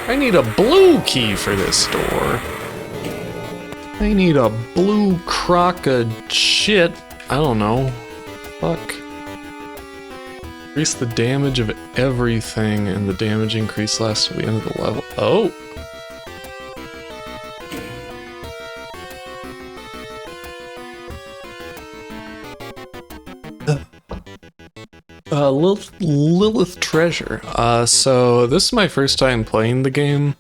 I need a blue key for this door. I need a blue crock of shit. I don't know. Fuck. Increase the damage of everything, and the damage increase lasts to the end of the level. Oh! Lilith Treasure. So this is my first time playing the game,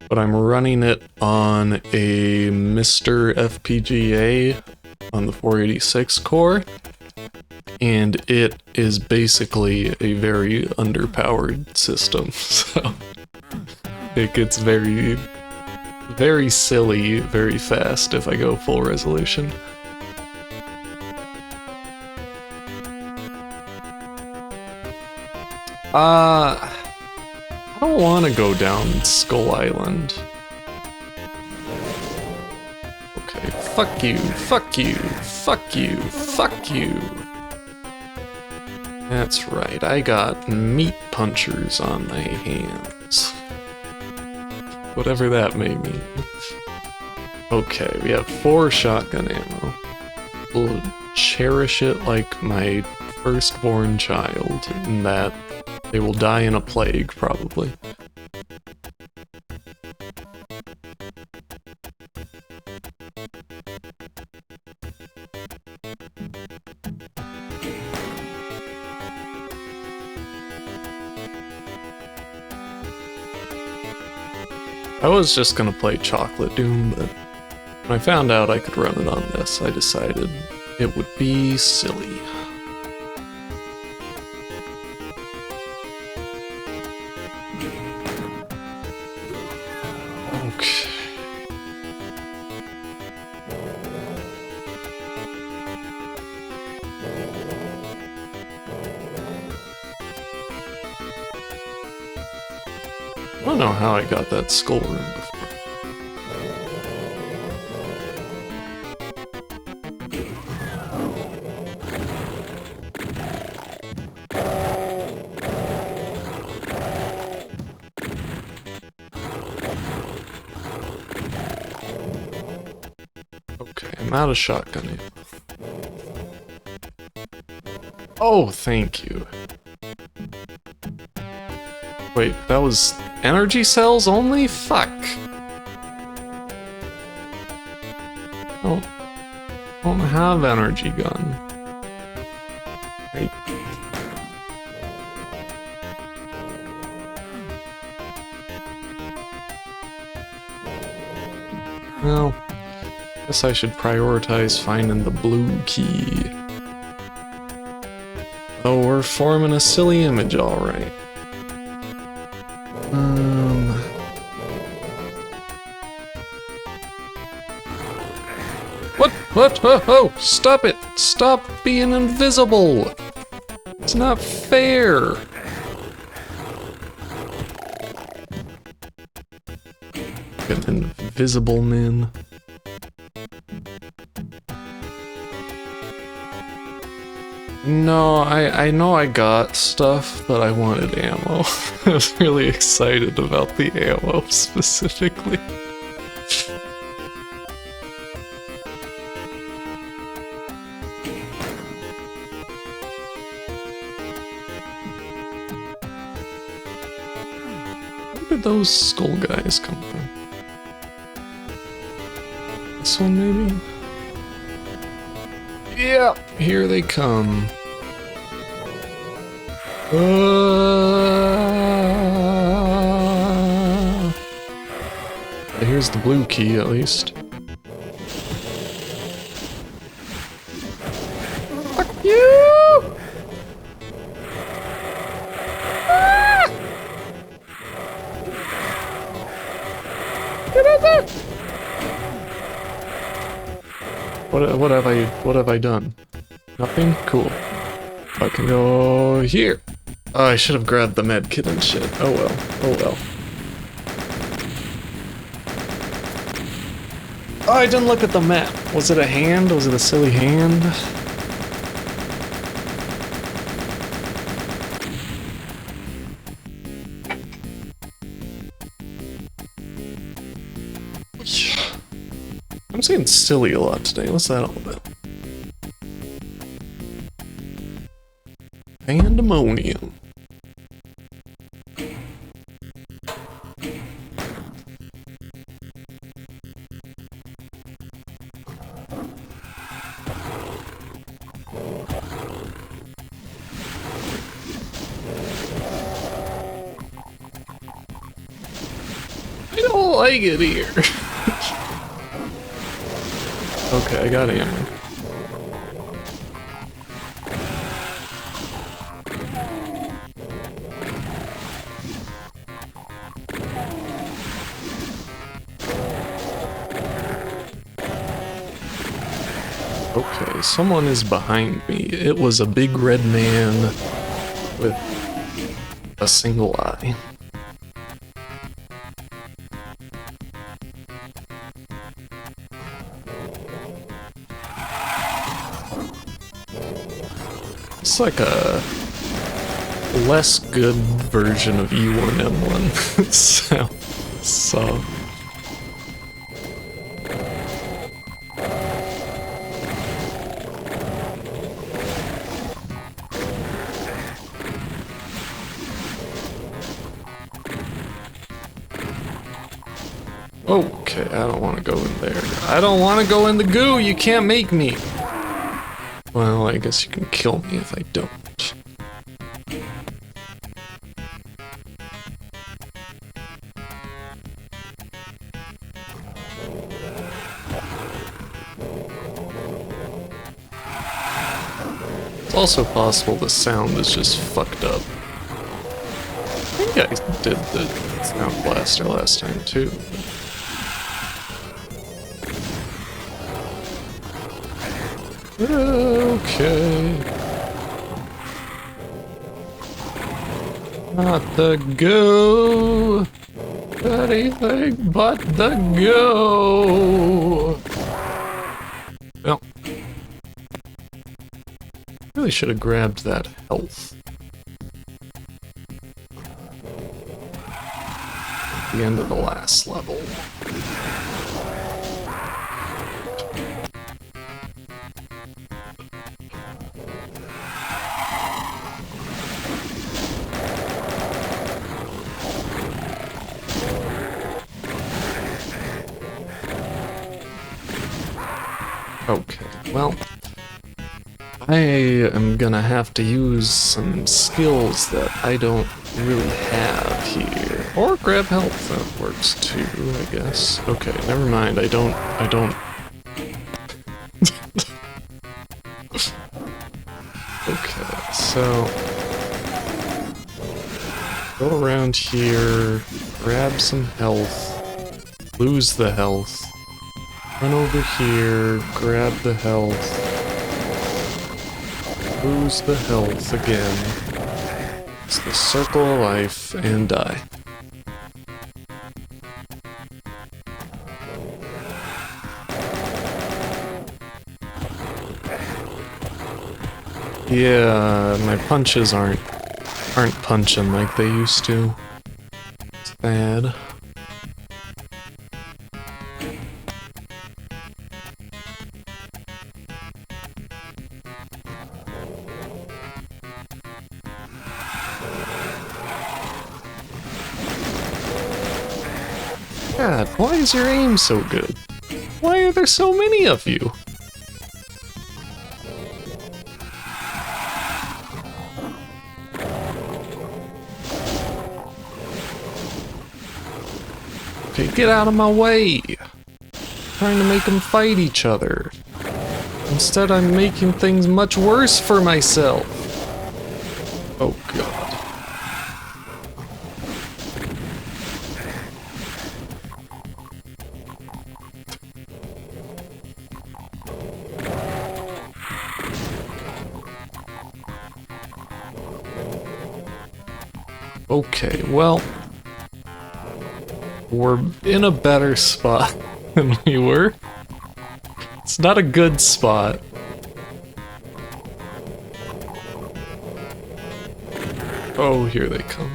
but I'm running it on a Mr. FPGA on the 486 core, and it is basically a very underpowered system, so it gets very, very silly very fast if I go full resolution. I don't want to go down Skull Island. Okay, fuck you, fuck you, fuck you, fuck you. That's right, I got meat punchers on my hands. Whatever that may mean. Okay, we have 4 shotgun ammo. We'll cherish it like my firstborn child, in that they will die in a plague, probably. I was just gonna play Chocolate Doom, but when I found out I could run it on this, I decided it would be silly. I don't know how I got that skull room before. Okay, I'm out of shotgun ammo. Oh, thank you. Wait, that was energy cells only? Fuck. I don't have energy gun. Right. Well, guess I should prioritize finding the blue key. Oh, we're forming a silly image, alright. What? Oh, stop it! Stop being invisible! It's not fair! Get invisible men. No, I know I got stuff, but I wanted ammo. I was really excited about the ammo specifically. did those skull guys come from? This one, maybe? Yeah, here they come. Here's the blue key, at least. Fuck you! Ah! Get out there! What have I done? Nothing? Cool. I can go here. Oh, I should have grabbed the med kit and shit. Oh well. Oh well. Oh, I didn't look at the map. Was it a hand? Was it a silly hand? I'm saying silly a lot today. What's that all about? Pandemonium. I don't like it here. Okay, I got ammo. Okay, someone is behind me. It was a big red man with a single eye. It's like a less good version of E1M1 so. Okay, I don't want to go in there. I don't want to go in the goo. You can't make me. Well, I guess you can kill me if I don't. It's also possible the sound is just fucked up. I think I did the sound blaster last time too. Okay. Not the go. Anything but the go. Well. Really should have grabbed that health. At the end of the last level. Okay, well, I am gonna have to use some skills that I don't really have here. Or grab health, that works too, I guess. Okay, never mind, I don't... Okay, so... Go around here, grab some health, lose the health. Run over here, grab the health, lose the health again. It's the circle of life, and die. Yeah, my punches aren't punching like they used to. It's bad. God, why is your aim so good? Why are there so many of you? Okay, get out of my way! Trying to make them fight each other. Instead, I'm making things much worse for myself. Oh god. Okay, well, we're in a better spot than we were. It's not a good spot. Oh, here they come.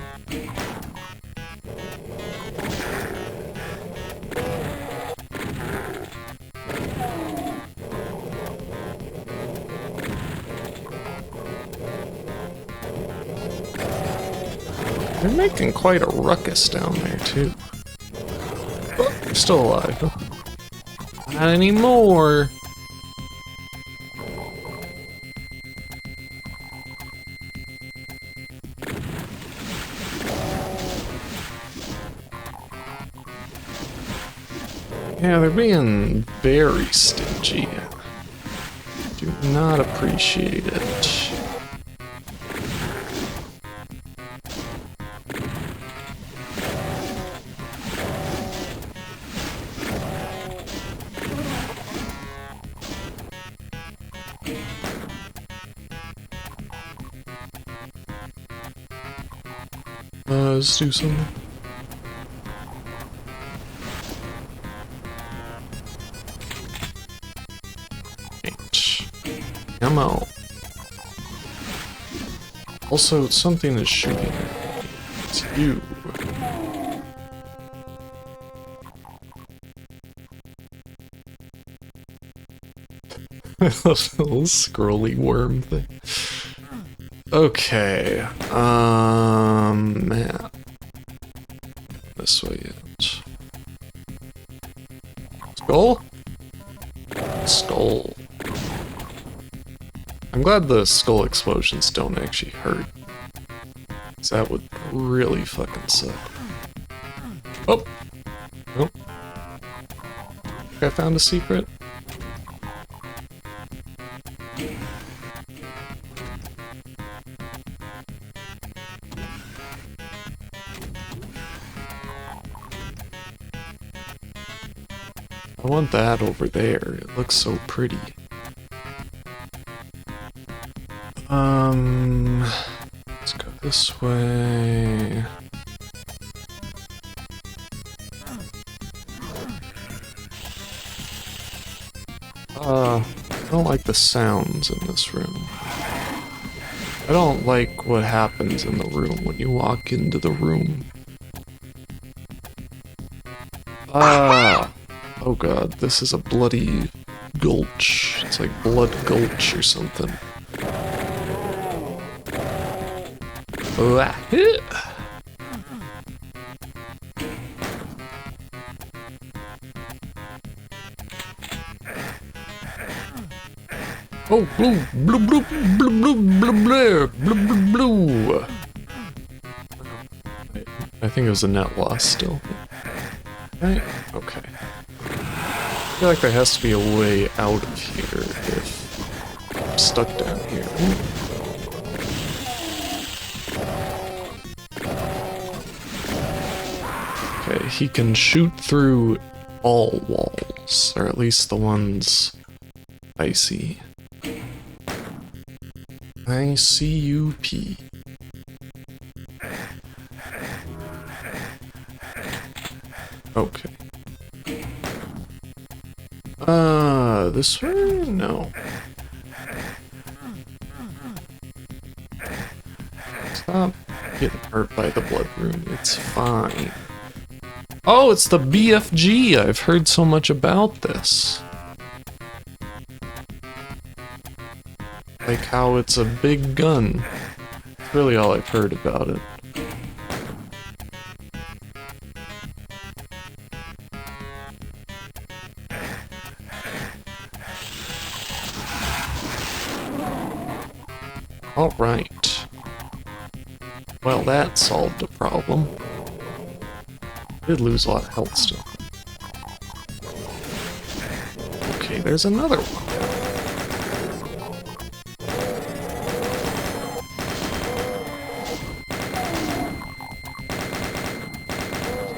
They're making quite a ruckus down there, too. Oh, they're still alive. Not anymore. Yeah, they're being very stingy. Do not appreciate it. Let's do something. Come on. Also, something is shooting at me. It's you. Little scrolly worm thing. Okay. Man. This way out. Skull? Skull. I'm glad the skull explosions don't actually hurt. 'Cause that would really fucking suck. Oh! Oh. I found a secret. I want that over there. It looks so pretty. Let's go this way. I don't like the sounds in this room. I don't like what happens in the room when you walk into the room. Oh god, this is a bloody gulch. It's like Blood Gulch or something. Oh, blue, blue, blue, blue, blue, blue, blue, blue, blue, blue. I think it was a net loss still. Right? Okay. I feel like there has to be a way out of here if I'm stuck down here. Okay, he can shoot through all walls, or at least the ones I see. ICUP. Okay. This way? No. Stop getting hurt by the blood rune. It's fine. Oh, it's the BFG! I've heard so much about this. Like how it's a big gun. That's really all I've heard about it. Alright. Well, that solved a problem. Did lose a lot of health still. Okay, there's another one.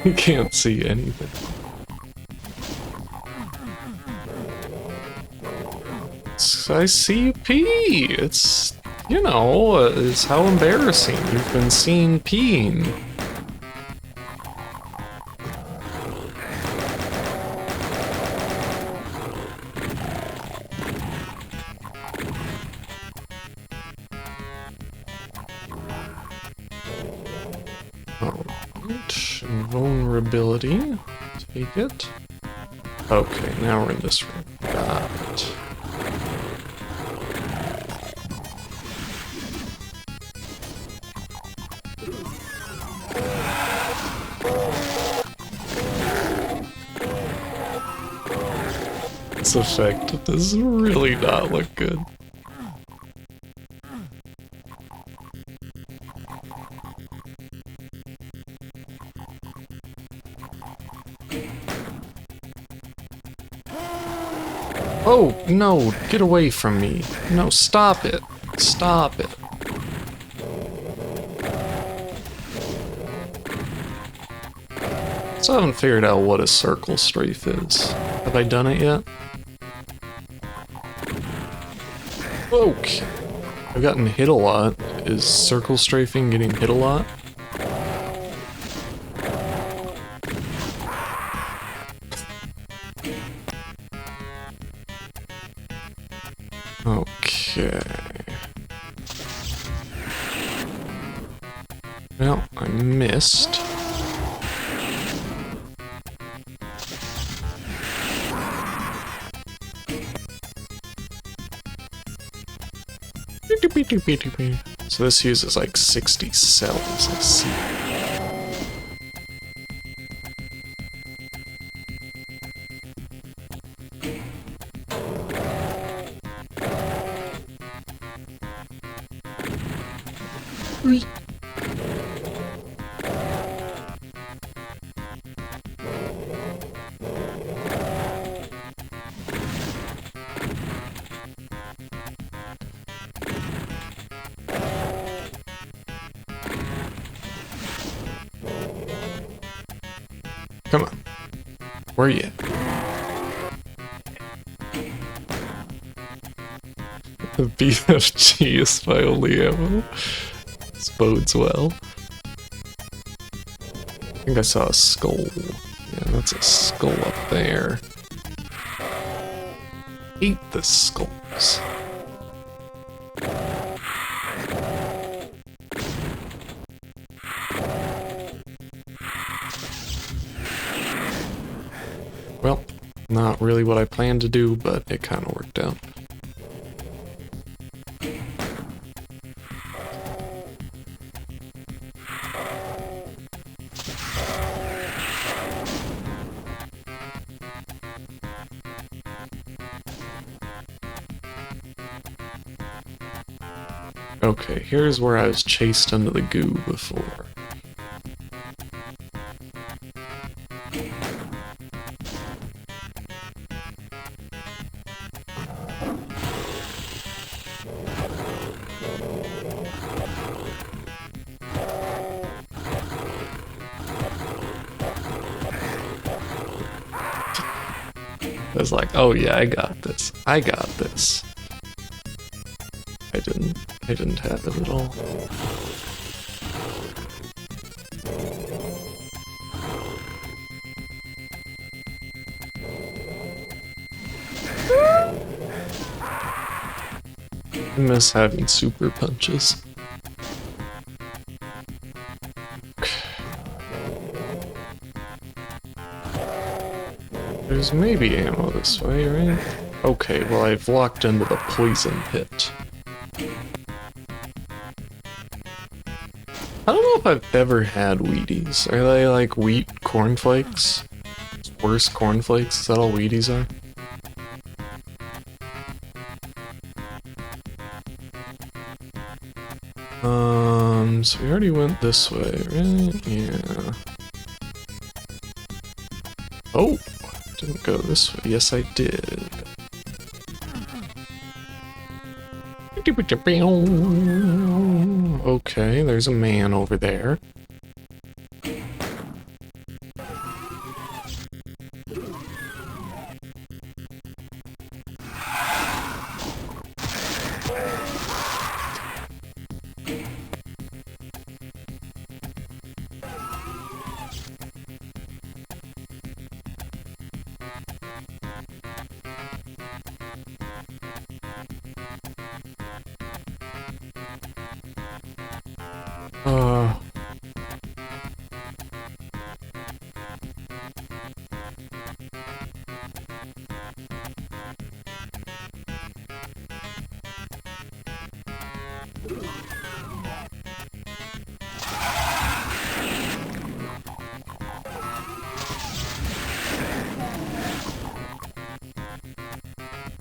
You can't see anything. I see you pee. It's, you know, it's how embarrassing. You've been seen peeing. Alright, vulnerability. Take it. Okay, now we're in this room. Got it. This effect does really not look good. Oh, no, get away from me. No, stop it. Stop it. Still haven't figured out what a circle strafe is. Have I done it yet? Okay. I've gotten hit a lot. Is circle strafing getting hit a lot? Okay. Well, I missed. So this uses like 60 cells, I see. Come on. Where are you at? The BFG is my only ammo. This bodes well. I think I saw a skull. Yeah, that's a skull up there. Eat the skulls. Well, not really what I planned to do, but it kind of worked out. Okay, here's where I was chased into the goo before. I was like, oh yeah, I got this. I got this. I didn't have it at all. I miss having super punches. There's maybe ammo this way, right? Okay, well I've walked into the poison pit. I don't know if I've ever had Wheaties. Are they like wheat cornflakes? Worse cornflakes? Is that all Wheaties are? So we already went this way, right? Yeah. Oh! Didn't go this way. Yes, I did. Okay, there's a man over there.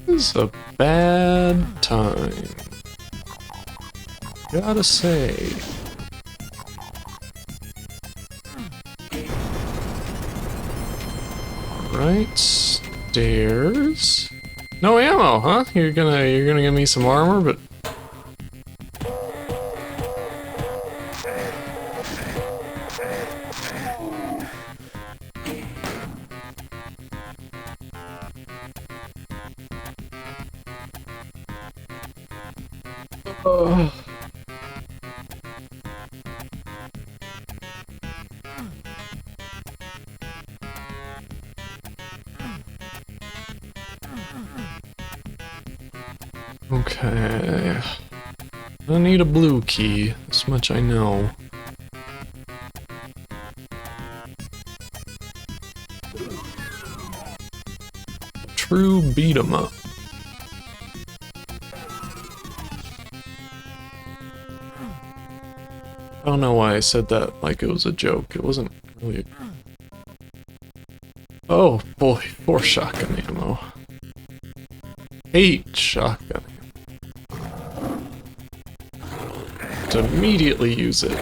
This is a bad time. Gotta say. Right, stairs. No ammo, huh? You're gonna give me some armor, but okay. I need a blue key, this much I know. True beat 'em up. I don't know why I said that like it was a joke. It wasn't really. Oh boy, 4 shotgun ammo. 8 shotgun ammo. To immediately use it.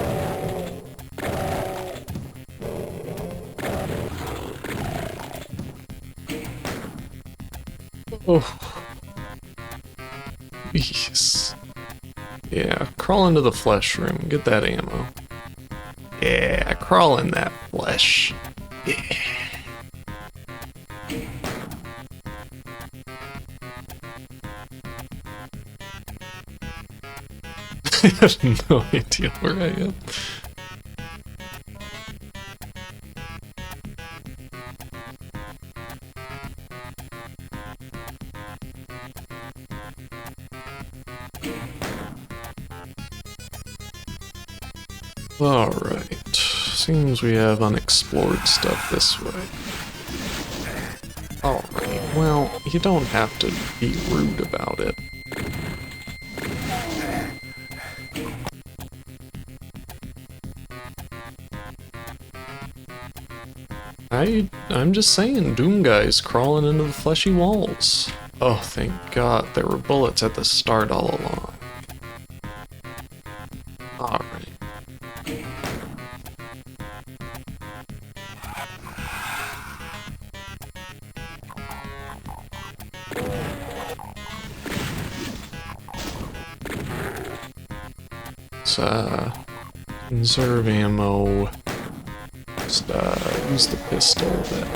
Oh. Jeez. Yeah, crawl into the flesh room, get that ammo. Yeah, crawl in that flesh. Yeah. I have no idea where I am. Alright, seems we have unexplored stuff this way. Alright, well, you don't have to be rude about it. I'm just saying, Doom Guy's crawling into the fleshy walls. Oh, thank God, there were bullets at the start all along. Alright. Let's, conserve ammo. Just, use the pistol then.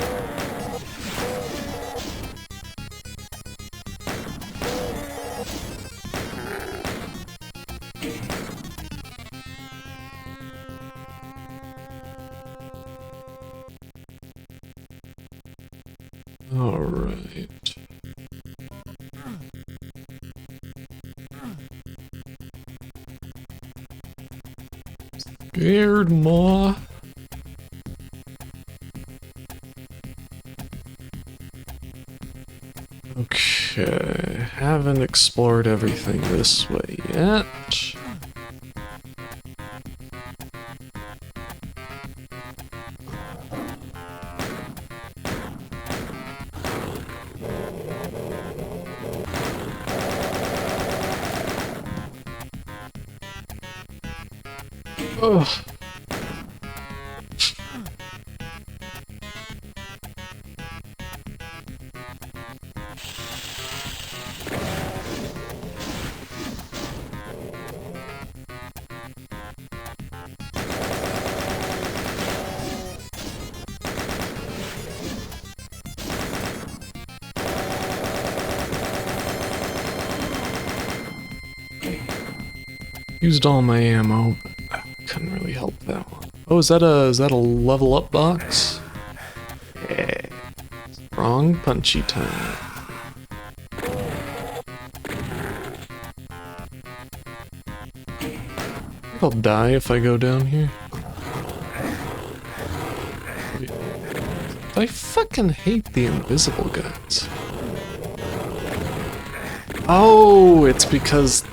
Alright. Scared, Ma. Okay, haven't explored everything this way yet. Ugh. Used all my ammo, but couldn't really help that one. Oh, is that a level up box? Yeah. Strong punchy time. I'll die if I go down here. I fucking hate the invisible guys. Oh, it's because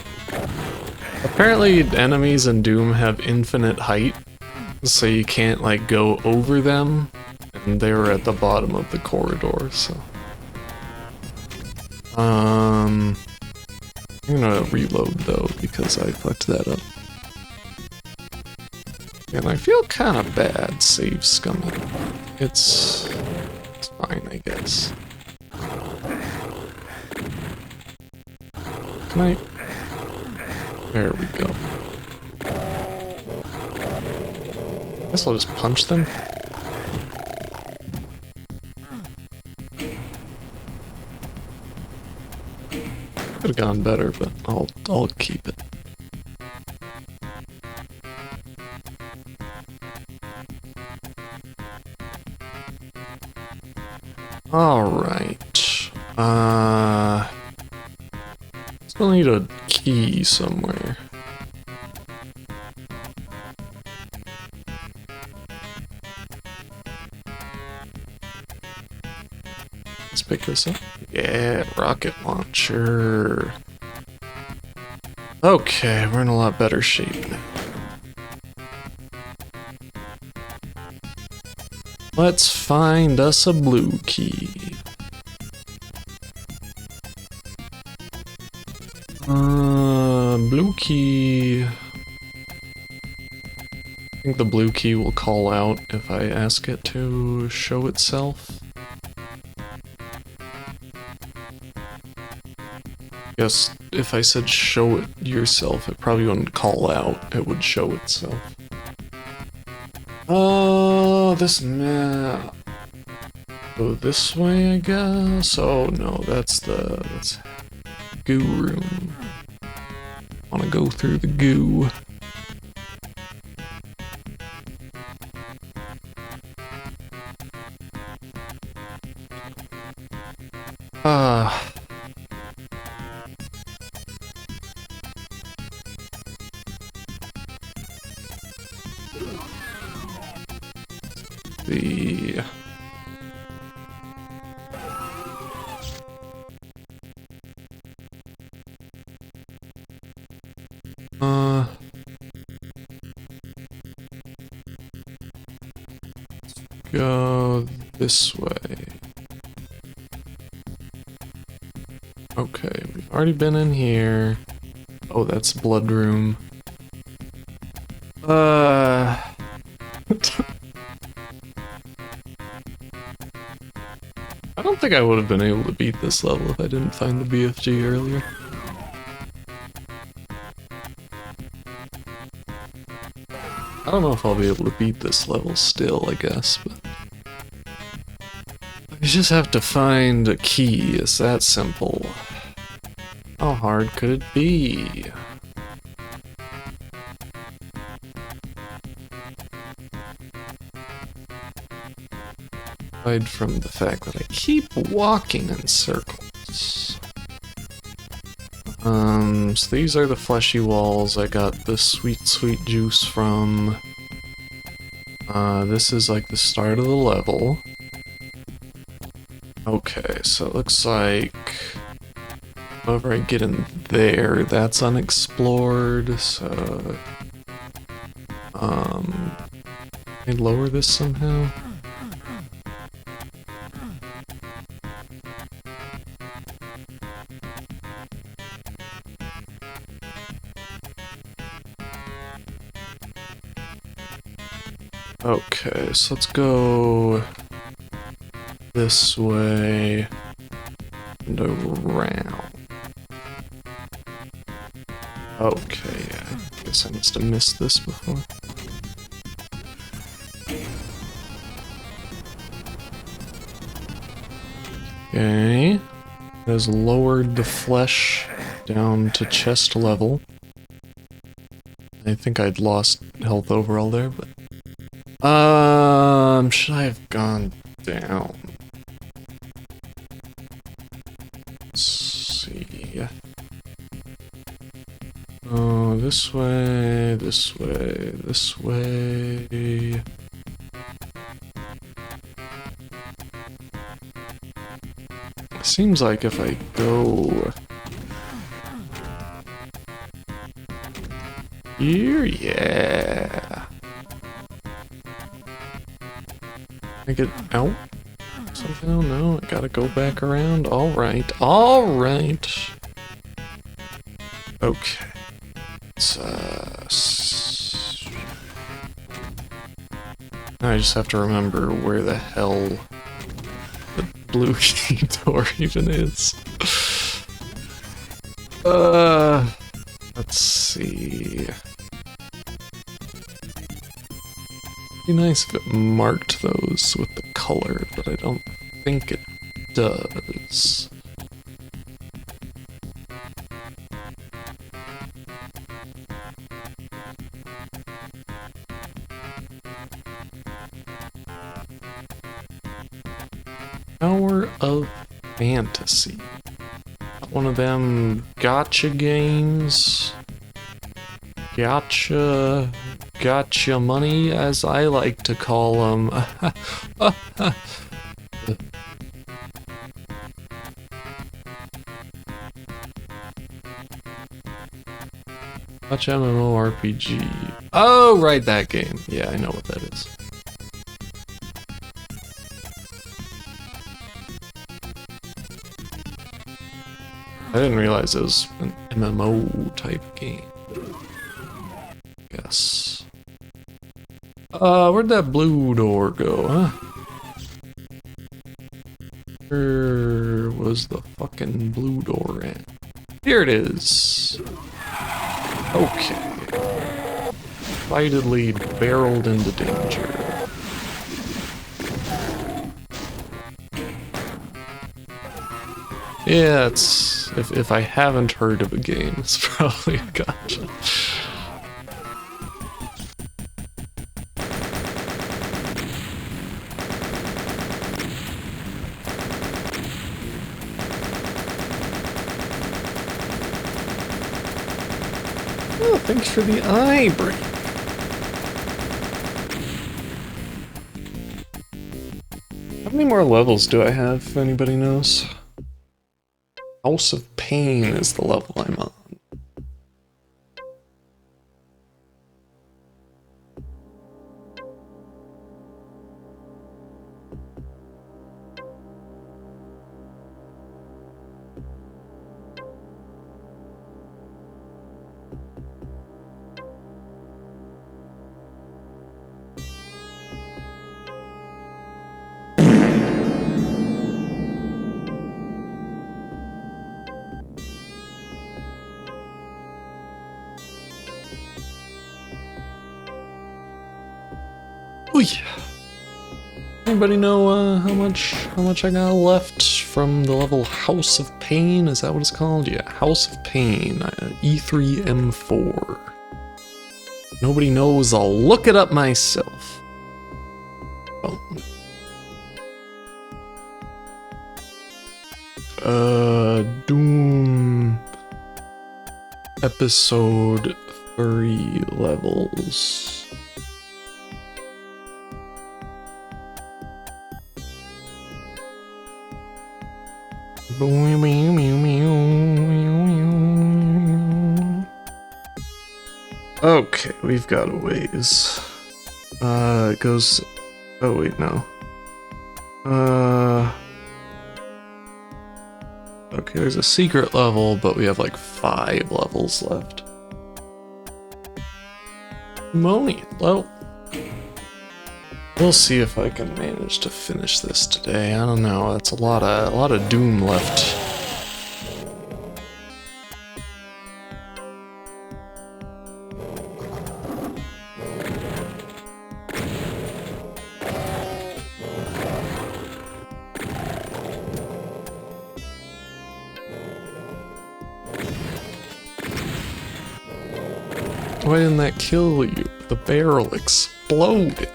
apparently enemies in Doom have infinite height, so you can't like go over them, and they were at the bottom of the corridor, so. I'm gonna reload though, because I fucked that up. And I feel kinda bad save scumming. It's fine, I guess. Can I? There we go. Guess I'll just punch them. Could have gone better, but I'll keep it. Alright. Still need a key somewhere. Let's pick this up. Yeah, rocket launcher. Okay, we're in a lot better shape now. Let's find us a blue key. Blue key. I think the blue key will call out if I ask it to show itself. Yes, if I said show it yourself, it probably wouldn't call out, it would show itself. Oh, this map. Go this way, I guess? Oh no, that's goo room. Wanna go through the goo. The go this way. Okay, we've already been in here. Oh, that's blood room. I don't think I would have been able to beat this level if I didn't find the BFG earlier. I don't know if I'll be able to beat this level still, I guess, but you just have to find a key. It's that simple. How hard could it be? Aside from the fact that I keep walking in circles. So these are the fleshy walls I got the sweet juice from. This is like the start of the level. Okay, so it looks like whenever I get in there, that's unexplored, so can I lower this somehow? Okay, so let's go this way and around. Okay, yeah, I guess I must have missed this before. Okay, has lowered the flesh down to chest level. I think I'd lost health overall there, but should I have gone down? Let's see. Oh, this way, this way, this way. Seems like if I go here, yeah. I get out? Somehow? No, I gotta go back around. Alright, alright. Okay. I just have to remember where the hell the blue key door even is. Let's see. Be nice if it marked those with the color, but I don't think it does. Tower of Fantasy. One of them gotcha games. Gotcha money, as I like to call them. Gotcha MMORPG. Oh, right, that game. Yeah, I know what that is. I didn't realize it was an MMO type game. Yes. Where'd that blue door go, huh? Where was the fucking blue door at? Here it is. Okay. Excitedly barreled into danger. Yeah, it's... If I haven't heard of a game, it's probably a gotcha. Oh, thanks for the eye break. How many more levels do I have, if anybody knows? House of Pain is the level I'm on. Anybody know how much I got left from the level House of Pain? Is that what it's called? Yeah, House of Pain, E3M4. Nobody knows, I'll look it up myself. Doom Episode 3 levels. Okay, we've got a ways. It goes... Oh wait, no. Okay, there's a secret level, but we have like 5 levels left. Moni, hello. We'll see if I can manage to finish this today. I don't know. That's a lot of Doom left. Why didn't that kill you? The barrel exploded.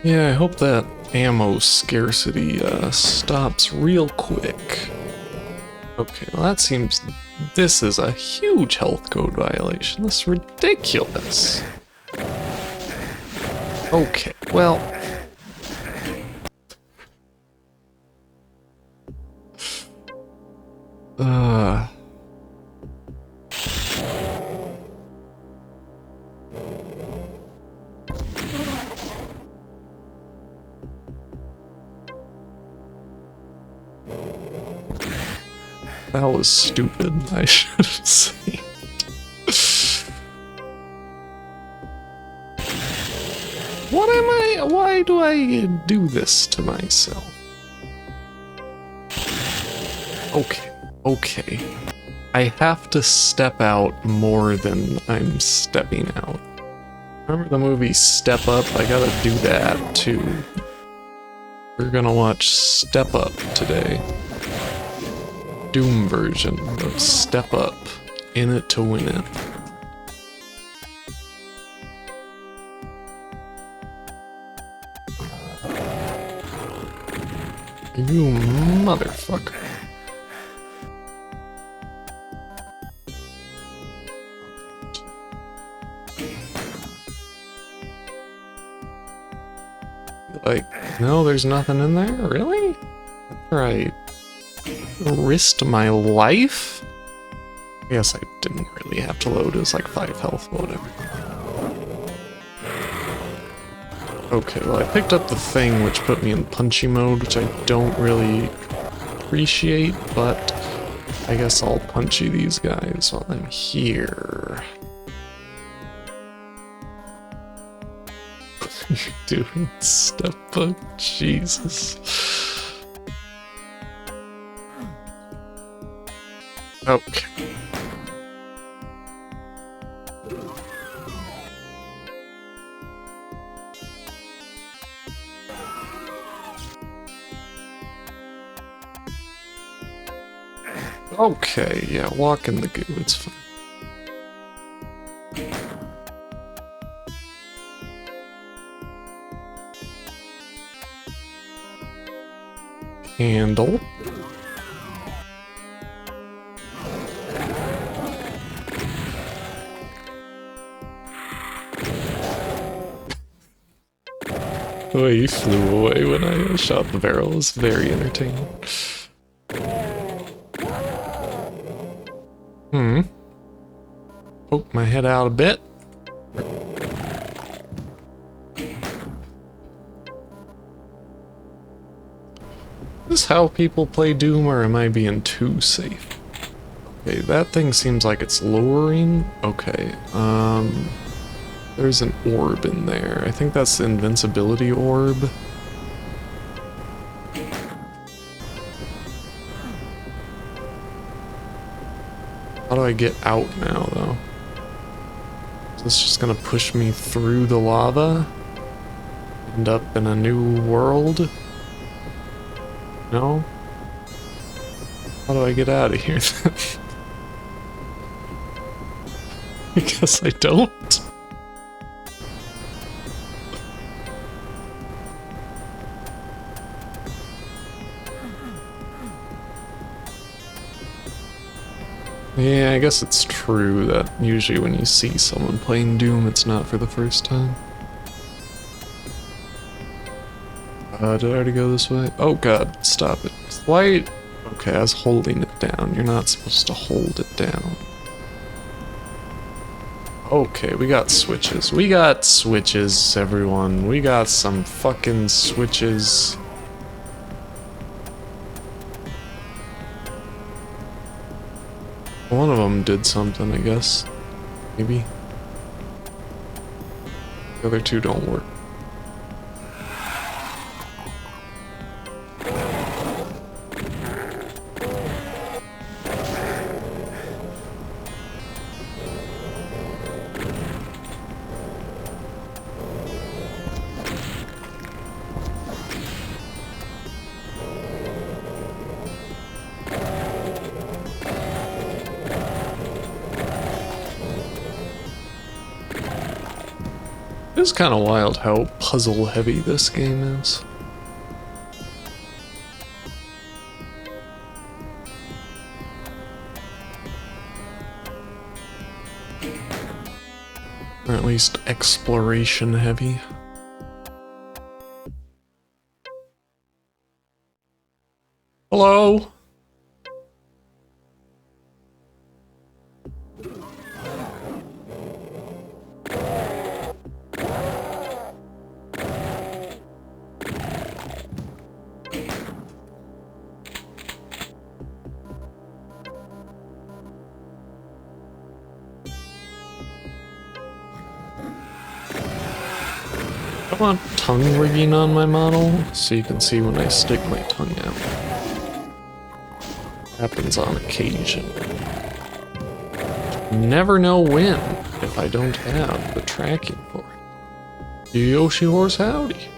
Yeah, I hope that ammo scarcity stops real quick. Okay, well that seems... This is a huge health code violation. This is ridiculous. Okay, well... That was stupid. I should have seen. What am I? Why do I do this to myself? Okay, okay. I have to step out more than I'm stepping out. Remember the movie Step Up? I gotta do that too. We're gonna watch Step Up today. Doom version of Step Up. In it to win it. You motherfucker. Like, no, there's nothing in there? Really? Right. Risked my life? I guess I didn't really have to load. It was like 5 health, whatever. Okay, well I picked up the thing which put me in punchy mode, which I don't really appreciate, but I guess I'll punchy these guys while I'm here. Doing Step Up, Jesus. Okay. Okay, yeah, walk in the goo, it's fine. Handle. The way he flew away when I shot the barrel was very entertaining. Poke my head out a bit. Is this how people play Doom, or am I being too safe? Okay, that thing seems like it's lowering. Okay, there's an orb in there. I think that's the invincibility orb. How do I get out now, though? Is this just gonna push me through the lava? End up in a new world? No? How do I get out of here then? I guess I don't. Yeah, I guess it's true that usually when you see someone playing Doom, it's not for the first time. Did I already go this way? Oh god, stop it. Why? Okay, I was holding it down. You're not supposed to hold it down. Okay, we got switches. We got switches, everyone. We got some fucking switches. One of them did something, I guess. Maybe. The other two don't work. It's kind of wild how puzzle heavy this game is. Or at least exploration heavy. Hello? I want tongue rigging on my model, so you can see when I stick my tongue out. Happens on occasion. Never know when, if I don't have the tracking for it. Yoshi Horse howdy.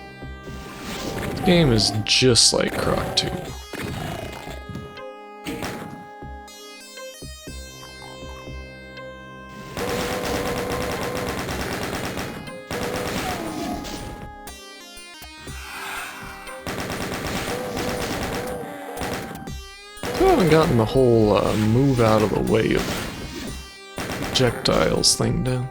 This game is just like Croc 2. I haven't gotten the whole move out of the way of projectiles thing down.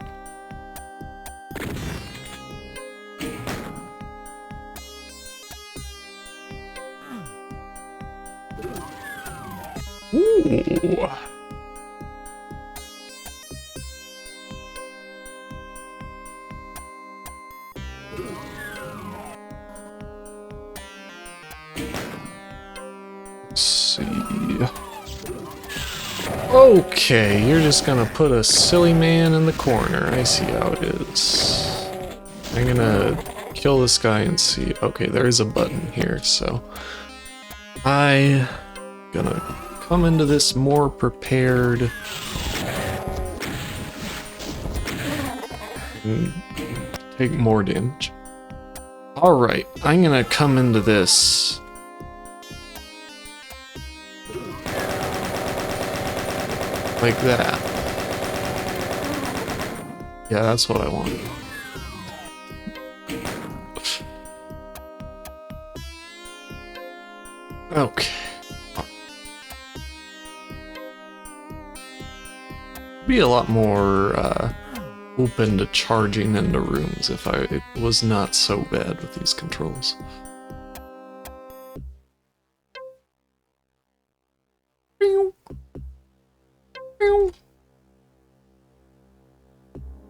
Ooh. Let's see. Okay, you're just gonna put a silly man in the corner. I see how it is. I'm gonna kill this guy and see. Okay, there is a button here, so I'm gonna come into this more prepared and take more damage. Alright, I'm gonna come into this like that. Yeah, that's what I want. Okay. Be a lot more open to charging into rooms if I was not so bad with these controls.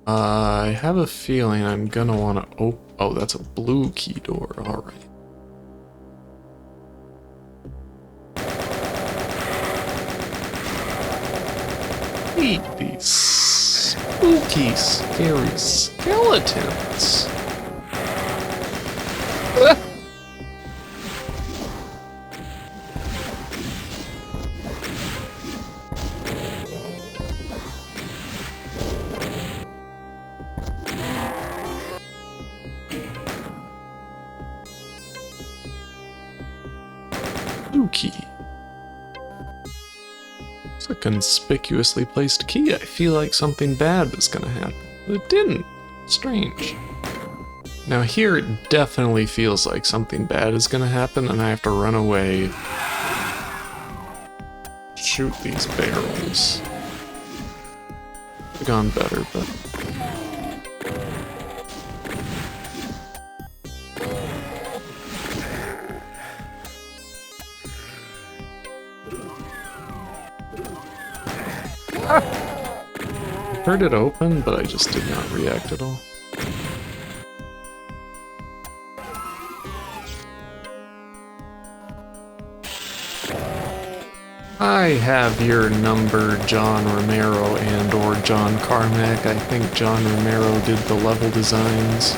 I have a feeling I'm gonna want to open. Oh, that's a blue key door. All right. Eat these spooky, scary skeletons. Blue key. It's a conspicuously placed key. I feel like something bad was gonna happen, but it didn't. Strange. Now here it definitely feels like something bad is gonna happen and I have to run away. Shoot these barrels. Could've gone better, but... I heard it open, but I just did not react at all. I have your number, John Romero and or John Carmack. I think John Romero did the level designs.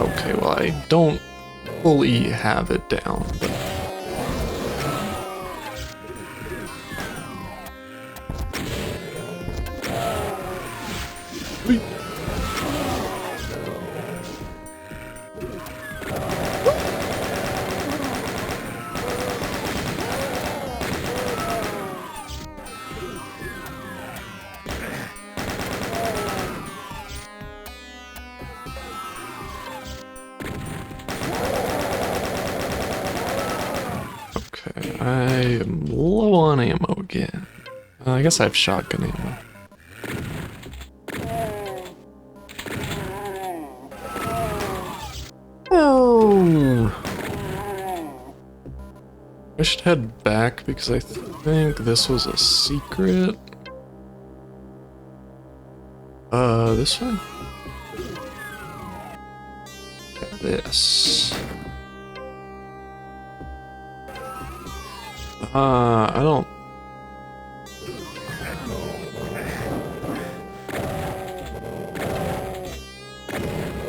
Okay, well, I don't fully have it down, but okay, I am low on ammo again. I guess I have shotgun ammo. Oh. I should head back because I think this was a secret. This one? Yeah, this. I don't.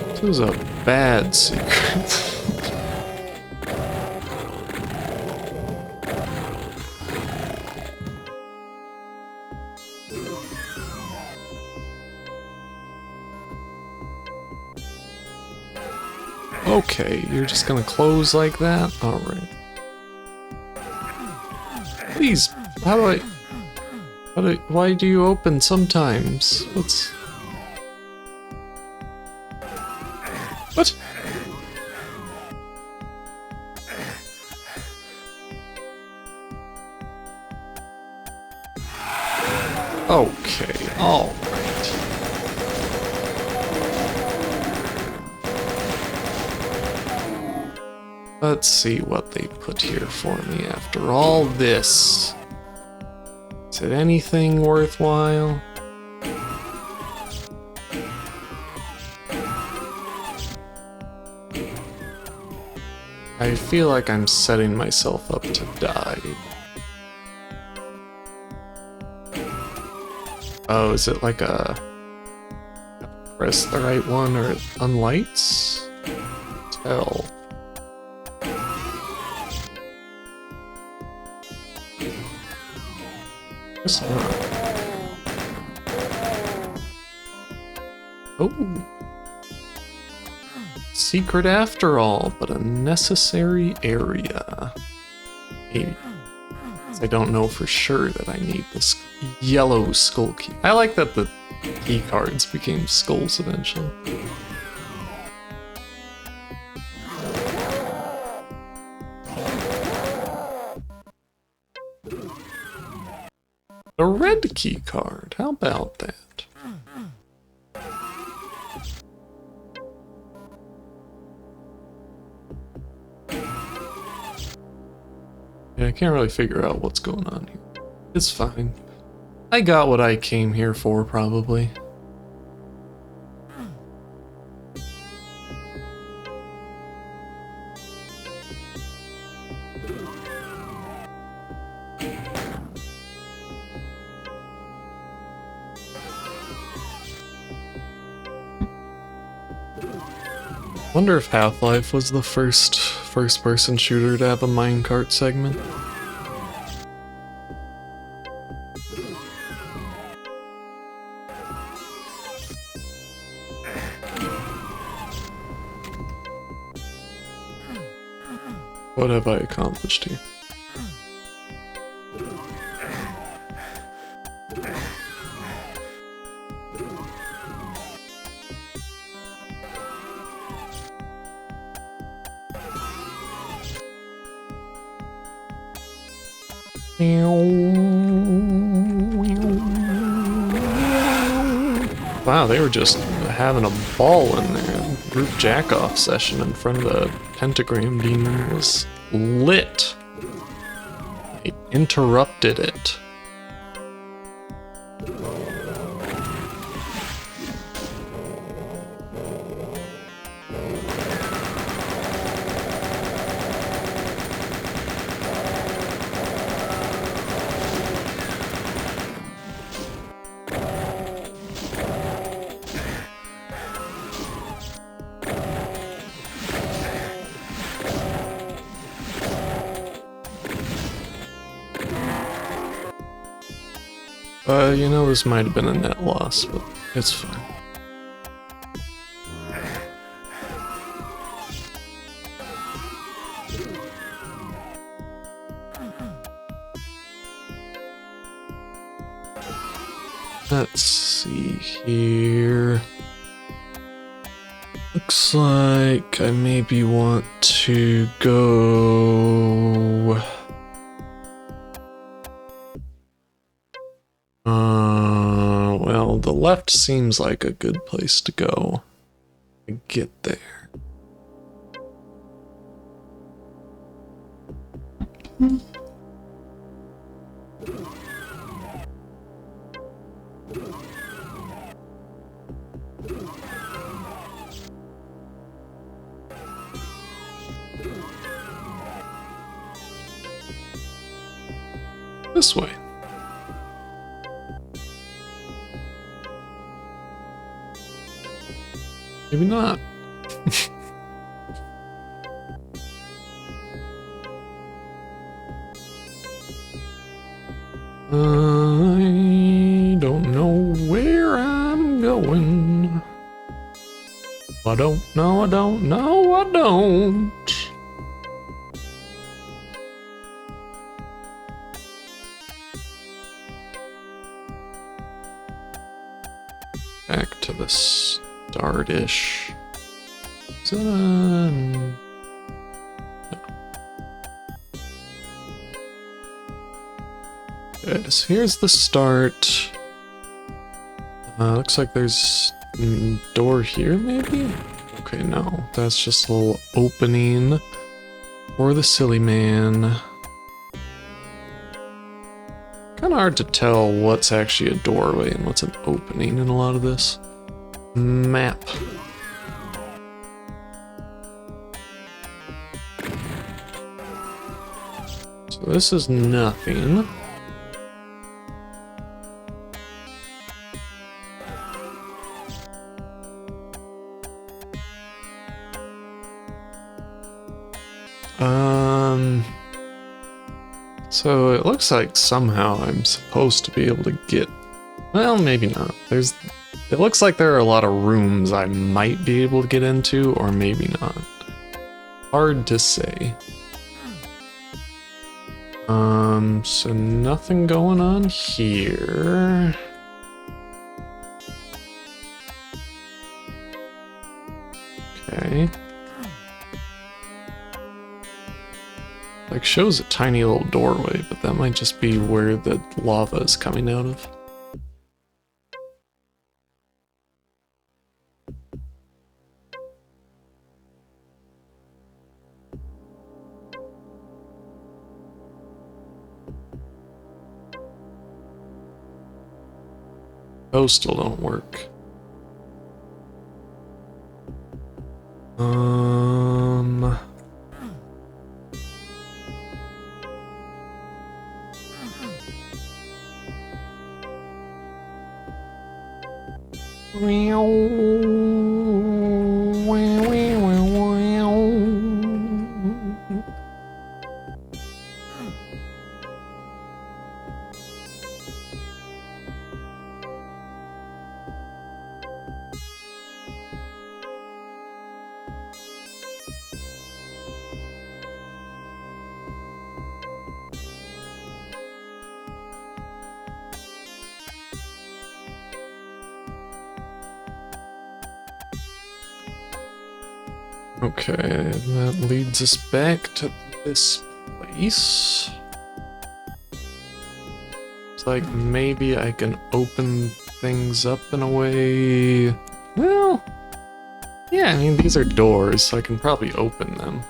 This was a bad secret. Okay, you're just gonna close like that? Alright. Please, why do you open sometimes? What? Okay, alright. Let's see what they put here for me after all this. Is it anything worthwhile? I feel like I'm setting myself up to die. Oh, is it like a press the right one or it unlights? Tell. Guess not. Oh. Secret after all, but a necessary area. Maybe. I don't know for sure that I need this yellow skull key. I like that the key cards became skulls eventually. A red key card, how about that? Yeah, I can't really figure out what's going on here. It's fine. I got what I came here for, probably. Wonder if Half-Life was the first first-person shooter to have a minecart segment. What have I accomplished here? Wow, they were just having a ball in there. Group jack-off session in front of the pentagram demon was lit. It interrupted it. You know, this might have been a net loss, but it's fine. Let's see here. Looks like I maybe want to go... well, the left seems like a good place to go to get there. This way. Maybe not. I don't know where I'm going. I don't know, I don't know, I don't. Back to the start-ish. Is that no. Okay, so here's the start. Looks like there's a door here, maybe? Okay, no. That's just a little opening for the silly man. Kinda hard to tell what's actually a doorway and what's an opening in a lot of this. Map. So this is nothing. So it looks like somehow I'm supposed to be able to get, well, maybe not. It looks like there are a lot of rooms I might be able to get into, or maybe not. Hard to say. So nothing going on here. Okay. Like, shows a tiny little doorway, but that might just be where the lava is coming out of. Those still don't work. Okay, that leads us back to this place. It's like maybe I can open things up in a way. Well, yeah, I mean, these are doors, so I can probably open them.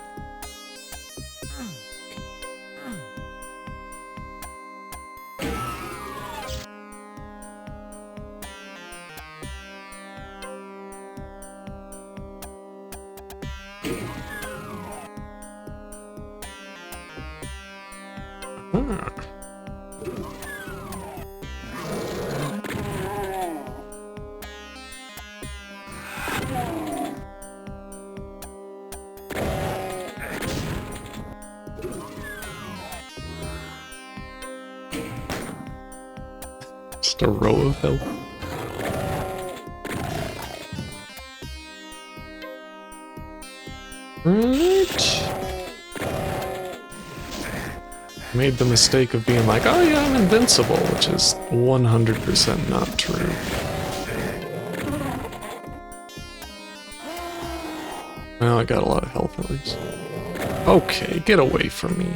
Just a row of health. Right. Made the mistake of being like, oh yeah, I'm invincible, which is 100% not true. Well, I got a lot of health at least. Okay, get away from me.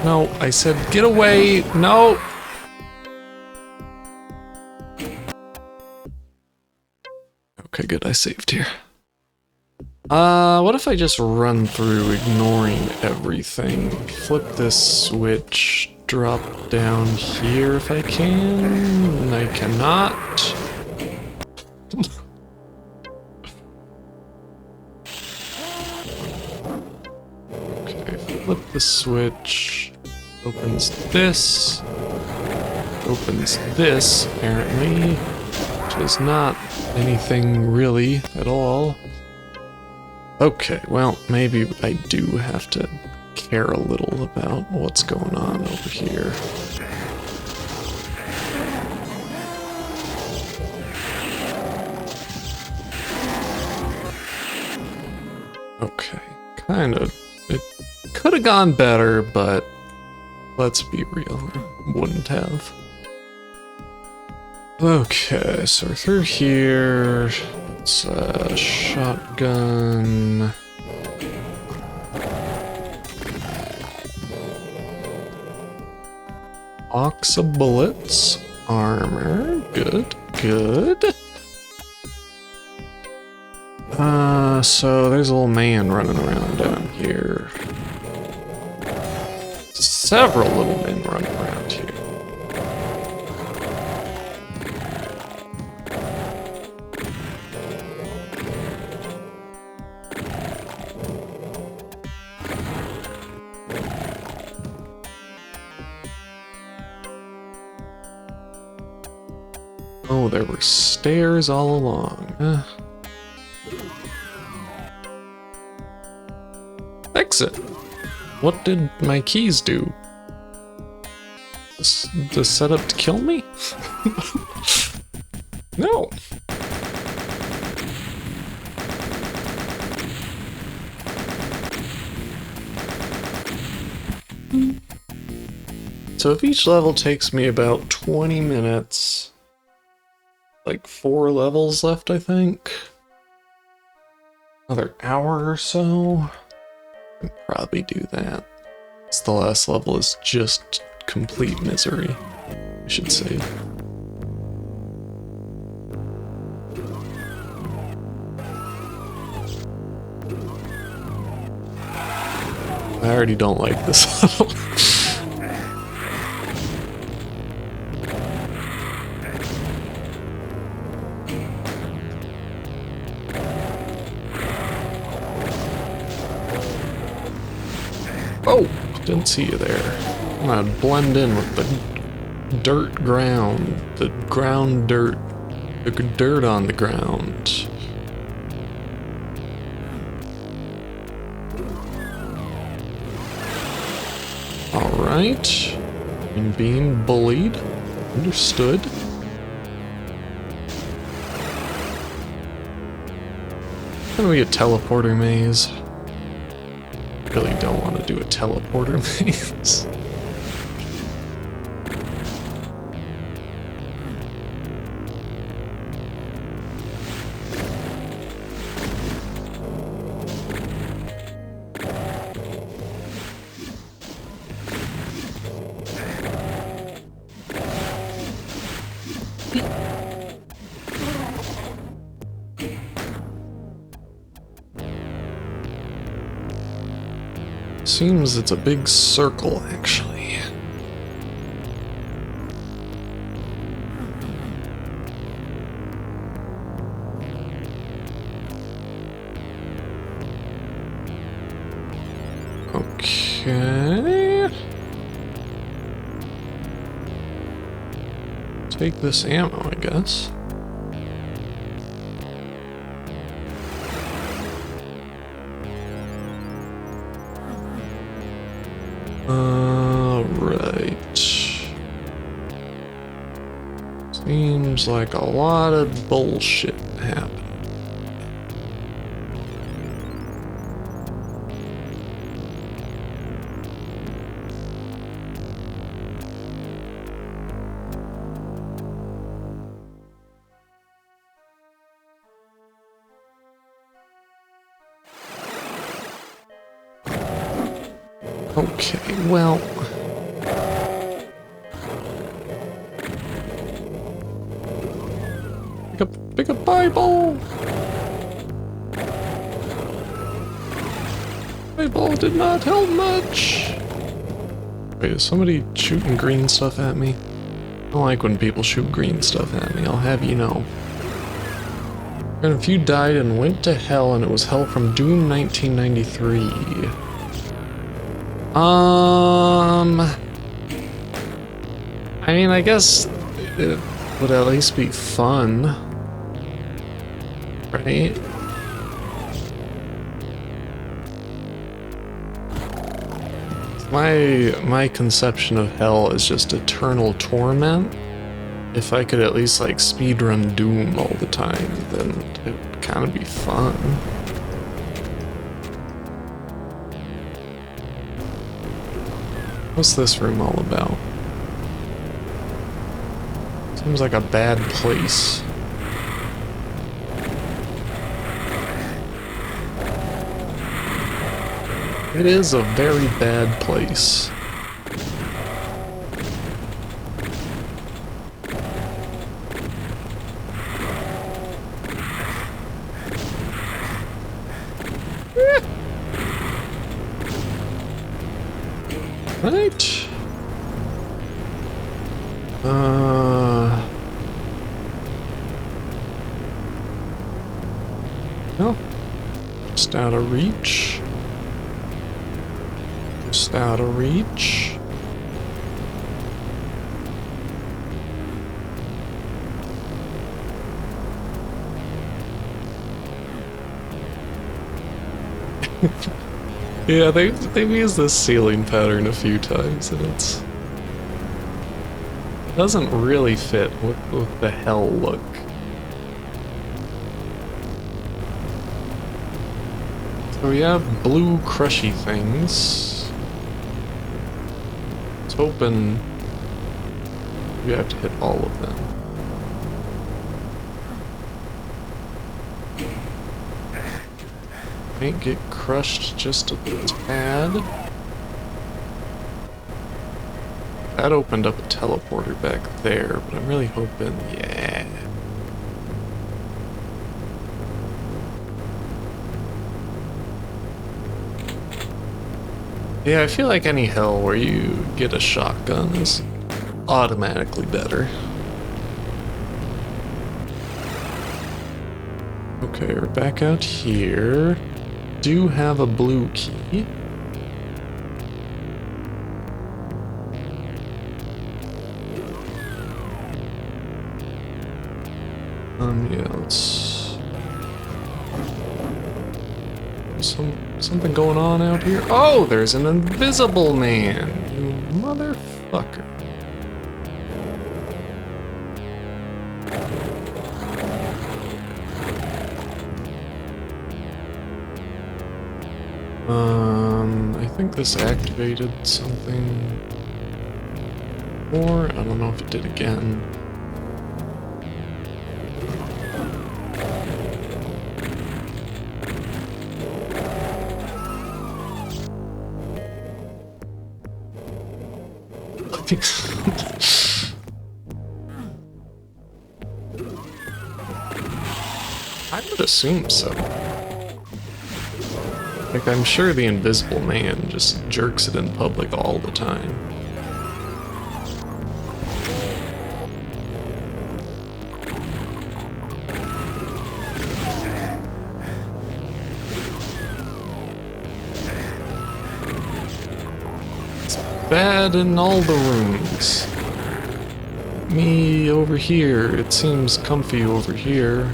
No, I said get away. No. Okay, good. I saved here. What if I just run through ignoring everything? Flip this switch, drop down here if I can. I cannot. Okay, flip the switch. Opens this. Opens this, apparently. Which is not anything really at all. Okay, well, maybe I do have to care a little about what's going on over here. Okay, kind of. It could have gone better, but let's be real, it wouldn't have. Okay, so we're through here. It's a shotgun. Box of bullets. Armor. Good, good. So there's a little man running around down here. Several little men running around here. Oh, there were stairs all along. Exit. What did my keys do? The setup to kill me? No. So if each level takes me about 20 minutes, like 4 levels left, I think. Another hour or so. I can probably do that. It's the last level is just complete misery, I should say. I already don't like this level. Oh, didn't see you there. I'm gonna blend in with the dirt ground, the ground dirt, the dirt on the ground. Alright, I'm being bullied, understood. Gonna be a teleporter maze. Really don't want to do a teleporter maze. Seems it's a big circle, actually. Okay. Take this ammo, I guess. Right. Seems like a lot of bullshit happened. Okay, well... Pick up Bible! Bible did not help much! Wait, is somebody shooting green stuff at me? I don't like when people shoot green stuff at me, I'll have you know. And if you died and went to hell and it was hell from Doom 1993... I mean, I guess it would at least be fun, right? My conception of hell is just eternal torment. If I could at least like speedrun Doom all the time, then it would kind of be fun. What's this room all about? Seems like a bad place. It is a very bad place. Right. No. Just out of reach. Just out of reach. Yeah, they've used this ceiling pattern a few times, and it doesn't really fit with the hell look. So we have blue crushy things. I was hoping we have to hit all of them. Might get crushed just a tad. That opened up a teleporter back there, but I'm really hoping, yeah. Yeah, I feel like any hell where you get a shotgun is automatically better. Okay, we're back out here. Do have a blue key. Yeah, let's... Something going on out here. Oh, there's an invisible man, you motherfucker. I think this activated something. Or I don't know if it did again. I would assume so. Like, I'm sure the invisible man just jerks it in public all the time. It's bad in all the rooms. Me over here, it seems comfy over here.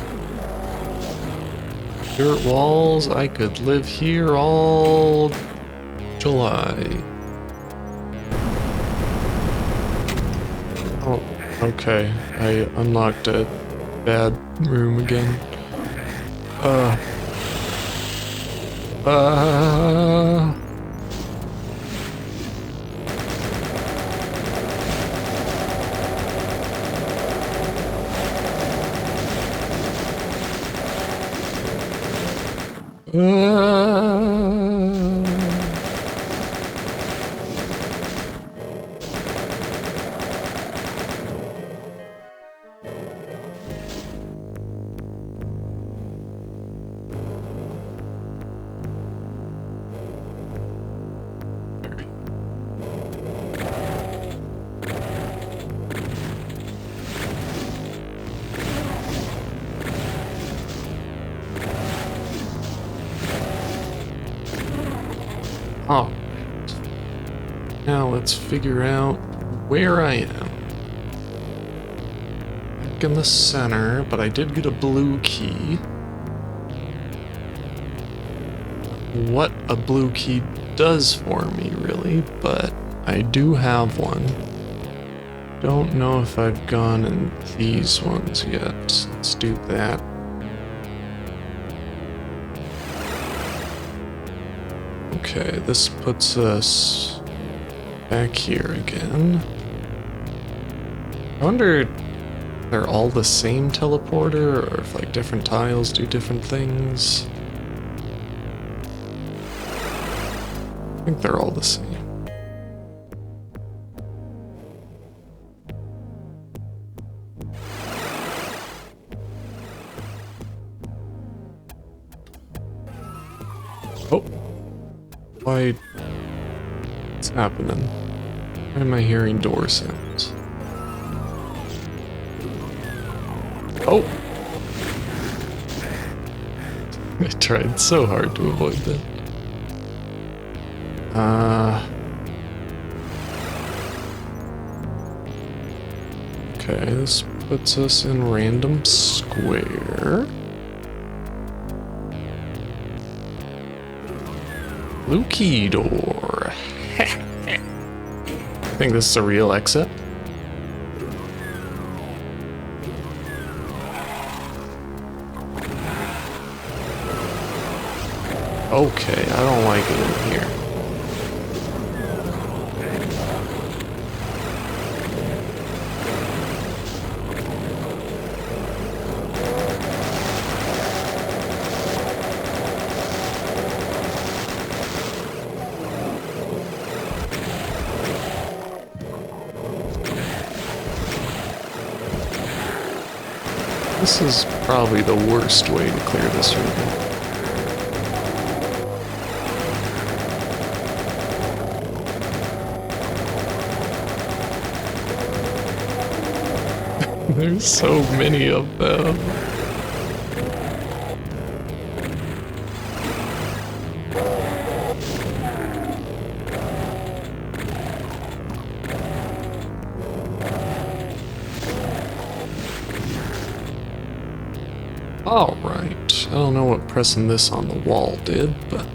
Dirt walls, I could live here all July. Oh, Okay, I unlocked a bad room again. Uh. Oh. Now let's figure out where I am. Back in the center, but I did get a blue key. What a blue key does for me, really, but I do have one. Don't know if I've gone in these ones yet. Let's do that. Okay, this puts us back here again. I wonder if they're all the same teleporter or if like different tiles do different things. I think they're all the same. Oh. Why? What's happening? Why am I hearing door sounds? Oh! I tried so hard to avoid that. Okay, this puts us in random square. Blue key door. I think this is a real exit. Okay, I don't like it in here. This is probably the worst way to clear this room. There's so many of them. Alright, I don't know what pressing this on the wall did, but...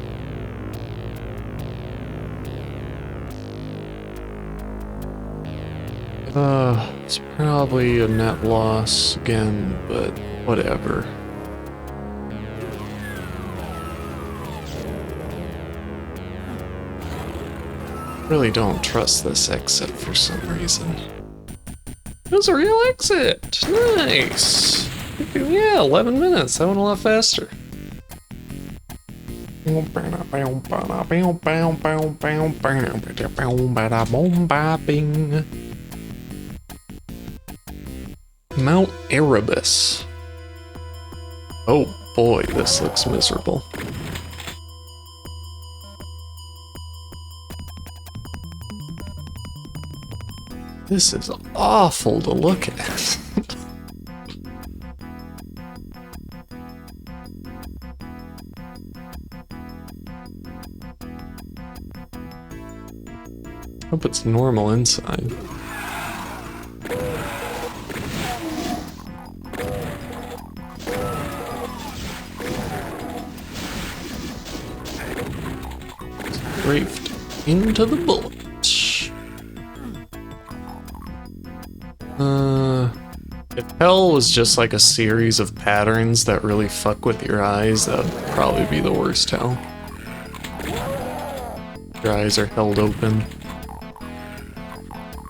it's probably a net loss again, but whatever. Really don't trust this exit for some reason. It was a real exit! Nice! Yeah, 11 minutes. That went a lot faster. Mount Erebus. Oh boy, this looks miserable. This is awful to look at. Hope it's normal inside. Strafed into the bullet. If hell was just like a series of patterns that really fuck with your eyes, that'd probably be the worst hell. Your eyes are held open.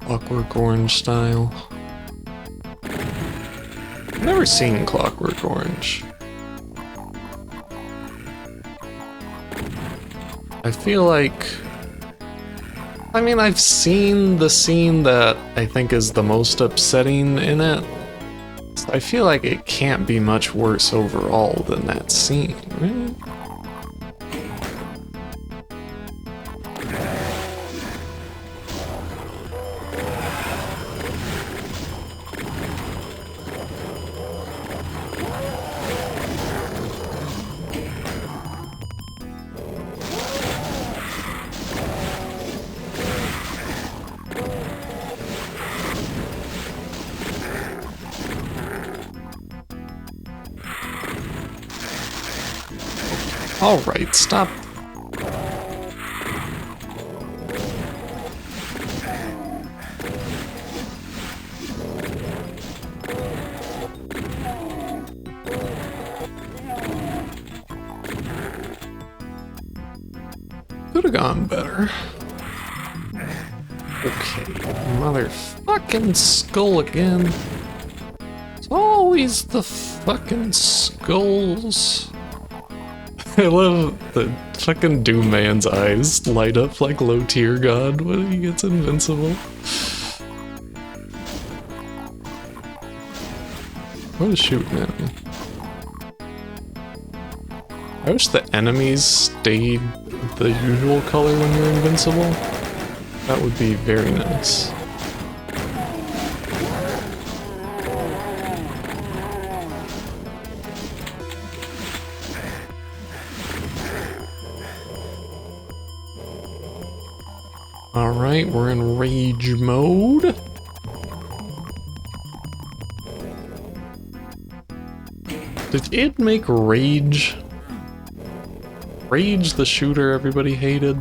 Clockwork Orange style. I've never seen Clockwork Orange. I feel like... I mean, I've seen the scene that I think is the most upsetting in it. So I feel like it can't be much worse overall than that scene, right? Alright, stop. Could have gone better. Okay, motherfucking skull again. It's always the fucking skulls. I love the fucking Doom Man's eyes light up like low tier god when he gets invincible. What is shooting at me? I wish the enemies stayed the usual color when you're invincible. That would be very nice. Alright, we're in rage mode. Did it make Rage? Rage the shooter everybody hated?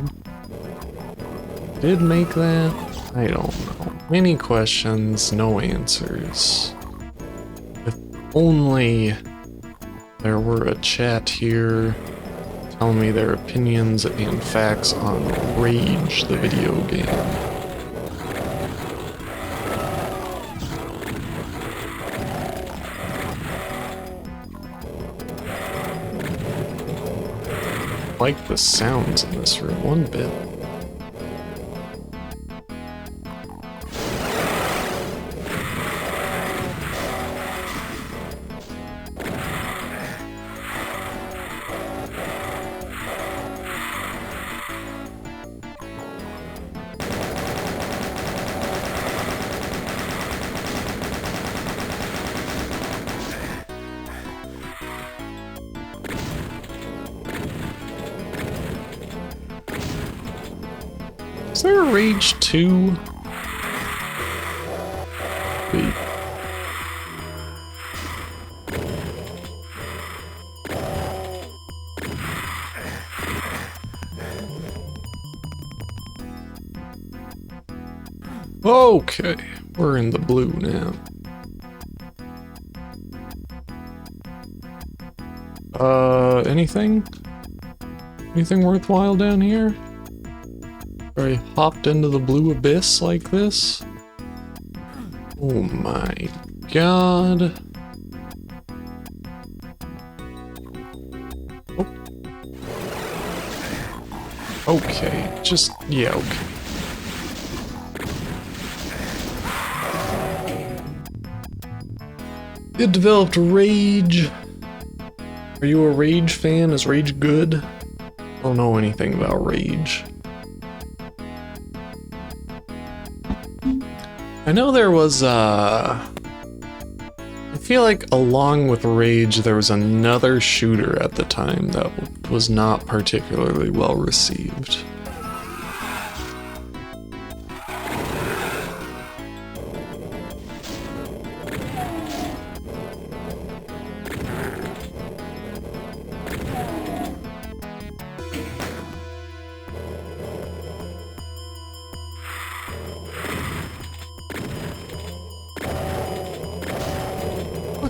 Did make that? I don't know. Many questions, no answers. If only there were a chat here telling me their opinions and facts on Rage, the video game. I like the sounds in this room one bit. Is there a Rage 2? Wait. Okay, we're in the blue now. Anything? Anything worthwhile down here? I hopped into the blue abyss like this? Oh my god. Oh. Okay, just, yeah, okay. It developed Rage. Are you a Rage fan? Is Rage good? I don't know anything about Rage. I know there was, I feel like along with Rage, there was another shooter at the time that was not particularly well received.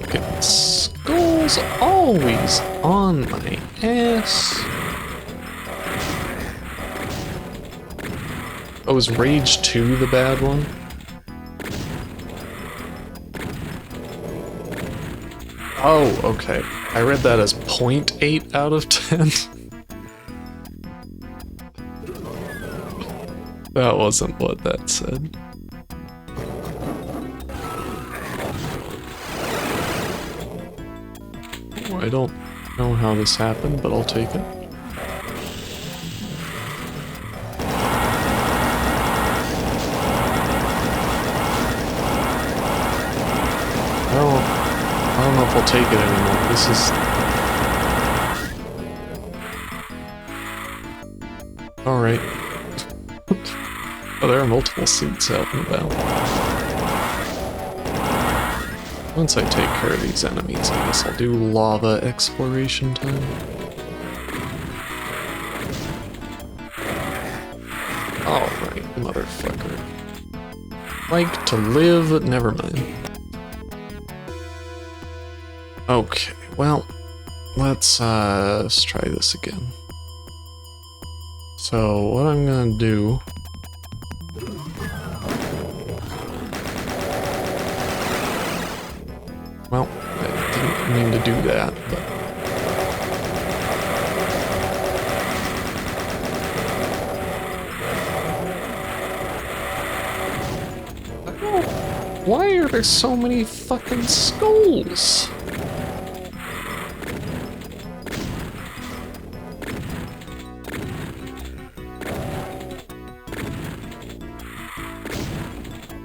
fucking skulls always on my ass. Oh, was Rage 2 the bad one? Oh, okay. I read that as 0.8 out of 10. That wasn't what that said. Oh, I don't know how this happened, but I'll take it. I don't know if I'll take it anymore. This is... Alright. Oh, there are multiple suits out and about. Once I take care of these enemies, I guess I'll do lava exploration time. Alright, motherfucker. Like to live, never mind. Okay, well, let's try this again. So, what I'm gonna do... Well, I didn't mean to do that, but... Why are there so many fucking skulls?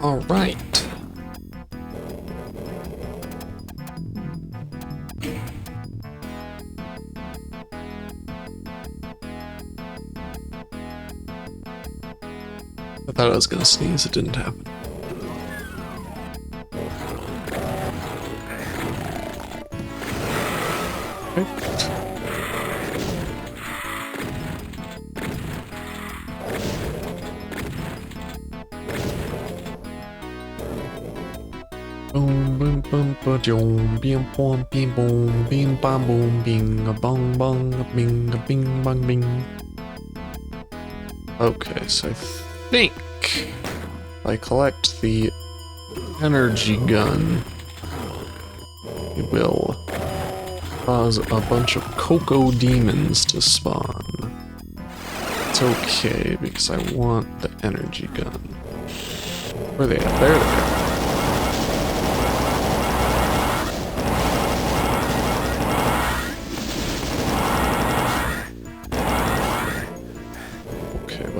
All right. I thought I was gonna sneeze, it didn't happen. Okay. Boom, boom, boom, ba-doom, bing, boom, bing, boom, bing, bam, boom, bing, a bong, bong, a bing, a bing, bong, bing. Okay, so I think if I collect the energy gun, it will cause a bunch of cocoa demons to spawn. It's okay, because I want the energy gun. Where are they at? There they are.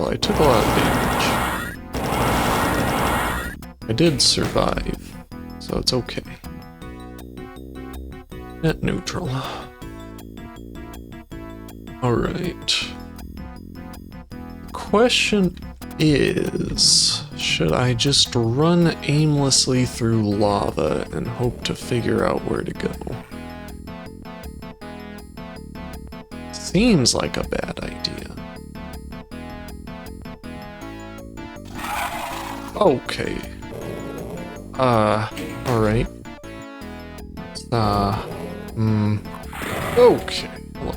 I took a lot of damage. I did survive, so it's okay. Net neutral. Alright. Question is, should I just run aimlessly through lava and hope to figure out where to go? Seems like a bad idea. Okay. Alright. Okay. Hello.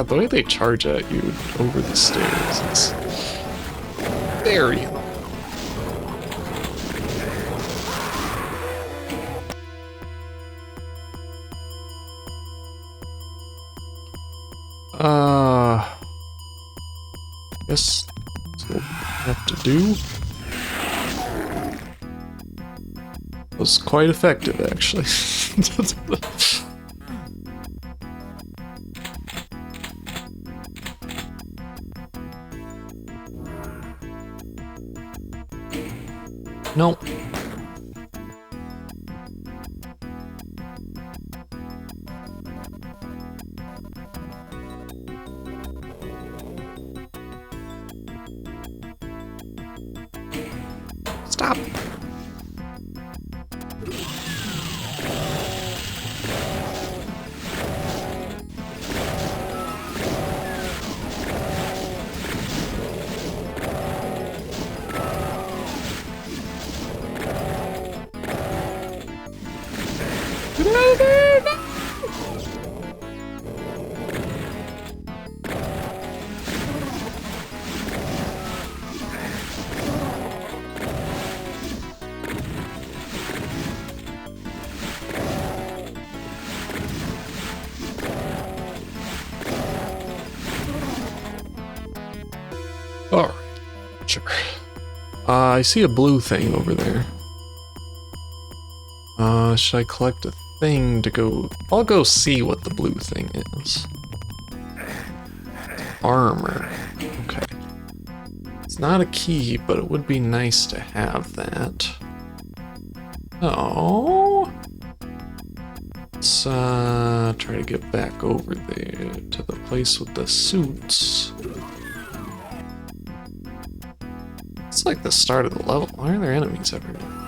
The way they charge at you over the stairs is very annoying. Guess that's what we have to do. Was quite effective, actually. Nope. Stop. Get out of there! No! Alright, sure. I see a blue thing over there. Should I collect a thing to go... I'll go see what the blue thing is. Armor. Okay. It's not a key, but it would be nice to have that. Oh. Let's try to get back over there to the place with the suits. It's like the start of the level. Why are there enemies everywhere?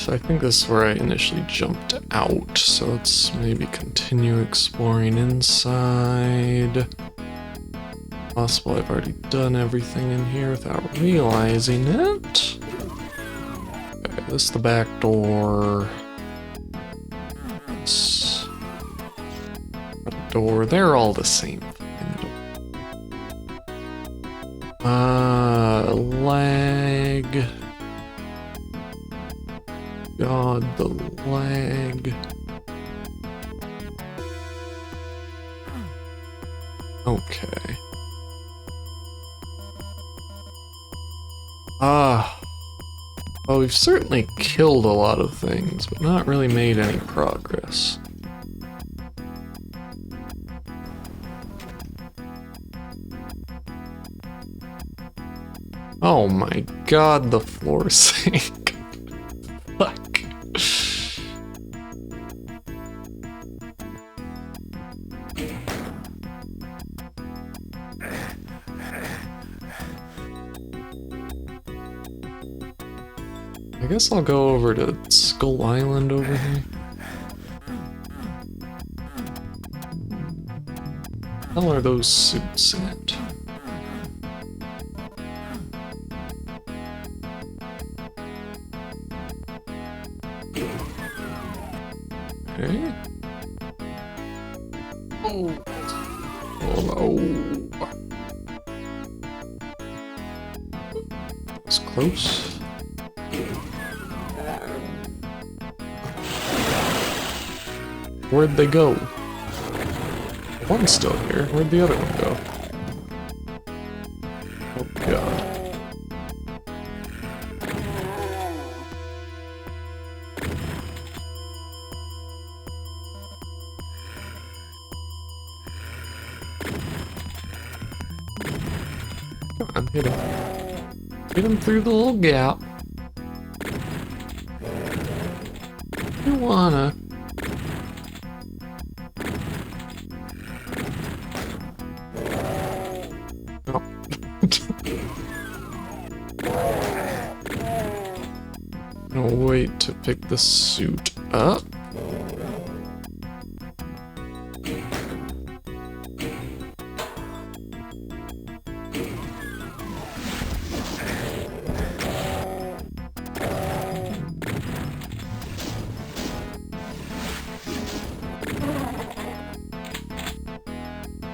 I think this is where I initially jumped out, so let's maybe continue exploring inside. Possible I've already done everything in here without realizing it. Okay, this is the back door. This front door, they're all the same. Lag. God, the lag. Okay. Well, we've certainly killed a lot of things, but not really made any progress. Oh my god, the floor sank. Fuck. I guess I'll go over to Skull Island over here. How are those suits in it? Okay. Oh. Oh no. It's close. Where'd they go? One's still here. Where'd the other one go? Oh god. Come on, hit him. Hit him through the little gap. You wanna. I'll wait to pick the suit up.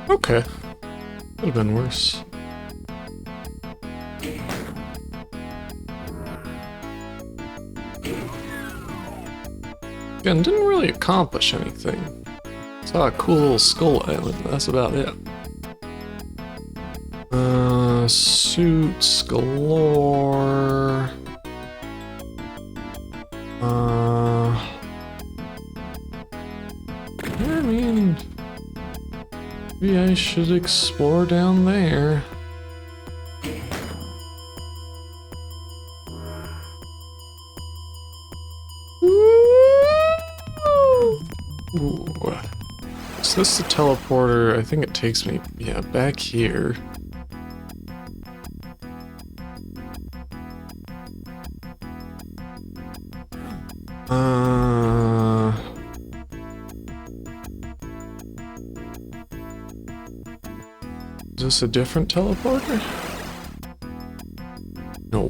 Okay. Could have been worse. Again, didn't really accomplish anything. Saw a cool little skull island, but that's about it. Suits galore. I mean, maybe I should explore down there. Ooh. Is this the teleporter? I think it takes me, yeah, back here. this a different teleporter? No.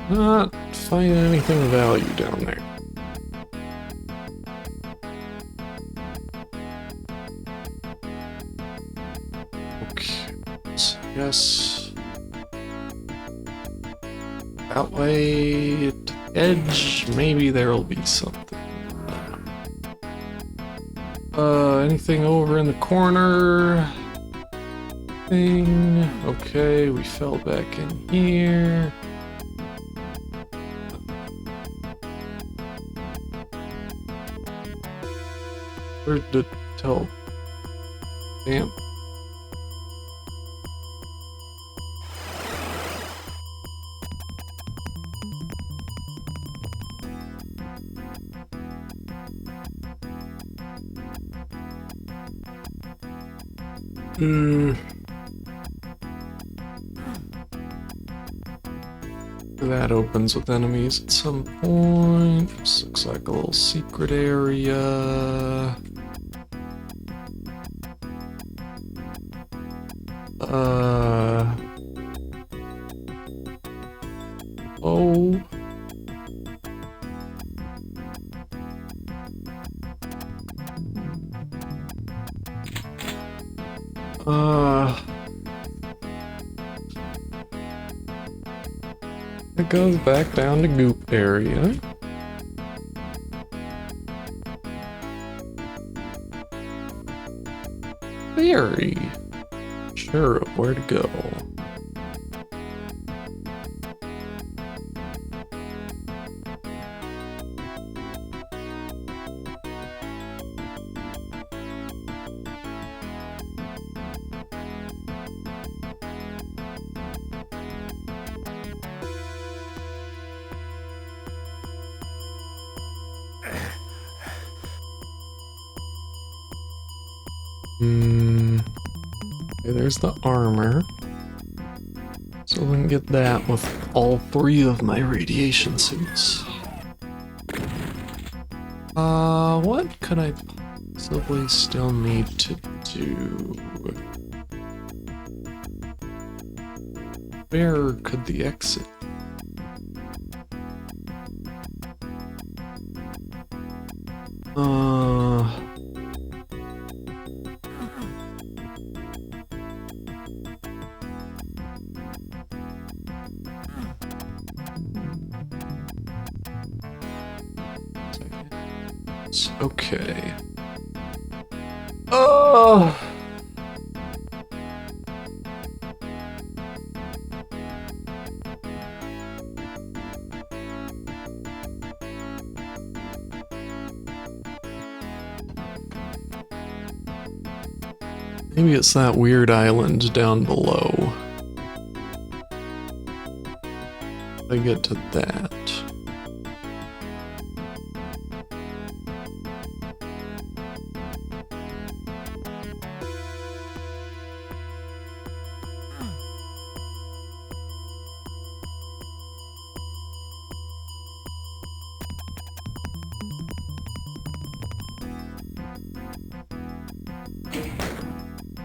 Not finding anything of value down there. Okay, so yes. That way, at the edge, maybe there'll be something. Anything over in the corner? Thing. Okay, we fell back in here. Where'd the tell? Damn. That opens with enemies at some point. This looks like a little secret area. Oh. It goes back down to goop area. Very sure of where to go. Okay, there's the armor. So we can get that with all 3 of my radiation suits. What could I possibly still need to do? Where could the exit? Okay. Oh! Maybe it's that weird island down below. I get to that.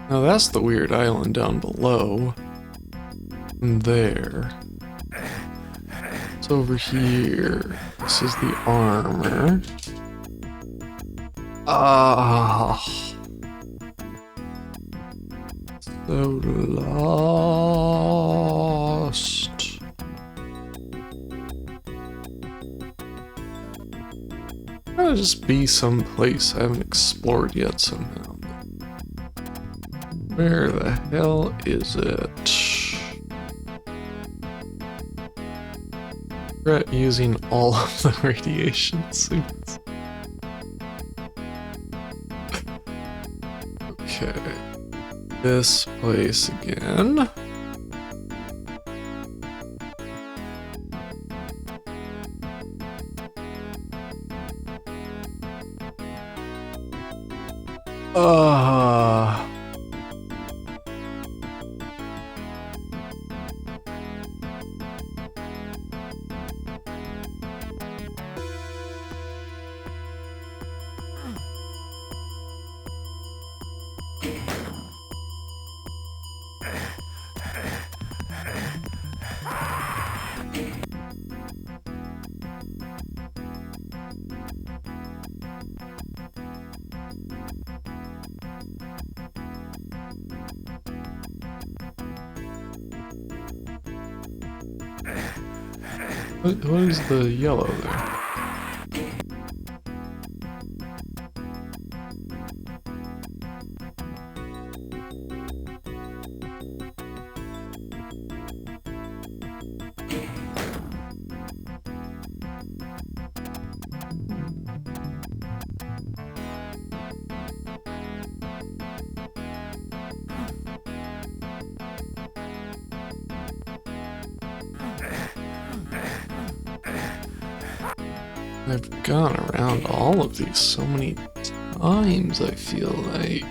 Now that's the weird island down below. And there. It's over here. This is the armor. So lost. Gotta just be someplace I haven't explored yet somehow. Where the hell is it? Regret using all of the radiation suits. Okay. This place again. What is the yellow there? I've gone around all of these so many times, I feel like.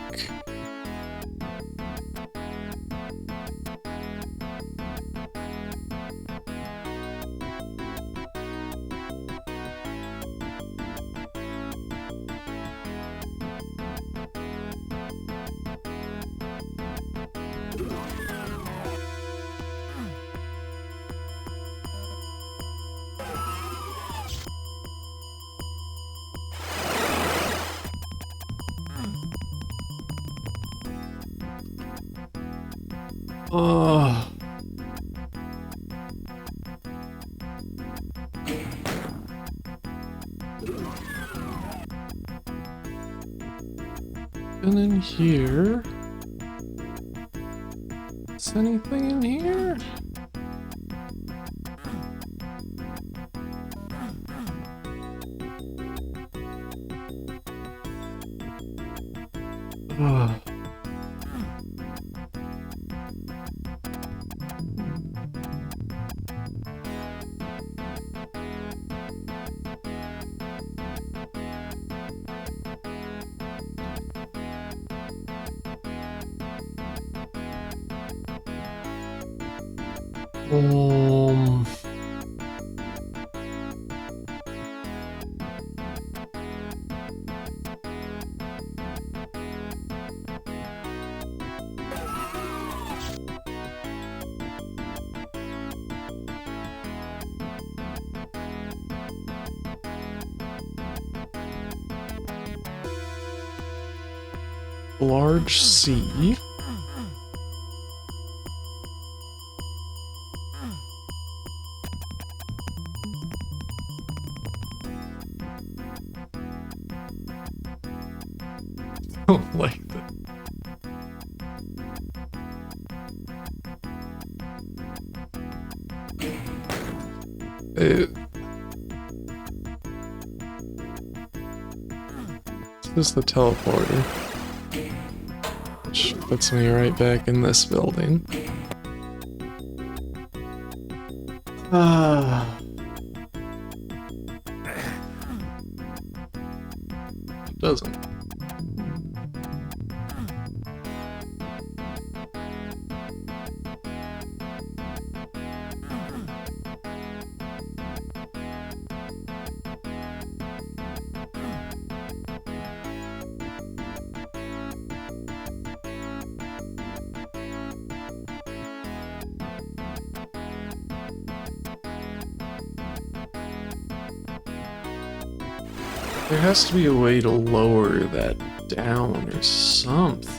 Oh. And in here, is anything in here? Oh. Um, large C. Don't like that. This is the teleporter, which puts me right back in this building. It doesn't. There has to be a way to lower that down or something.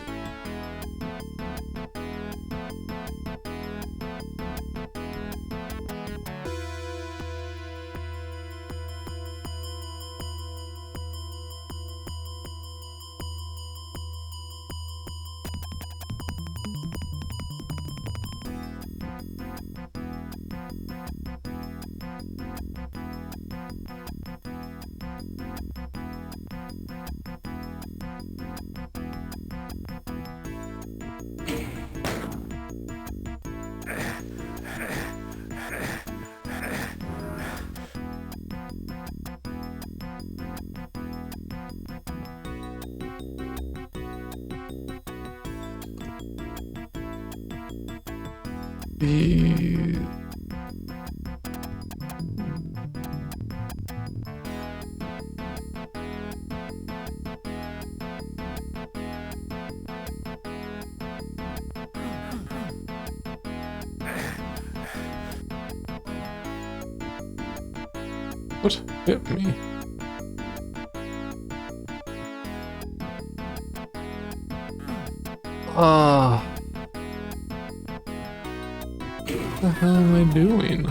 The... What hit me? Ah. What the hell am I doing?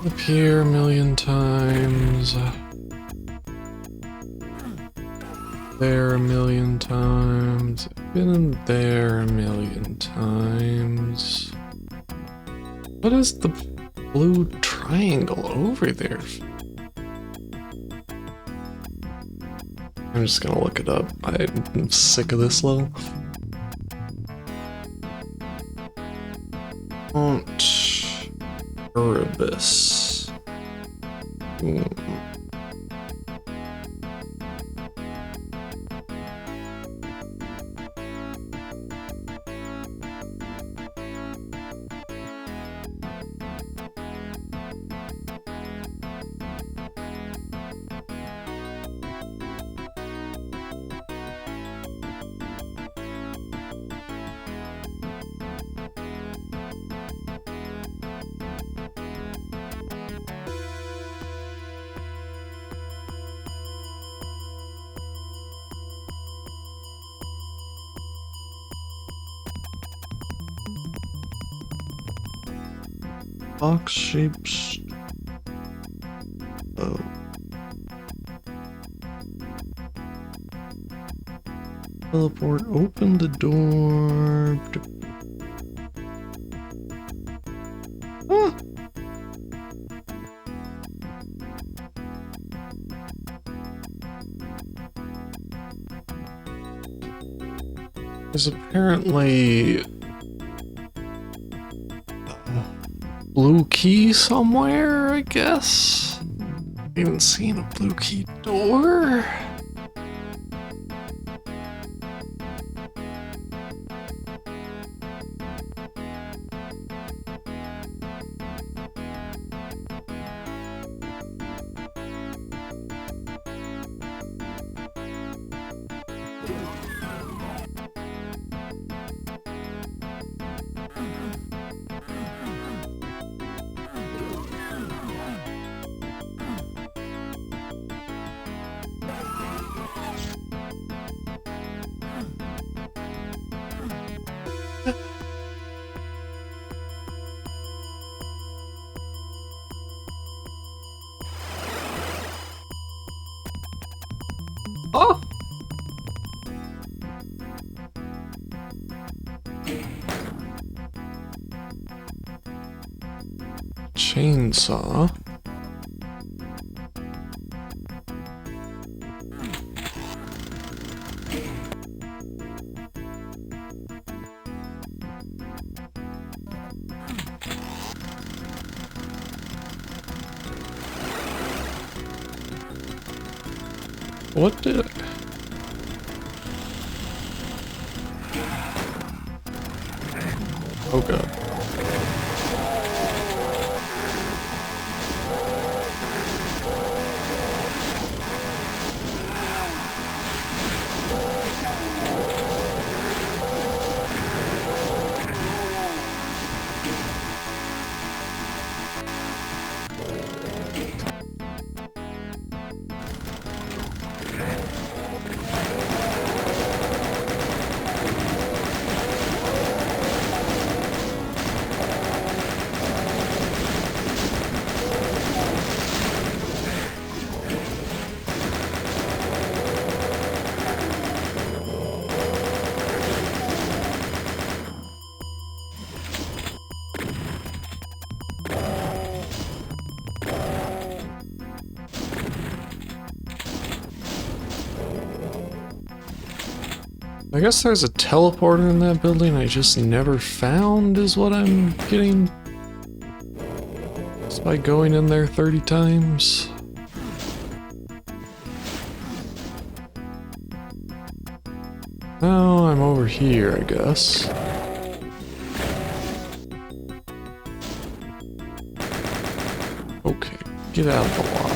Up here a million times. There a million times. Been in there a million times. What is the blue triangle over there? I'm just gonna look it up. I'm sick of this level. Mount Erebus. Box shapes. Oh. Teleport, open the door. Ah. There's apparently blue key somewhere, I guess. Even seen a blue key door. Oh! Chainsaw. What did I... Oh god. I guess there's a teleporter in that building I just never found is what I'm getting just by going in there 30 times. Now I'm over here, I guess. Okay, get out of the lava.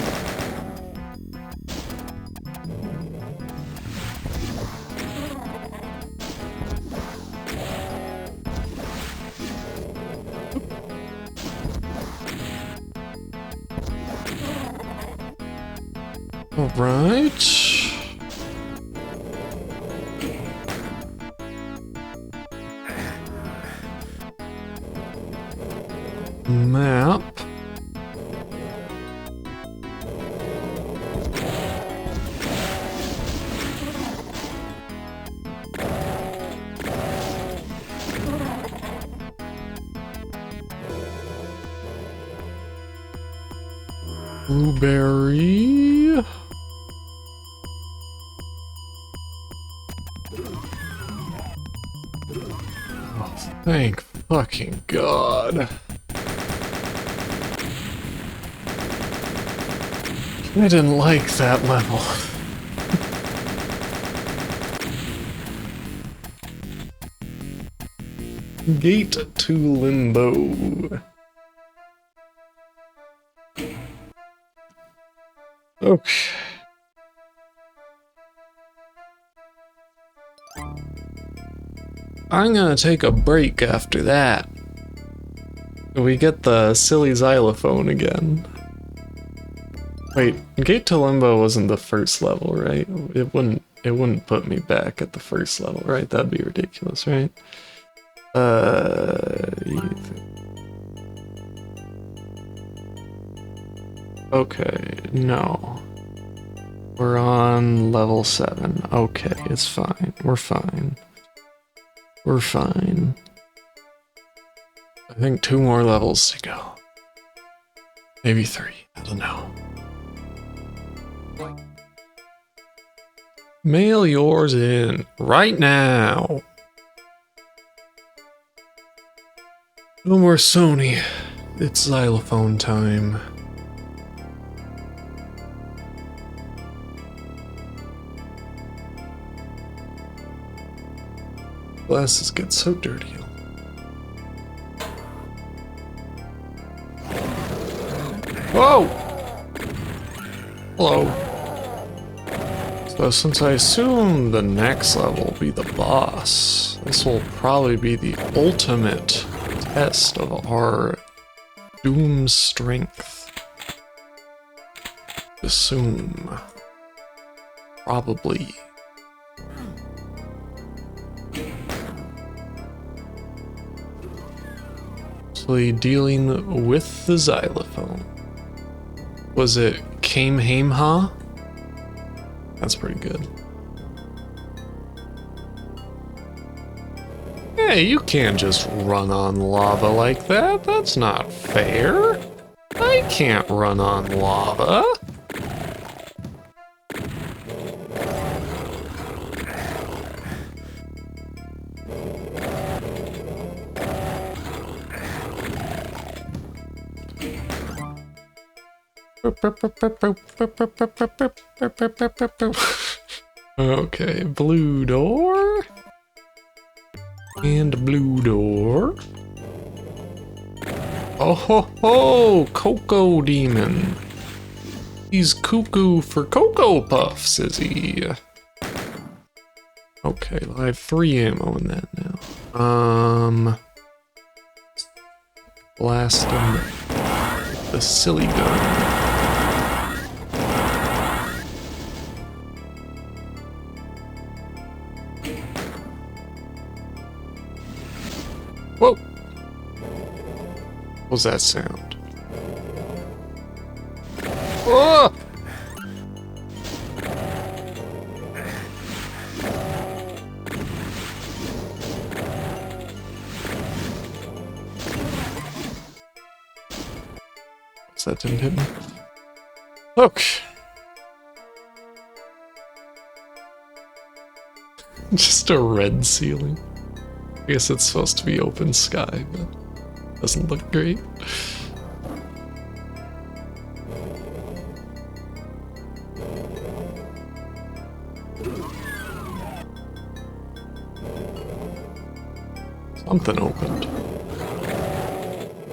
Alright. Map. Blueberry. Oh, thank fucking God. I didn't like that level. Gate to Limbo. Okay. I'm gonna take a break after that. We get the silly xylophone again. Wait, Gate to Limbo wasn't the first level, right? It wouldn't put me back at the first level, right? That'd be ridiculous, right? Okay, no. We're on level 7. Okay, it's fine. We're fine. We're fine. I think 2 more levels to go. Maybe 3. I don't know. Mail yours in right now. No more Sony. It's xylophone time. Glasses get so dirty. Whoa! Hello. So since I assume the next level will be the boss, this will probably be the ultimate test of our Doom's strength. Assume. Probably. Dealing with the xylophone. Was it Kamehameha? That's pretty good. Hey, you can't just run on lava like that. That's not fair. I can't run on lava. Okay, blue door. And blue door. Oh ho ho! Cocoa Demon. He's cuckoo for Cocoa Puffs, is he? Okay, I have 3 ammo in that now. Blast him. The silly gun. Whoa! What was that sound? Oh! That didn't hit me. Okay. Just a red ceiling. I guess it's supposed to be open sky, but doesn't look great. Something opened.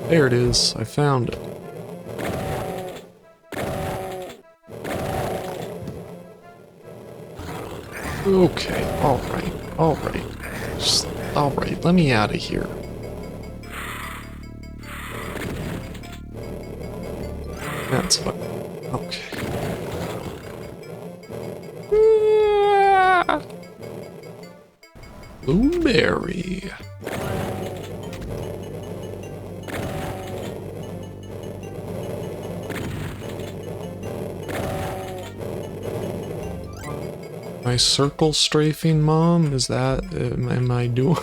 There it is. I found it. Okay, alright. Just, alright, let me out of here. That's what. Okay. Blueberry. Am I circle strafing, Mom? Is that... am I doing...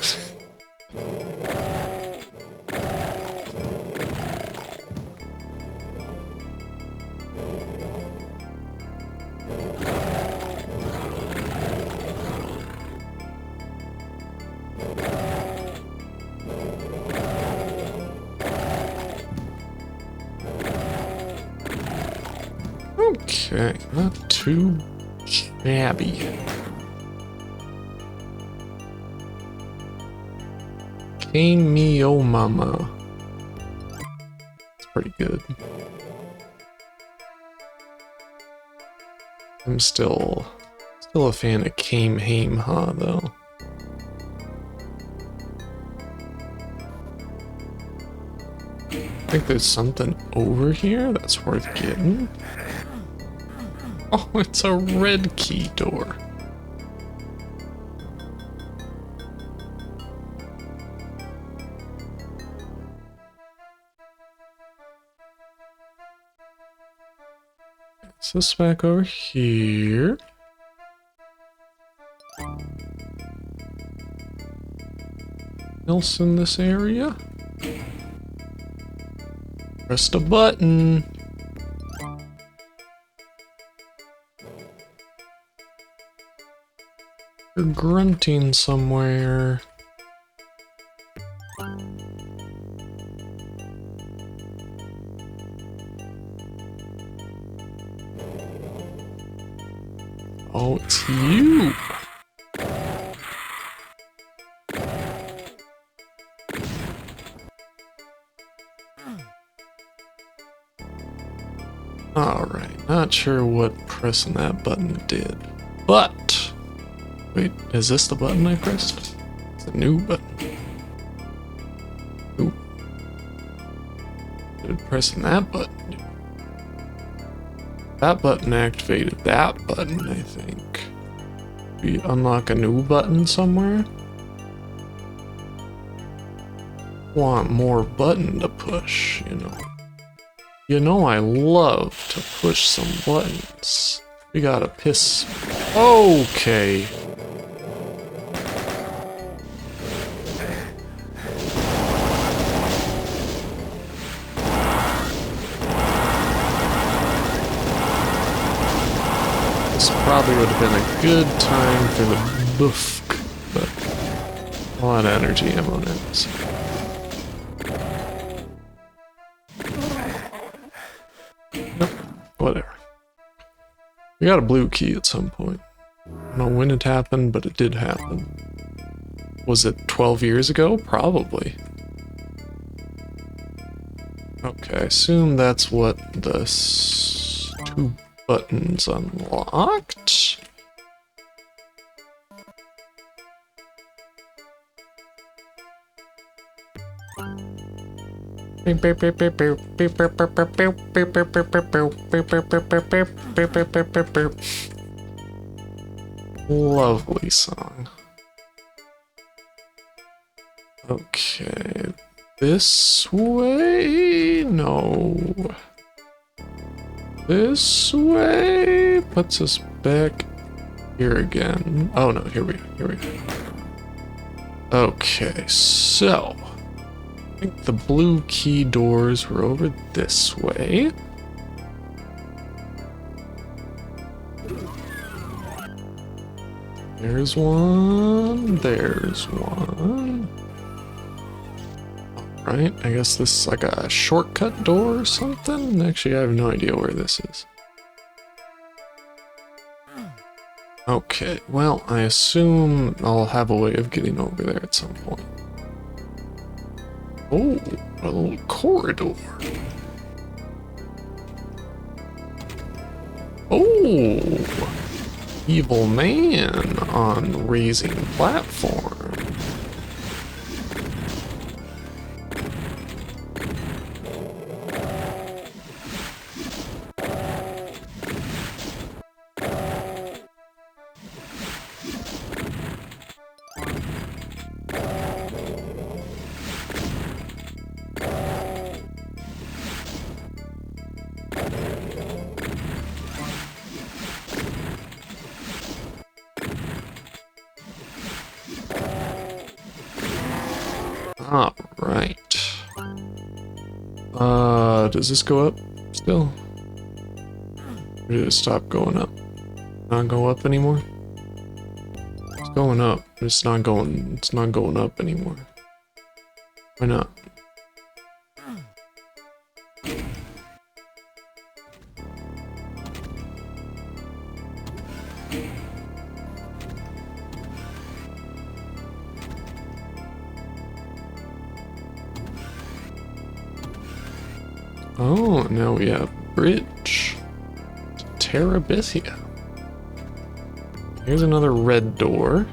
Okay, not too shabby. Cane me, oh mama. It's pretty good. I'm still a fan of Kamehameha though. I think there's something over here that's worth getting. Oh, it's a red key door. Is this back over here? Else in this area? Press the button. You're grunting somewhere. Oh, it's you. Alright, not sure what pressing that button did, but... Wait, is this the button I pressed? It's a new button. Ooh. Did pressing that button do? That button activated that button, I think. We unlock a new button somewhere? Want more button to push, you know. You know I love to push some buttons. We gotta piss. Okay. This probably would have been a good time for the boofk, but a lot of energy ammo now. So. Whatever. We got a blue key at some point. I don't know when it happened, but it did happen. Was it 12 years ago? Probably. Okay, I assume that's what the two buttons unlocked. Lovely song. Okay, this way? No. This way puts us back here again. Oh no, here we go. Okay, so I think the blue key doors were over this way. There's one, there's one. Alright, I guess this is like a shortcut door or something? Actually, I have no idea where this is. Okay, well, I assume I'll have a way of getting over there at some point. Oh, a little corridor. Oh, evil man on raising platform. Alright. Does this go up still? Or did it stop going up? Not go up anymore? It's going up. It's not going up anymore. Why not? Oh, now we have bridge to Terabithia. Here's another red door.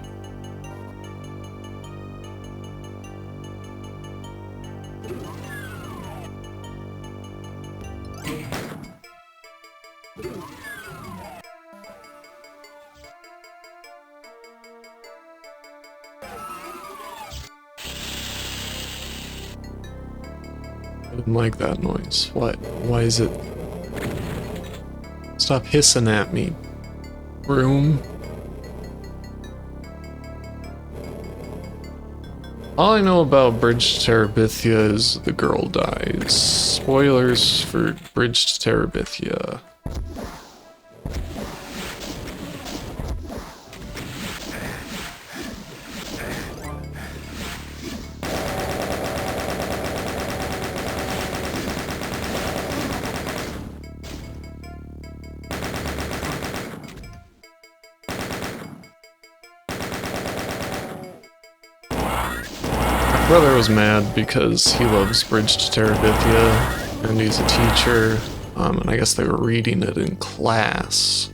I didn't like that noise. What? Why is it? Stop hissing at me, room. All I know about Bridge to Terabithia is the girl dies. Spoilers for Bridge to Terabithia. My brother was mad because he loves Bridge to Terabithia, and he's a teacher, and I guess they were reading it in class.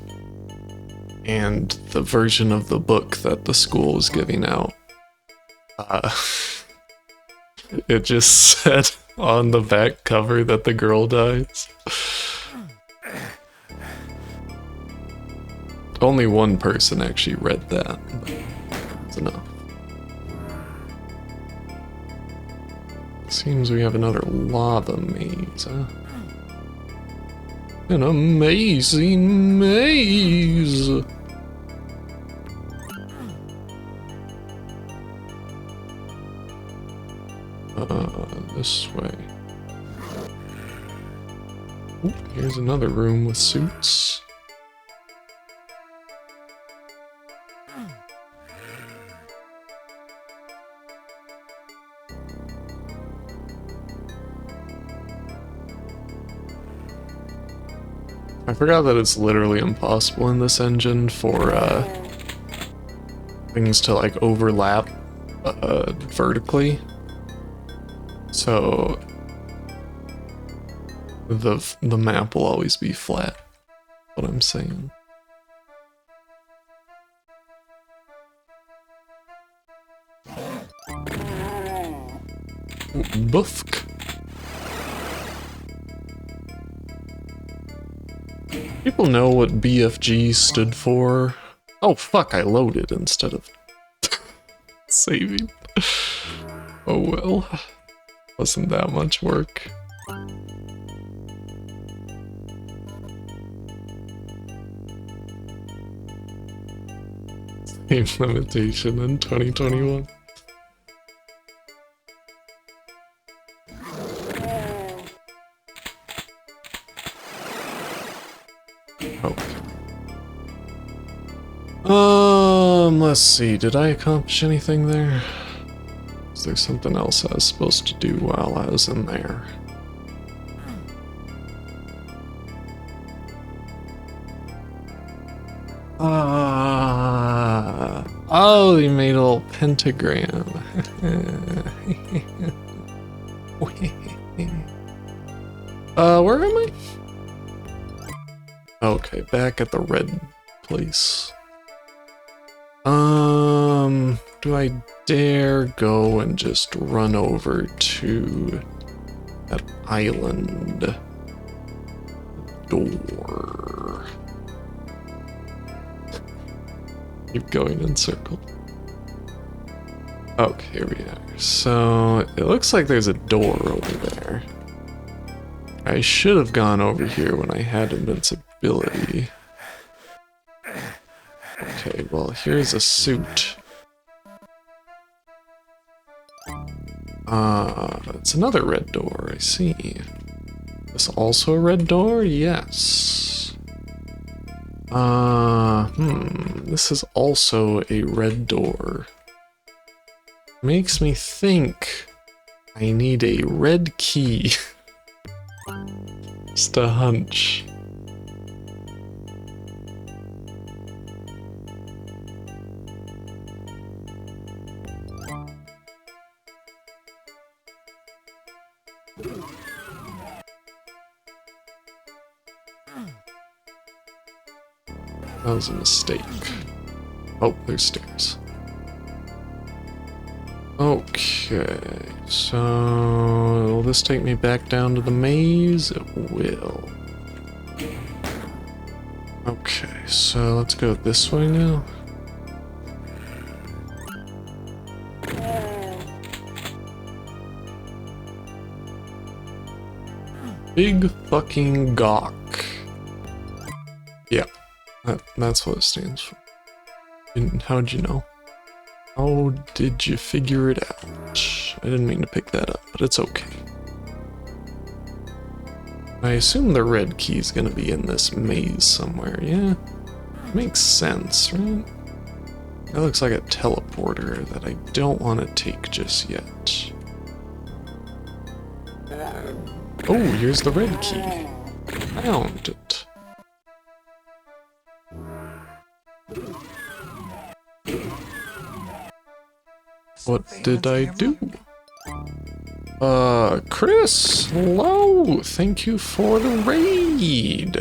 And the version of the book that the school was giving out, it just said on the back cover that the girl dies. Only one person actually read that, but it's enough. Seems we have another lava maze, huh? An amazing maze! This way. Ooh, here's another room with suits. I forgot that it's literally impossible in this engine for things to like overlap vertically. So the map will always be flat. What I'm saying. Buffk. People know what BFG stood for. Oh fuck, I loaded instead of saving. Oh well. Wasn't that much work. Same limitation in 2021. Let's see, did I accomplish anything there? Is there something else I was supposed to do while I was in there? Oh, you made a little pentagram. Where am I? Okay, back at the red place. Do I dare go and just run over to that island door? Keep going in circle. Okay, here we are. So, it looks like there's a door over there. I should have gone over here when I had invincibility. Okay, well, here's a suit. It's another red door, I see. This also a red door? Yes. This is also a red door. Makes me think I need a red key. Just a hunch. That was a mistake. Oh, there's stairs. Okay, so will this take me back down to the maze? It will. Okay, so let's go this way now. Big fucking gawk. Yeah, that's what it stands for. And how'd you know? How did you figure it out? I didn't mean to pick that up, but it's okay. I assume the red key's gonna be in this maze somewhere, yeah? Makes sense, right? That looks like a teleporter that I don't want to take just yet. Oh, here's the red key. Found it. What did I do? Chris, hello! Thank you for the raid!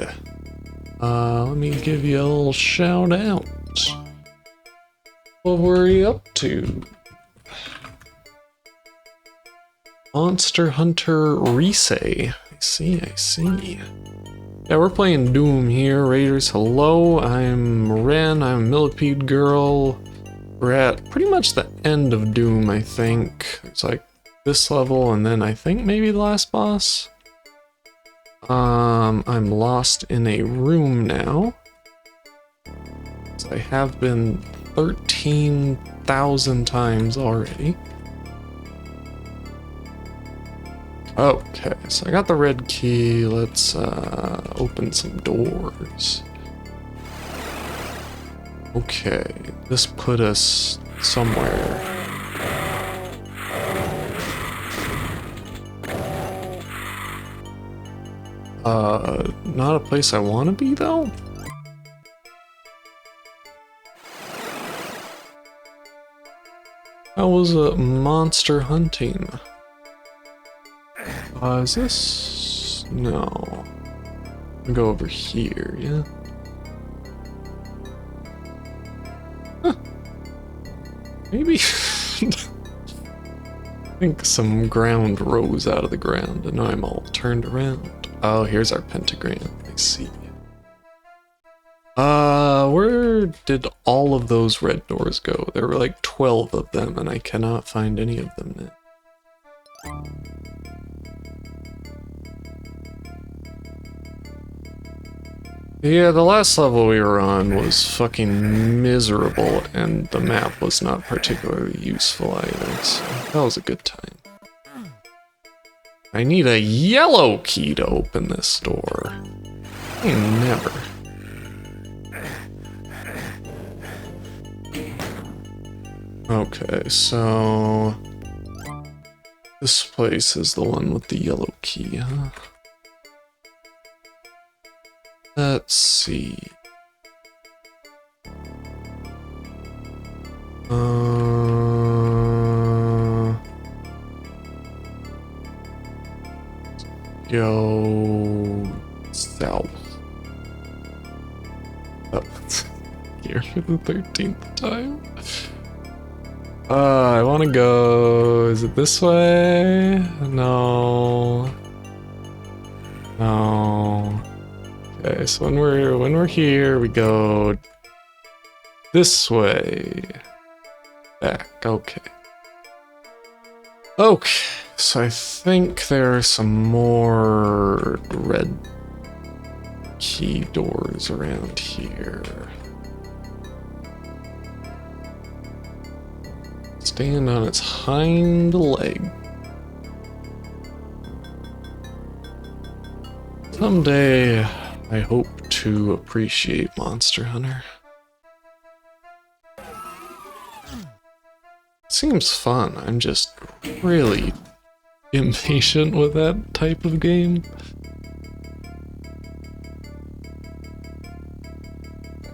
Let me give you a little shout out. What were you up to? Monster Hunter Risei. I see. Yeah, we're playing Doom here. Raiders, hello. I'm Ren, I'm a Millipede Girl. We're at pretty much the end of Doom, I think. It's like this level, and then I think maybe the last boss. I'm lost in a room now. So I have been 13,000 times already. Okay, so I got the red key. Let's open some doors. Okay, this put us somewhere. Not a place I want to be though. How was monster hunting? Is this? No. I'll go over here, yeah? Huh. Maybe. I think some ground rose out of the ground and now I'm all turned around. Oh, here's our pentagram. I see. Where did all of those red doors go? There were like 12 of them and I cannot find any of them now. Yeah, the last level we were on was fucking miserable, and the map was not particularly useful either, so that was a good time. I need a yellow key to open this door. I never. Okay, so... this place is the one with the yellow key, huh? Let's see. Go south. Oh, here for the 13th time. I want to go. Is it this way? No. No. Okay, so when we're here, we go this way. Back. Okay. Okay. So I think there are some more red key doors around here. Stand on its hind leg. Someday, I hope to appreciate Monster Hunter. Seems fun. I'm just really impatient with that type of game.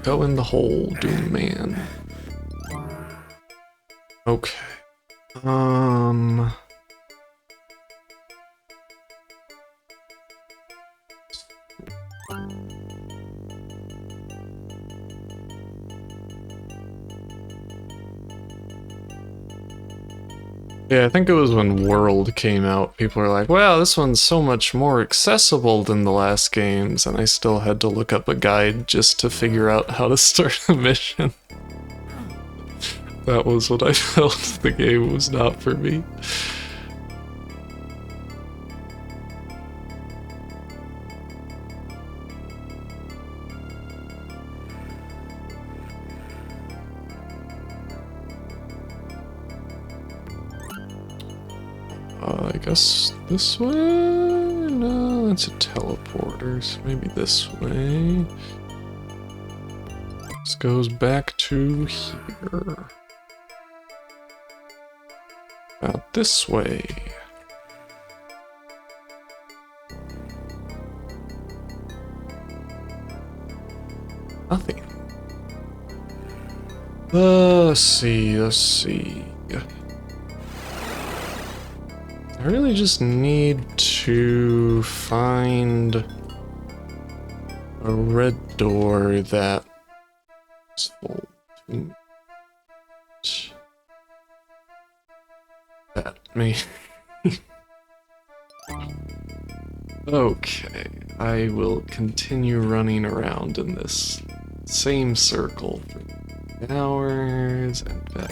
Go in the hole, Doom Man. Okay. Yeah, I think it was when World came out, people were like, wow, this one's so much more accessible than the last games, and I still had to look up a guide just to figure out how to start a mission. That was what I felt. The game was not for me. I guess this way? No, that's a teleporter, so maybe this way. This goes back to here. Out this way. Nothing. Let's see. I really just need to find a red door that is full too much. That may. Okay, I will continue running around in this same circle for hours and back.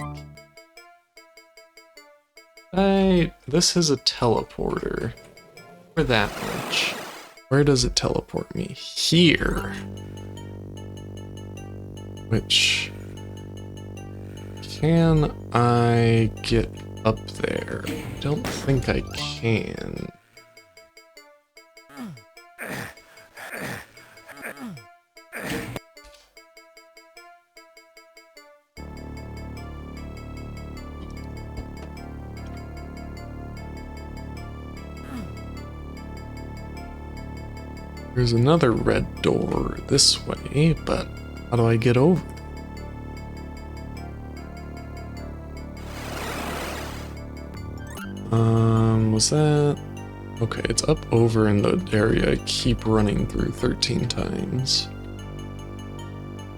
This is a teleporter. For that much. Where does it teleport me? Here. Which... Can I get up there? I don't think I can. There's another red door this way, but how do I get over? Was that... Okay, it's up over in the area I keep running through 13 times.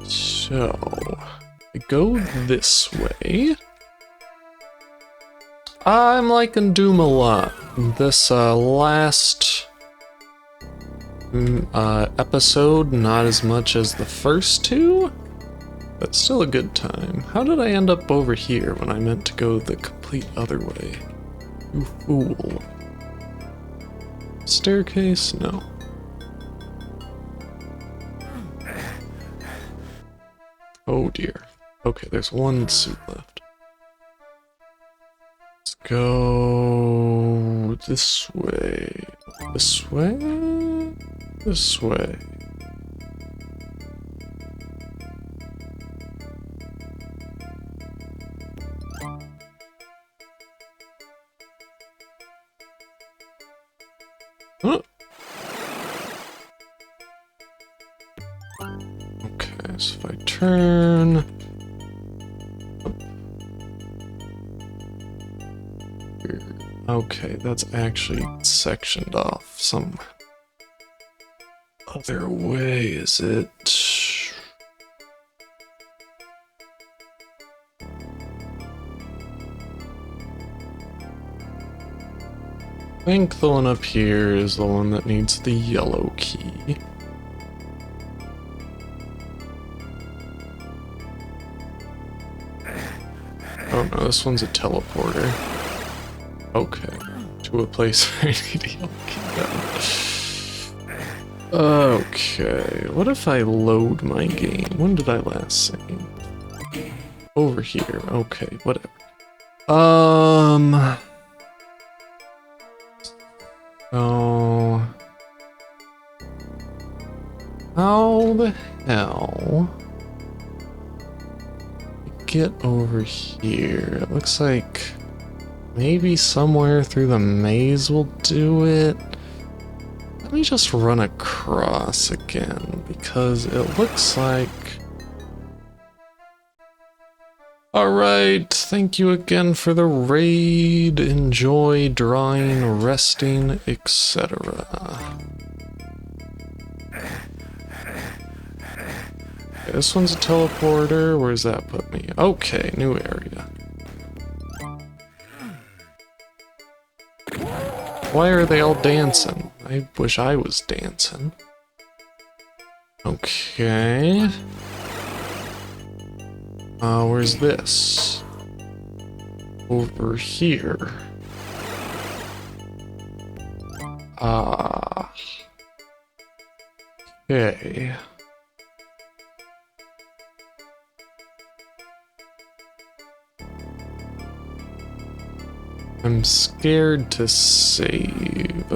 So... I go this way. I'm liking Doom a lot. This last... episode, not as much as the first two, but still a good time. How did I end up over here when I meant to go the complete other way? You fool. Staircase? No. Oh dear. Okay, there's one suit left. Let's go this way. This way? This way. Huh. Okay, so if I turn... Okay, that's actually sectioned off some other way, is it? I think the one up here is the one that needs the yellow key. Oh no, this one's a teleporter. Okay, to a place where I need a yellow key. Okay, what if I load my game? When did I last save? Over here, okay, whatever. So... How the hell... get over here? It looks like... maybe somewhere through the maze will do it. Let me just run across again, because it looks like... Alright, thank you again for the raid. Enjoy drawing, resting, etc. Okay, this one's a teleporter. Where's that put me? Okay, new area. Why are they all dancing? I wish I was dancing. Okay. Where's this? Over here. Okay. I'm scared to save.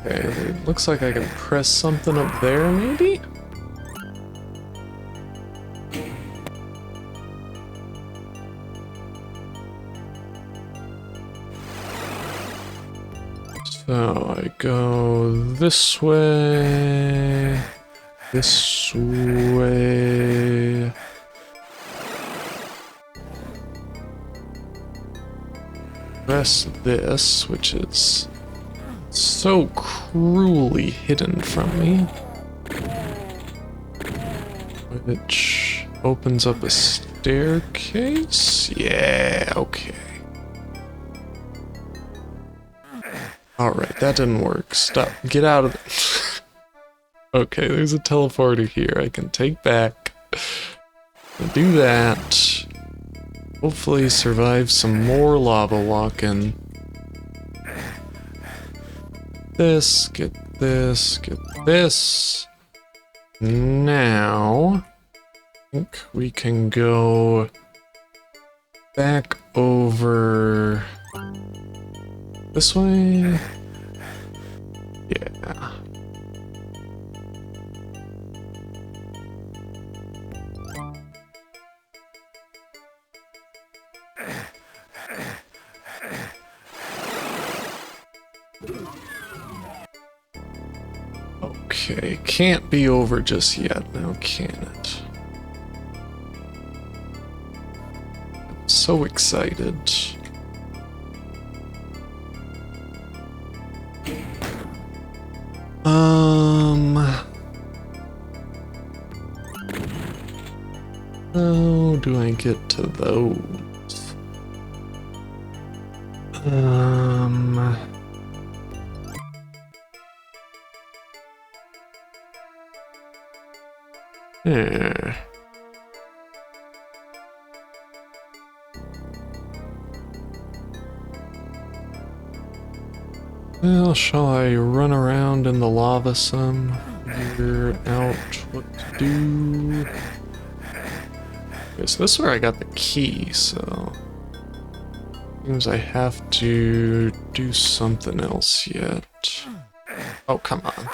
Okay, it looks like I can press something up there, maybe? So I go this way, this way. Press this, which is so cruelly hidden from me. Which opens up a staircase? Yeah, okay. Alright, that didn't work. Stop. Get out of it. Okay, there's a teleporter here I can take back. I'll do that. Hopefully survive some more lava walking. Get this. Now, I think we can go back over this way. Yeah. Okay, can't be over just yet now, can it? I'm so excited. How do I get to those? Yeah. Well, shall I run around in the lava some? Figure out what to do. Okay, so this is where I got the key, so seems I have to do something else yet. Oh, come on.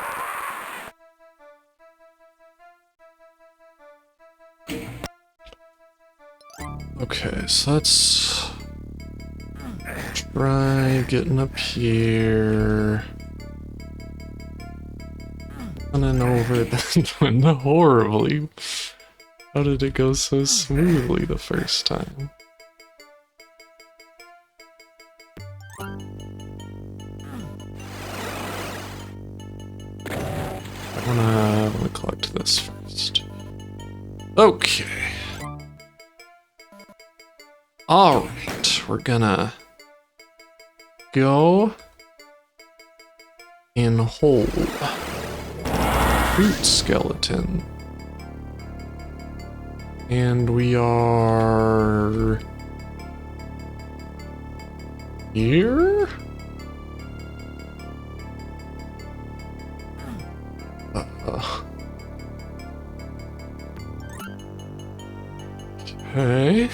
Okay, so let's try getting up here. Running over that went horribly. How did it go so smoothly the first time? I wanna collect this first. Okay. Alright, we're gonna go and hold root skeleton. And we are here? Okay.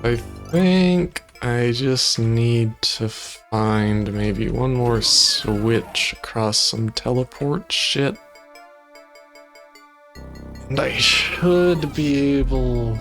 I think I just need to find maybe one more switch across some teleport shit. And I should be able...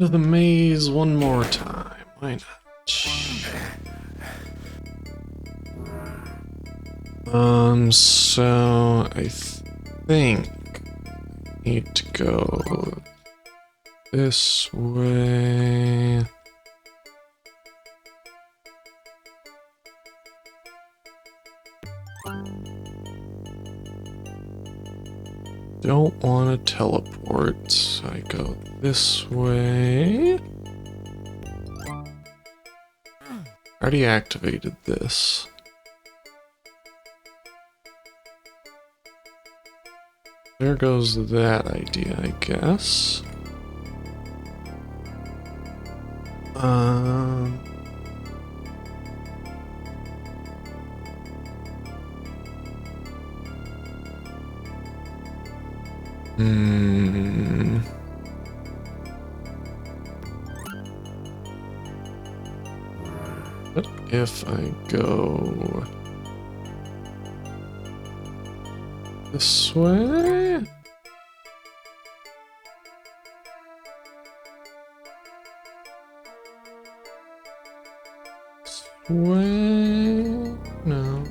to the maze one more time. Why not? So I think I need to go this way. Don't want to teleport, so I go this way. Already activated this. There goes that idea, I guess. What if I go this way? This way? No.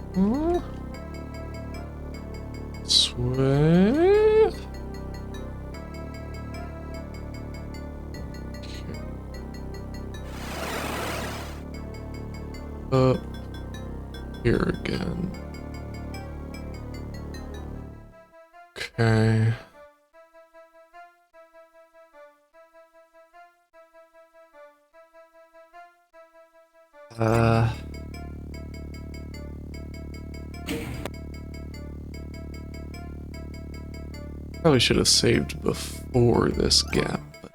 This way? Up here again. Okay. Probably should have saved before this gap, but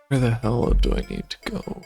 where the hell do I need to go?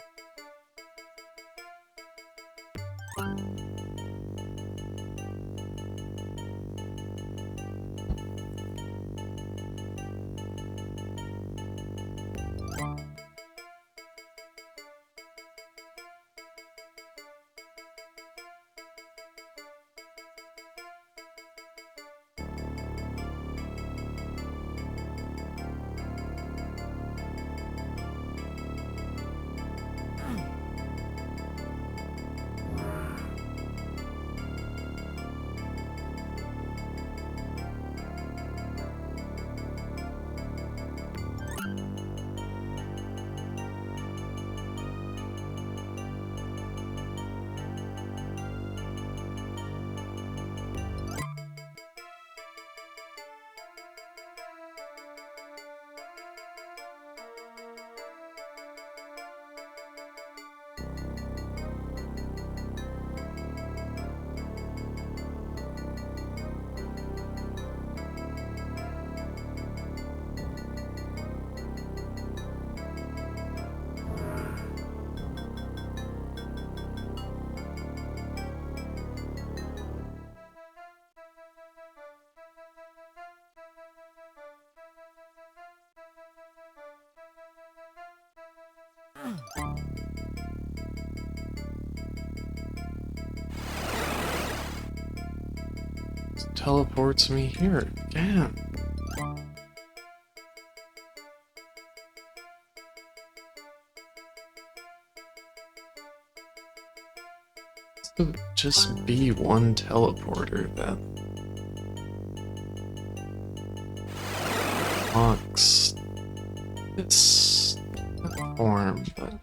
This teleports me here again. This would just be one teleporter then. Unlocks this form, but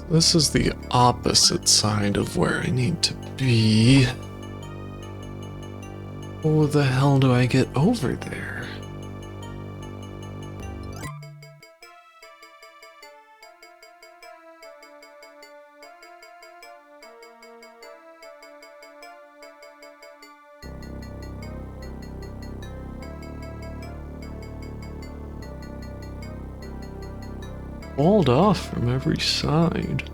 this is the opposite side of where I need to be. How the hell do I get over there? walled off from every side.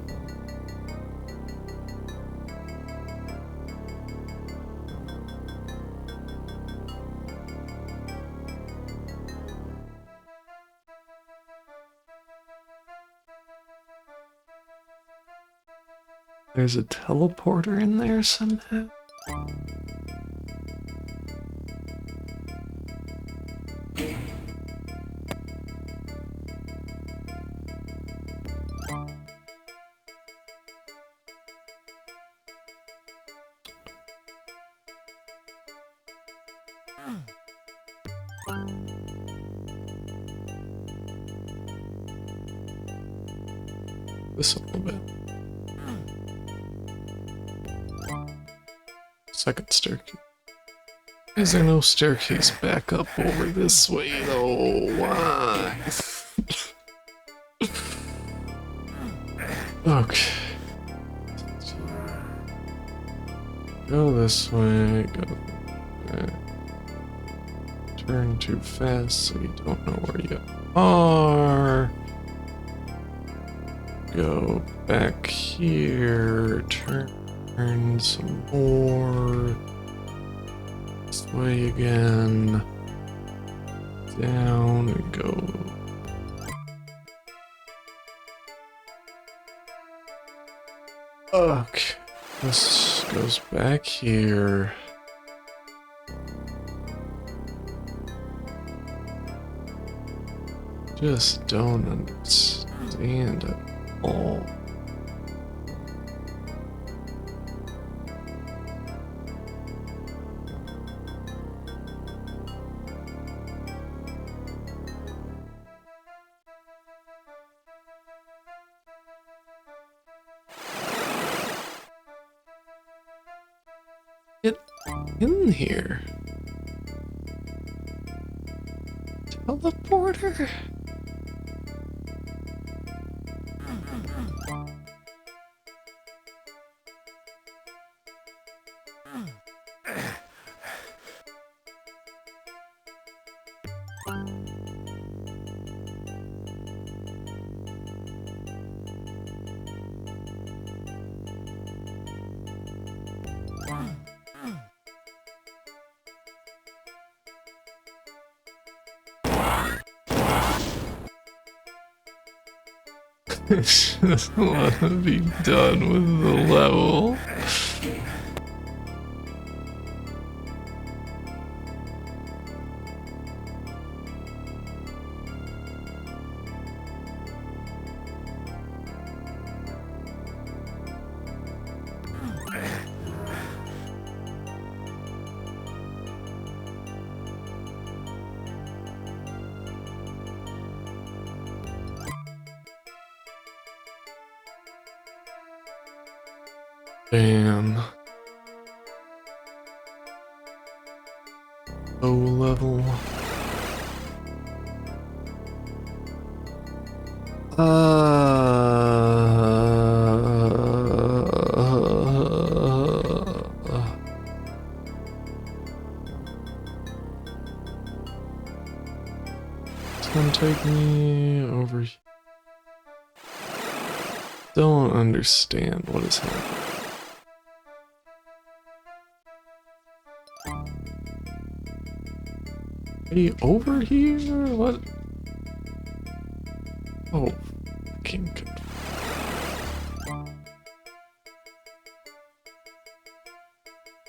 There's a teleporter in there somehow. This a little bit. Second staircase. Is there no staircase back up over this way though? Why? Okay. Go this way, go there. Turn too fast so you don't know where you are. Go back here, turn some more. This way again. Down and go. Okay. This goes back here. Just don't understand at all. Get in here. Teleporter? Just want to be done with the level. Damn. Low level. It's gonna take me over here. Don't understand what is happening. Hey, over here? What? Oh, fucking good.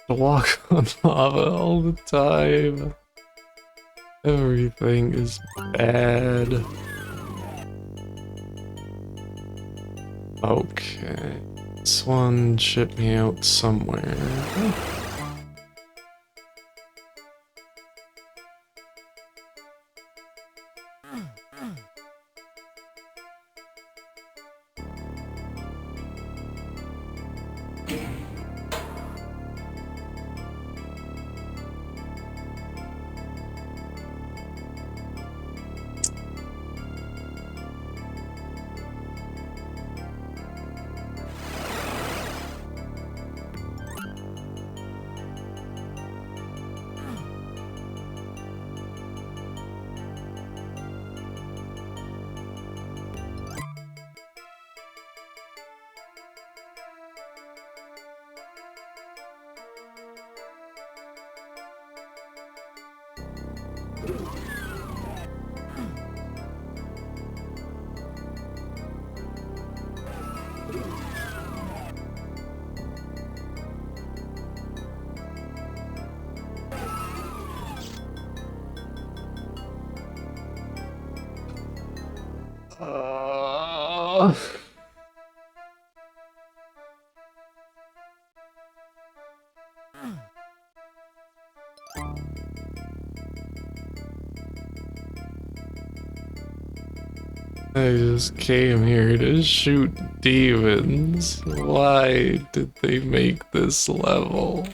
To walk on lava all the time. Everything is bad. Okay. This one shipped me out somewhere. I just came here to shoot demons. Why did they make this level?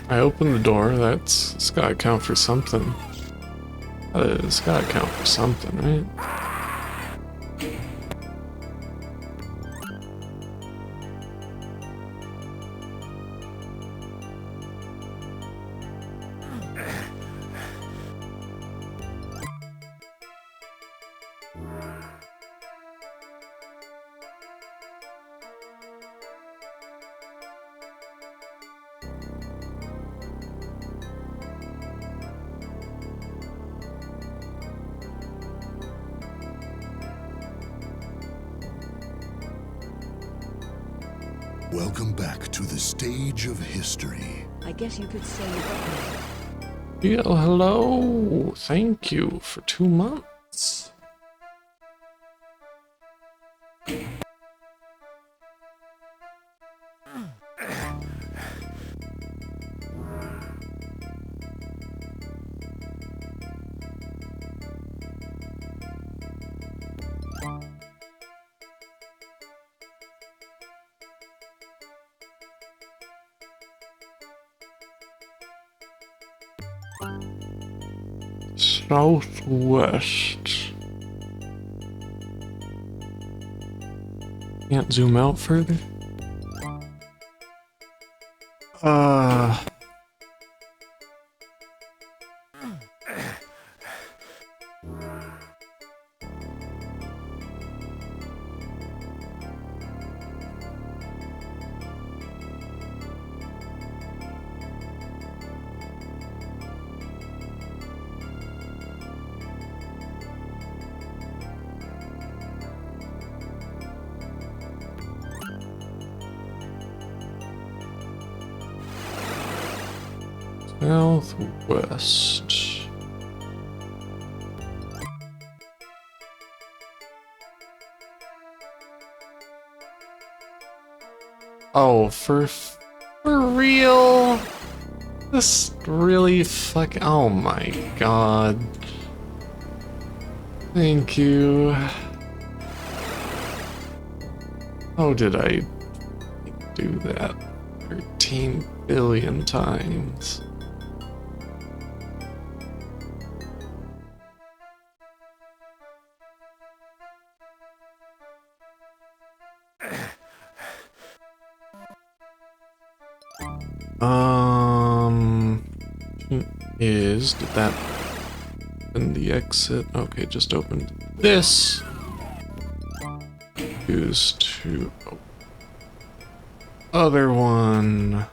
I opened the door, it's gotta count for something. It's gotta count for something, right? Welcome back to the stage of history. I guess you could say you got me. Yeah, hello. Thank you for 2 months. Southwest. Can't zoom out further. Southwest. Oh, for real? This really oh my god. Thank you. How did I do that 13 billion times? Did that open the exit? Okay, just opened this. Use to other one.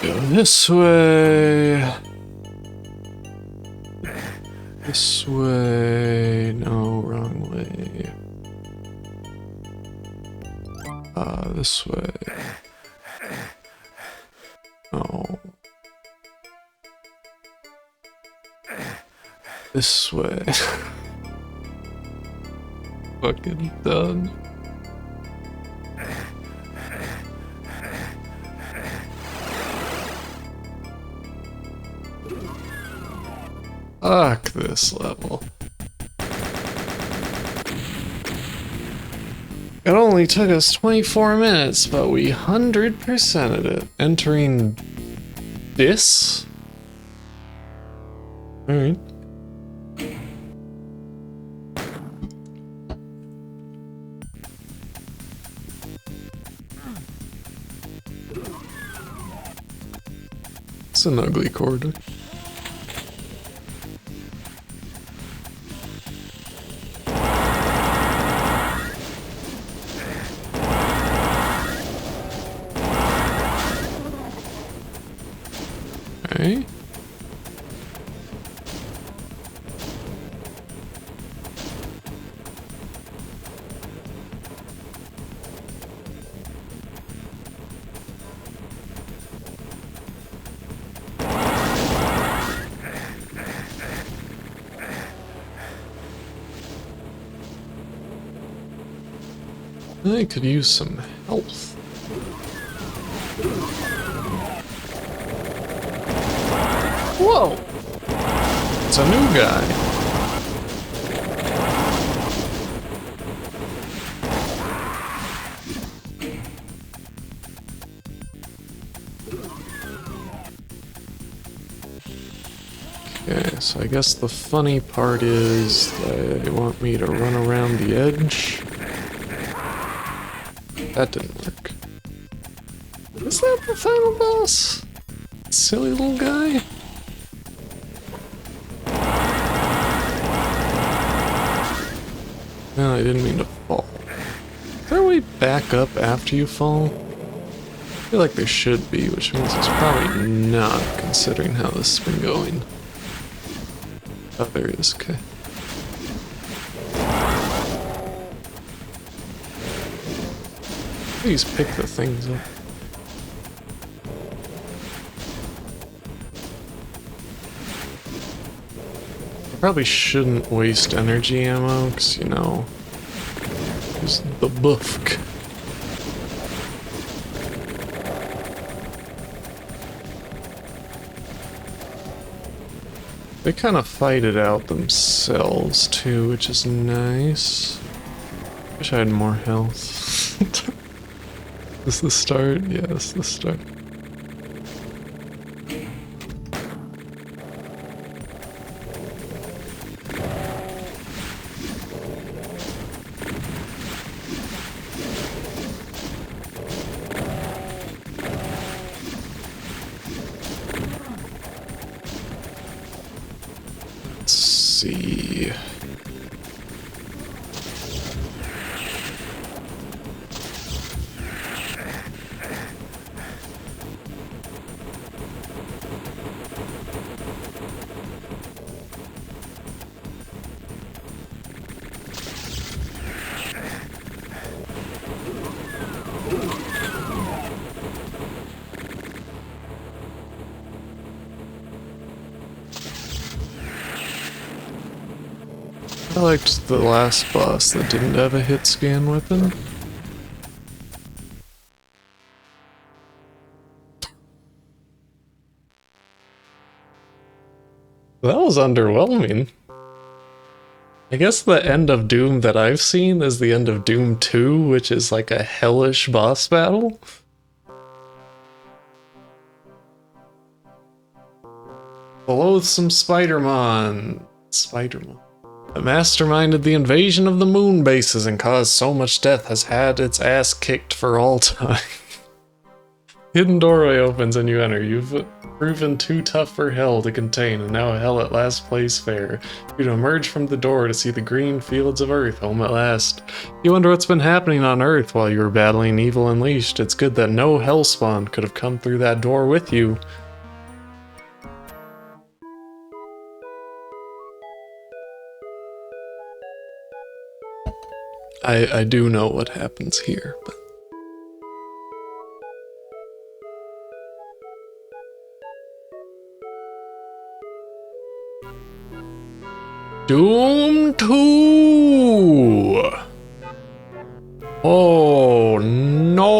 Go this way. This way. No, wrong way. This way. Oh. This way. Fucking done. Fuck this level. It only took us 24 minutes, but we 100%ed it. Entering this? Alright. It's an ugly corridor. Okay. I could use some health. Whoa! It's a new guy. Okay, so I guess the funny part is they want me to run around the edge. That didn't work. Is that the final boss? Silly little guy? No, I didn't mean to fall. Is there a way back up after you fall? I feel like there should be, which means it's probably not, considering how this has been going. Oh, there it is, okay. Please pick the things up. I probably shouldn't waste energy ammo, because, you know, use the book. They kind of fight it out themselves, too, which is nice. Wish I had more health. Is this the start? Yeah, this is the start. Let's see. I liked the last boss that didn't have a hit scan weapon. That was underwhelming. I guess the end of Doom that I've seen is the end of Doom 2, which is like a hellish boss battle. The loathsome Spider-Man. Spider-Man. That masterminded the invasion of the moon bases and caused so much death has had its ass kicked for all time. Hidden doorway opens and you enter. You've proven too tough for hell to contain, and now hell at last plays fair. You to emerge from the door to see the green fields of Earth home at last. You wonder what's been happening on Earth while you were battling evil unleashed. It's good that no hellspawn could have come through that door with you. I do know what happens here, but... Doom 2! Oh no!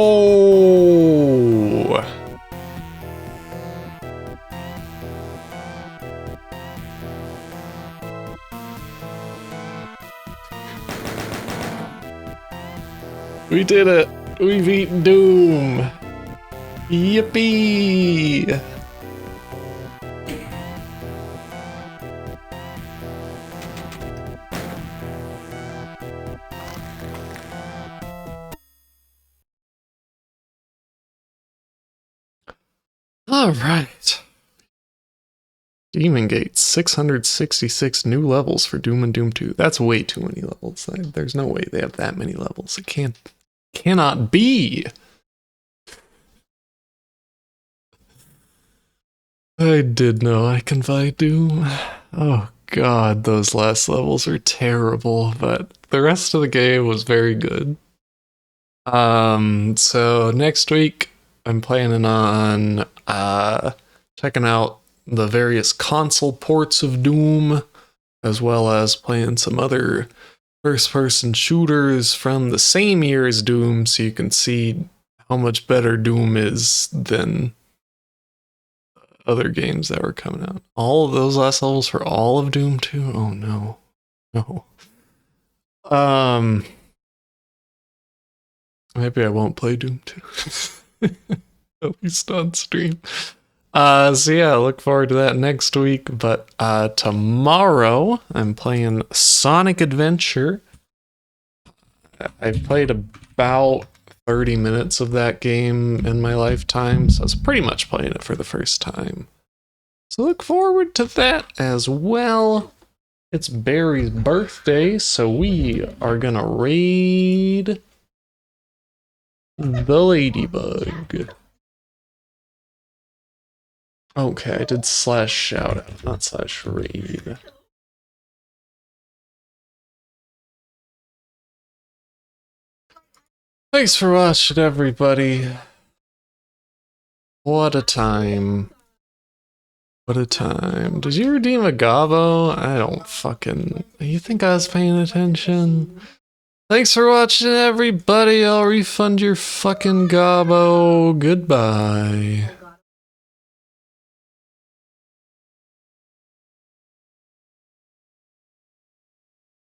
We did it! We beat Doom! Yippee! Alright. Demon Gate, 666 new levels for Doom and Doom 2. That's way too many levels. There's no way they have that many levels. It cannot be! I did know I can buy Doom. Oh god, those last levels are terrible, but the rest of the game was very good. So next week I'm planning on checking out the various console ports of Doom, as well as playing some other first-person shooters from the same year as Doom, so you can see how much better Doom is than other games that were coming out. All of those last levels for all of Doom 2? Oh no. No. Maybe I won't play Doom 2. At least on stream. So yeah, look forward to that next week. But tomorrow I'm playing Sonic Adventure. I've played about 30 minutes of that game in my lifetime, so I was pretty much playing it for the first time. So look forward to that as well. It's Barry's birthday, so we are gonna raid the Ladybug. Okay, I did slash shout out, not slash raid. Thanks for watching, everybody. What a time. What a time. Did you redeem a Gobbo? I don't fucking... You think I was paying attention? Thanks for watching, everybody. I'll refund your fucking Gobbo. Goodbye.